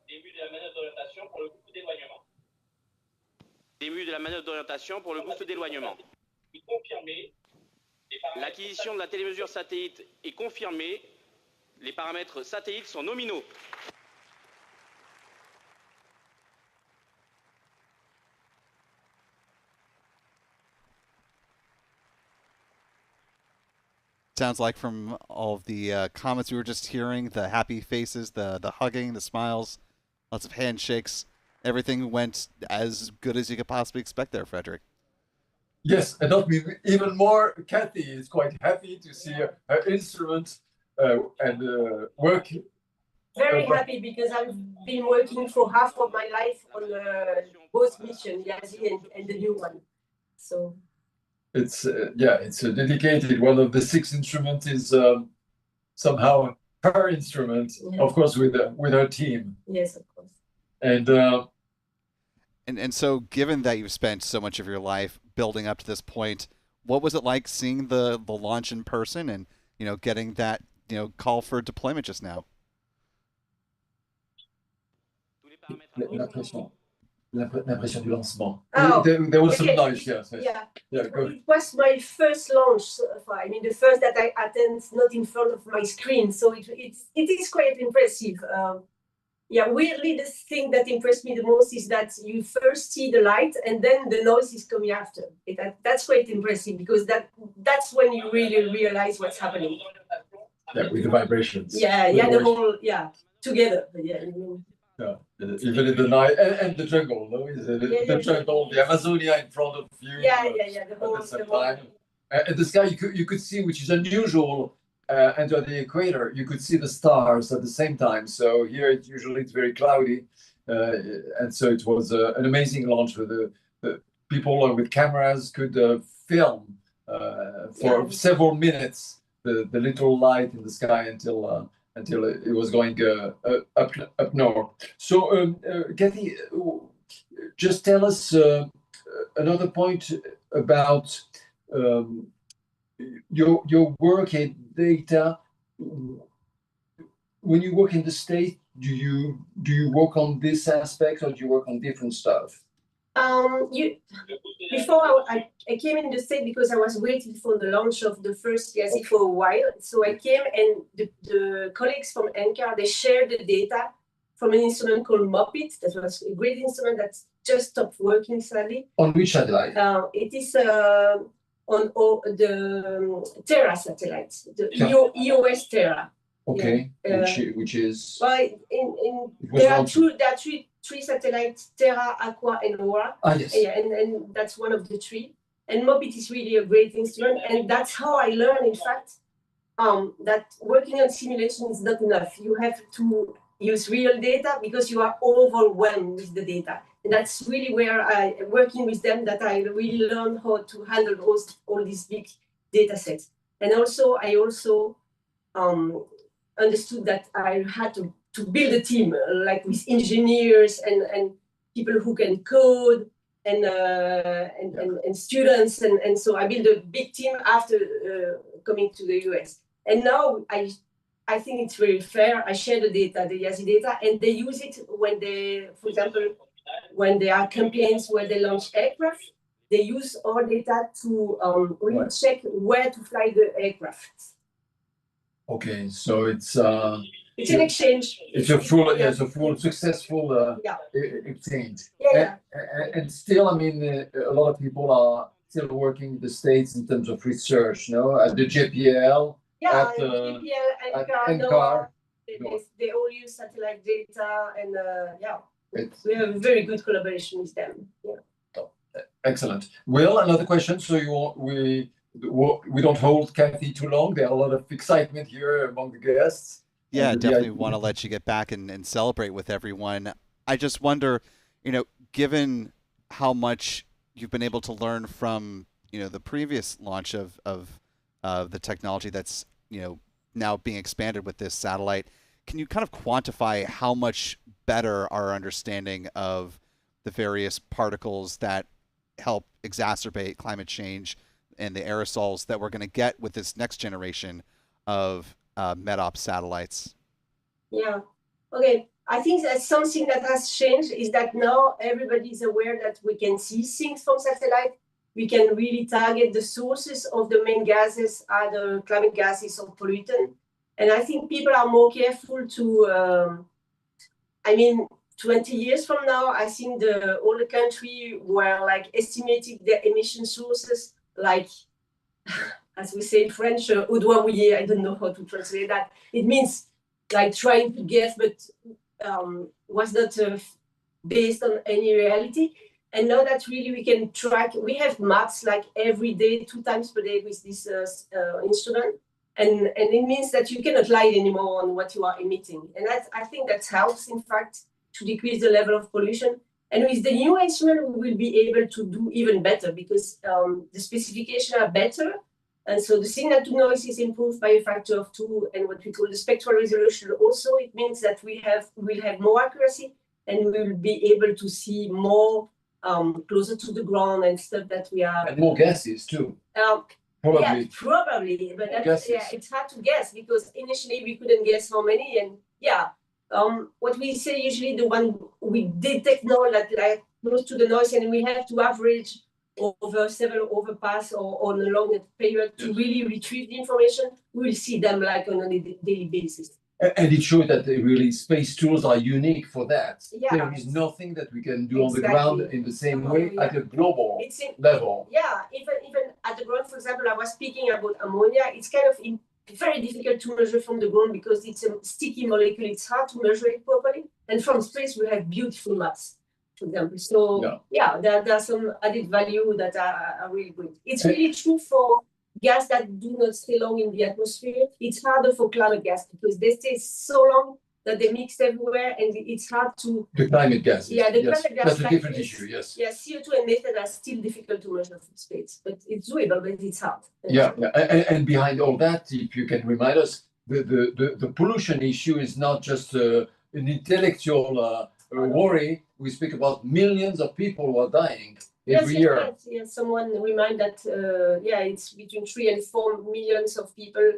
Début de la manœuvre d'orientation pour le boost d'éloignement. Début de la manœuvre d'orientation pour le boost d'éloignement. Confirmé. L'acquisition de la télémesure satellite est confirmée. Les paramètres satellites sont nominaux. Sounds like from all of the comments we were just hearing, the happy faces, the hugging, the smiles, lots of handshakes. Everything went as good as you could possibly expect there, Frederick. Yes, and not even more, Kathy is quite happy to see her instrument and work. Very happy because I've been working for half of my life on both missions, Yazi and the new one. So it's it's a dedicated one of the 6 instruments is somehow her instrument, of course, with her team. Yes, of course. And so, given that you've spent so much of your life building up to this point, what was it like seeing the launch in person and getting that call for deployment just now? L'impression du lancement. Oh, there was some okay. noise, yes. Yeah, go. It was my first launch. I mean, the first that I attend, not in front of my screen. So it is quite impressive. Weirdly, the thing that impressed me the most is that you first see the light and then the noise is coming after. That's quite impressive because that's when you really realize what's happening. Yeah, with the vibrations. The whole, together. Even in the night and the jungle, no? The jungle, the Amazonia in front of you. The whole, at the same time. And the sky you could see, which is unusual under the equator. You could see the stars at the same time. So here it's very cloudy, and so it was an amazing launch with the people with cameras could film for several minutes the little light in the sky until it was going up north. So, Kathy, just tell us another point about your work in data. When you work in the States, do you work on this aspect or do you work on different stuff? Before I came in the States because I was waiting for the launch of the first Yazi for a while. So I came and the colleagues from NCAR, they shared the data from an instrument called MOPIT. That was a great instrument that just stopped working sadly. On which satellite? It is on the Terra satellite, the EOS Terra. Okay, which is? Well, there are three satellites, Terra, Aqua, and Aura. Yes. And that's one of the 3. And MOPIT is really a great instrument, and that's how I learned, in fact, that working on simulation is not enough. You have to use real data because you are overwhelmed with the data. And that's really where working with them, that I really learned how to handle all these big data sets. And also, I understood that I had to build a team, like with engineers and people who can code and students. And so I built a big team after coming to the US. And now I think it's very fair. I share the data, the Yazi data, and they use it when they, for example, when there are campaigns where they launch aircraft, they use our data to really check where to fly the aircraft. Okay, so it's an exchange. It's a full successful exchange. And still, I mean, a lot of people are still working in the States in terms of research, no? At the JPL, at NCAR. They all use satellite data, and we have a very good collaboration with them. Excellent. Well, another question. So we don't hold Kathy too long. There are a lot of excitement here among the guests. Yeah, definitely want to let you get back and celebrate with everyone. I just wonder, given how much you've been able to learn from, the previous launch of the technology that's now being expanded with this satellite. Can you kind of quantify how much better our understanding of the various particles that help exacerbate climate change and the aerosols that we're going to get with this next generation of MetOp satellites? Yeah. Okay. I think that something that has changed is that now everybody is aware that we can see things from satellite. We can really target the sources of the main gases, either climate gases or pollutant. And I think people are more careful to, 20 years from now, I think all the country were like estimating their emission sources, like, as we say in French, au doigt mouillé. I don't know how to translate that. It means like trying to guess, but was not based on any reality. And now that really we can track, we have maps like every day, 2 times per day with this instrument. And it means that you cannot lie anymore on what you are emitting. And I think that helps, in fact, to decrease the level of pollution. And with the new instrument, we will be able to do even better because the specifications are better. And so the signal to noise is improved by a factor of 2, and what we call the spectral resolution also. It means that we'll have more accuracy, and we will be able to see more closer to the ground and stuff that we are. And more gases too. Probably. Yeah, probably, but that's, it's hard to guess because initially we couldn't guess how many. And what we say usually, the one we detect now that like close to the noise, and we have to average over several overpass or on a longer period to really retrieve the information. We will see them like on a daily basis. And it shows that really space tools are unique for that. Yeah. There is nothing that we can do on the ground in the same way at a global level. Yeah, even at the ground, for example, I was speaking about ammonia. It's kind of very difficult to measure from the ground because it's a sticky molecule. It's hard to measure it properly. And from space, we have beautiful maps, for example. So there are some added value that are really good. It's really true for gas that do not stay long in the atmosphere. It's harder for climate gas because they stay so long that they mix everywhere, and it's hard to. The climate gases. Yeah, the climate gas. That's a different issue. Yes. Yeah, CO2 and methane are still difficult to measure from space, but it's doable, but it's hard. Yeah. And behind all that, if you can remind us, the pollution issue is not just an intellectual worry. We speak about millions of people who are dying every year. Yes. Someone remind that it's between 3 and 4 millions of people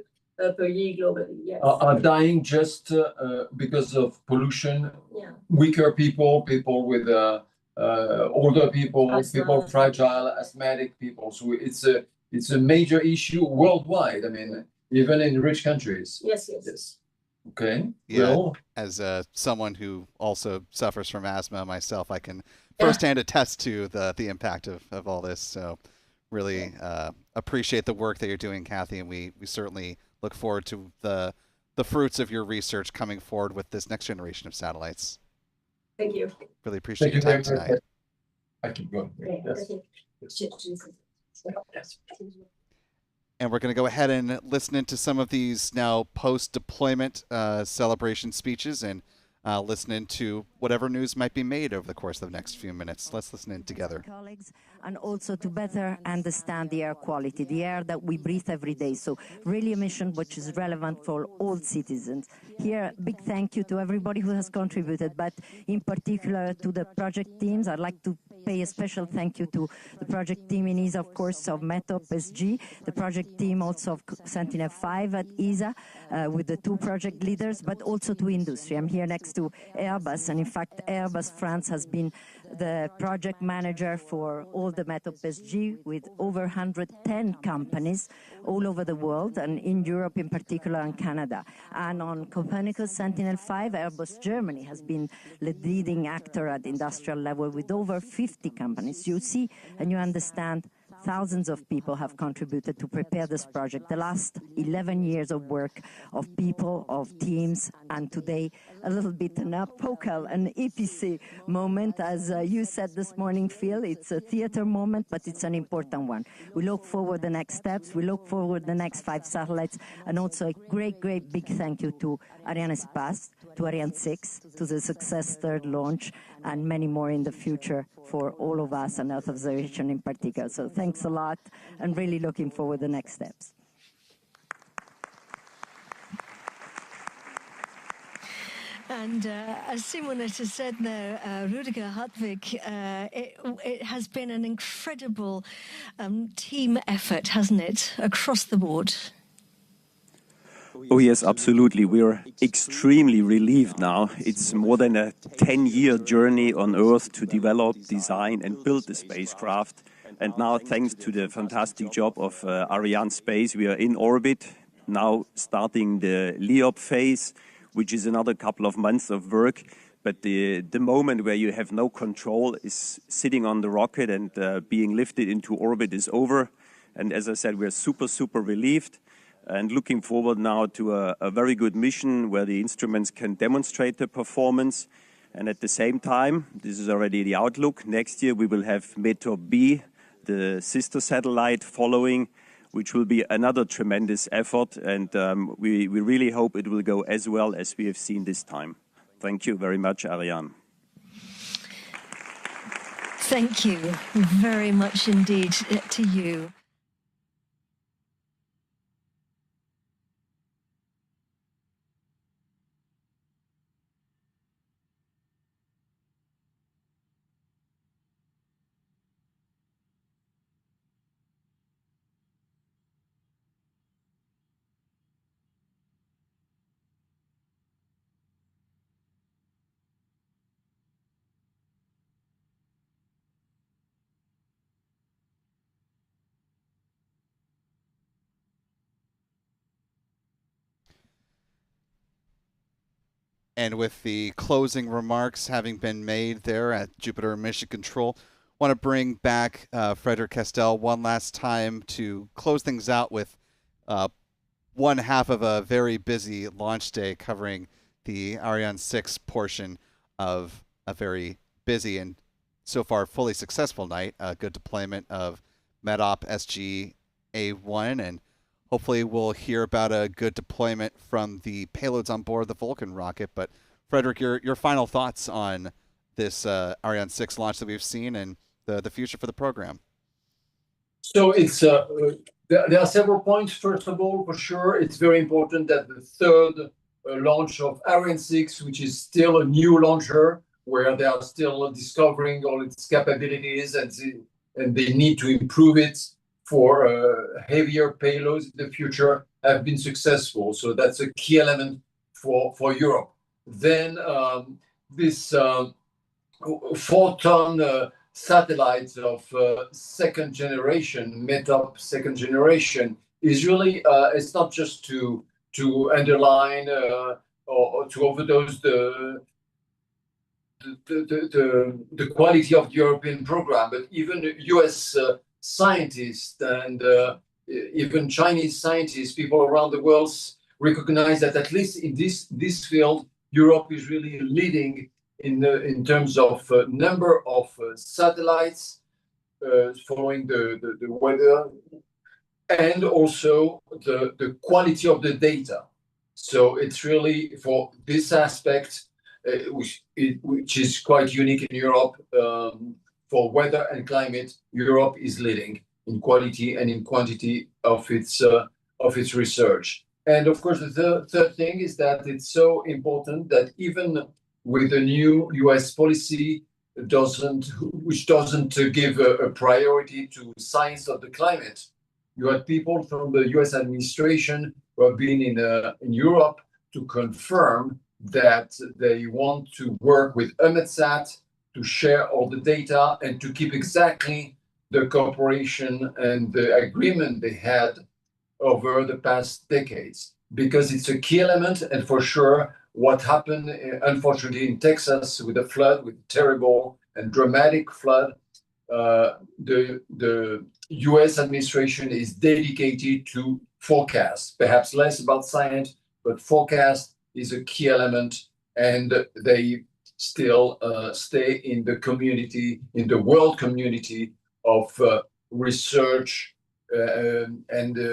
per year globally. Yes. Are dying just because of pollution. Weaker people with older people, people fragile, asthmatic people. So it's a major issue worldwide. I mean, even in rich countries. Yes. Okay. Yeah. Well, as someone who also suffers from asthma myself, I can firsthand attest to the impact of all this. So really appreciate the work that you're doing, Kathy, and we certainly look forward to the fruits of your research coming forward with this next generation of satellites. Thank you. Really appreciate your time tonight. I keep going. And we're going to go ahead and listen into some of these now post-deployment celebration speeches and listen into whatever news might be made over the course of the next few minutes. Let's listen in together. Colleagues, and also to better understand the air quality, the air that we breathe every day. So really a mission which is relevant for all citizens. Here, big thank you to everybody who has contributed, but in particular to the project teams. I'd like to pay a special thank you to the project team in ESA, of course, of MetOp SG, the project team also of Sentinel-5 at ESA, with the 2 project leaders, but also to industry. I'm here next to Airbus, and in fact, Airbus France has been the project manager for all the MetOp SG with over 110 companies all over the world, and in Europe in particular, and Canada. And on Copernicus Sentinel-5, Airbus Germany has been the leading actor at industrial level with over 50 companies. You see and you understand thousands of people have contributed to prepare this project. The last 11 years of work of people, of teams, and today a little bit an apocal, an EPC moment. As you said this morning, Phil, it's a theater moment, but it's an important one. We look forward the next steps. We look forward the next 5 satellites, and also a great big thank you to Arianespace, to Ariane 6, to the success 3rd launch, and many more in the future for all of us and Earth observation in particular. So thanks a lot, and really looking forward to the next steps. And as Simonetta said there, Rudiger Hartwig, it has been an incredible team effort, hasn't it, across the board? Oh yes, absolutely. We're extremely relieved now. It's more than a 10-year journey on Earth to develop, design and build the spacecraft. And now, thanks to the fantastic job of Ariane Space, we are in orbit, now starting the LEOP phase, which is another couple of months of work. But the moment where you have no control is sitting on the rocket and being lifted into orbit is over. And as I said, we're super relieved and looking forward now to a very good mission where the instruments can demonstrate their performance. And at the same time, this is already the outlook, next year we will have MetOp B, the sister satellite following, which will be another tremendous effort. And we really hope it will go as well as we have seen this time. Thank you very much, Ariane. Thank you very much indeed to you. And with the closing remarks having been made there at Jupiter Mission Control, want to bring back Frederick Castell one last time to close things out with one half of a very busy launch day covering the Ariane 6 portion of a very busy and so far fully successful night. A good deployment of MetOp SG-A1, and hopefully we'll hear about a good deployment from the payloads on board the Vulcan rocket. But Frederick, your final thoughts on this Ariane 6 launch that we've seen and the future for the program. So it's there are several points. First of all, for sure, it's very important that the third launch of Ariane 6, which is still a new launcher, where they are still discovering all its capabilities and they need to improve it for heavier payloads in the future, have been successful. So that's a key element for Europe. Then this 4-ton satellites of second generation, MetOp Second Generation, is really, it's not just to underline or to overdose the quality of the European program, but even US scientists and even Chinese scientists, people around the world recognize that at least in this field, Europe is really leading in terms of number of satellites following the weather, and also the quality of the data. So it's really for this aspect, which is quite unique in Europe. For weather and climate, Europe is leading in quality and in quantity of its research. And of course, the third thing is that it's so important that even with the new US policy, which doesn't give a priority to science of the climate, you had people from the US administration who have been in Europe to confirm that they want to work with EUMETSAT to share all the data and to keep exactly the cooperation and the agreement they had over the past decades, because it's a key element. And for sure, what happened, unfortunately, in Texas with the flood, with terrible and dramatic flood, the US administration is dedicated to forecast, perhaps less about science, but forecast is a key element, and they still stay in the community, in the world community of research and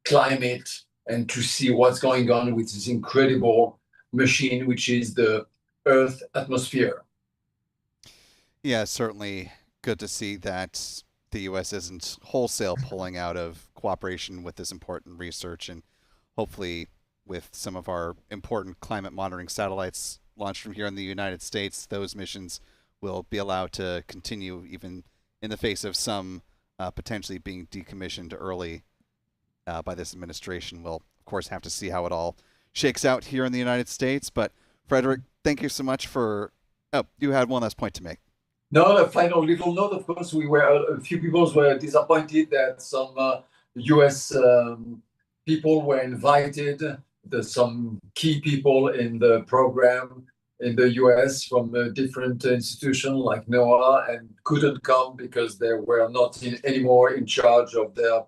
climate, and to see what's going on with this incredible machine, which is the Earth atmosphere. Yeah, certainly good to see that the U.S. isn't wholesale pulling out of cooperation with this important research, and hopefully with some of our important climate monitoring satellites launched from here in the United States, those missions will be allowed to continue even in the face of some potentially being decommissioned early by this administration. We'll, of course, have to see how it all shakes out here in the United States. But, Frederick, thank you so much for... Oh, you had one last point to make. No, a final little note. Of course, a few people were disappointed that some U.S. People were invited. There's some key people in the program in the U.S. from a different institution like NOAA and couldn't come because they were not anymore in charge of their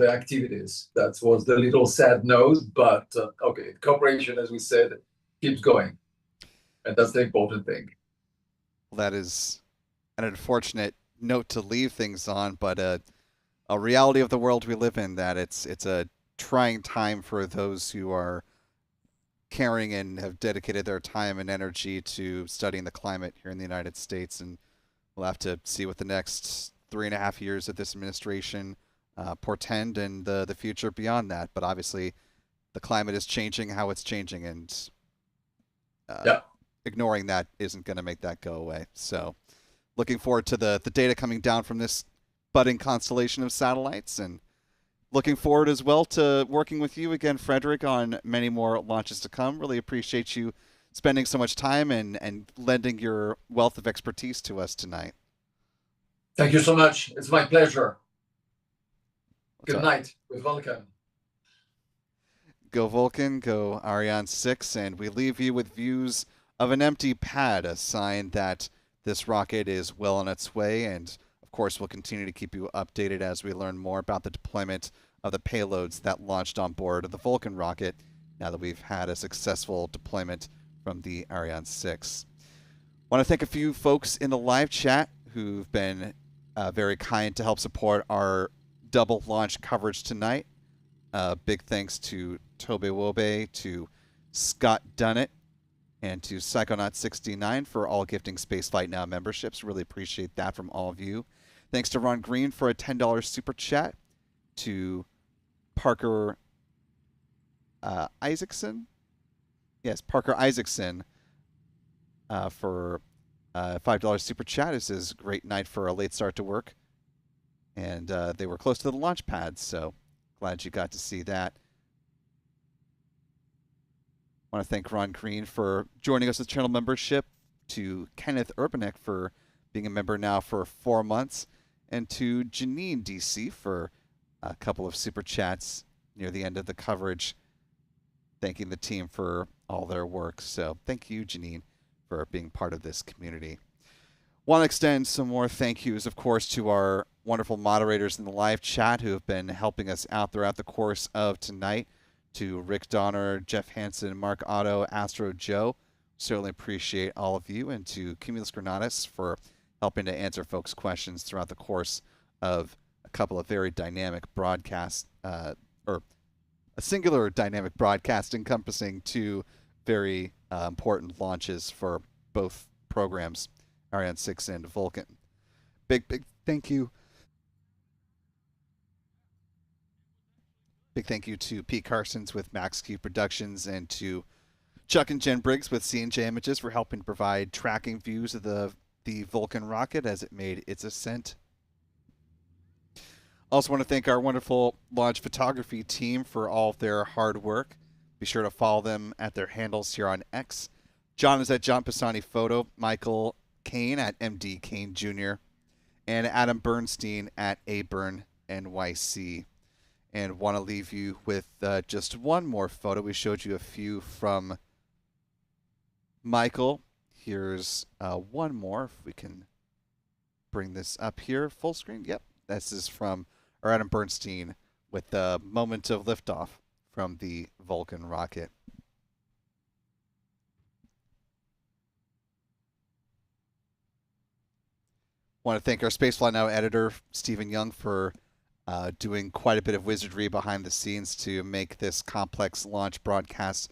activities. That was the little sad note, but okay, cooperation, as we said, keeps going, and that's the important thing. Well, that is an unfortunate note to leave things on, but a reality of the world we live in, that it's a trying time for those who are caring and have dedicated their time and energy to studying the climate here in the United States. And we'll have to see what the next 3.5 years of this administration portend and the future beyond that. But obviously, the climate is changing how it's changing, and ignoring that isn't going to make that go away. So looking forward to the data coming down from this budding constellation of satellites, and looking forward as well to working with you again, Frederick, on many more launches to come. Really appreciate you spending so much time and lending your wealth of expertise to us tonight. Thank you so much. It's my pleasure. Good night with Vulcan. Go Vulcan, go Ariane 6, and we leave you with views of an empty pad, a sign that this rocket is well on its way. And of course, we'll continue to keep you updated as we learn more about the deployment of the payloads that launched on board of the Vulcan rocket, now that we've had a successful deployment from the Ariane 6. I want to thank a few folks in the live chat who've been very kind to help support our double launch coverage tonight. Big thanks to Tobe Wobe, to Scott Dunnett, and to Psychonaut69 for all gifting Spaceflight Now memberships. Really appreciate that from all of you. Thanks to Ron Green for a $10 super chat. To Parker Isaacson. Yes, Parker Isaacson for $5 super chat. This is a great night for a late start to work. And they were close to the launch pad, so glad you got to see that. I want to thank Ron Green for joining us with channel membership, to Kenneth Urbanek for being a member now for 4 months, and to Janine DC for a couple of super chats near the end of the coverage, thanking the team for all their work. So thank you, Janine, for being part of this community. Want to extend some more thank yous, of course, to our wonderful moderators in the live chat who have been helping us out throughout the course of tonight. To Rick Donner, Jeff Hansen, Mark Otto, Astro Joe. Certainly appreciate all of you. And to Cumulus Granatus for helping to answer folks' questions throughout the course of a couple of very dynamic broadcasts, or a singular dynamic broadcast encompassing two very important launches for both programs, Ariane 6 and Vulcan. Big thank you. Big thank you to Pete Carsons with Max Q Productions, and to Chuck and Jen Briggs with C&J Images for helping provide tracking views of the Vulcan rocket as it made its ascent. Also want to thank our wonderful launch photography team for all of their hard work. Be sure to follow them at their handles here on X. John is at John Pisani Photo, Michael Kane at MD Kane Jr., and Adam Bernstein at ABern NYC. And want to leave you with just one more photo. We showed you a few from Michael. Here's one more, if we can bring this up here. Full screen? Yep. This is from Adam Bernstein with the moment of liftoff from the Vulcan rocket. Want to thank our Spaceflight Now editor, Stephen Young, for doing quite a bit of wizardry behind the scenes to make this complex launch broadcast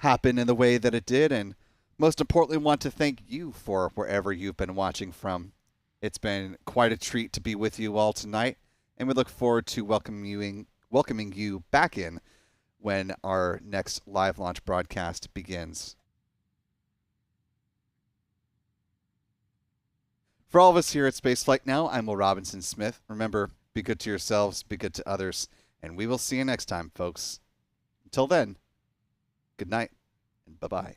happen in the way that it did. And most importantly, want to thank you for wherever you've been watching from. It's been quite a treat to be with you all tonight, and we look forward to welcoming you back in when our next live launch broadcast begins. For all of us here at Spaceflight Now, I'm Will Robinson Smith. Remember, be good to yourselves, be good to others, and we will see you next time, folks. Until then, good night and bye-bye.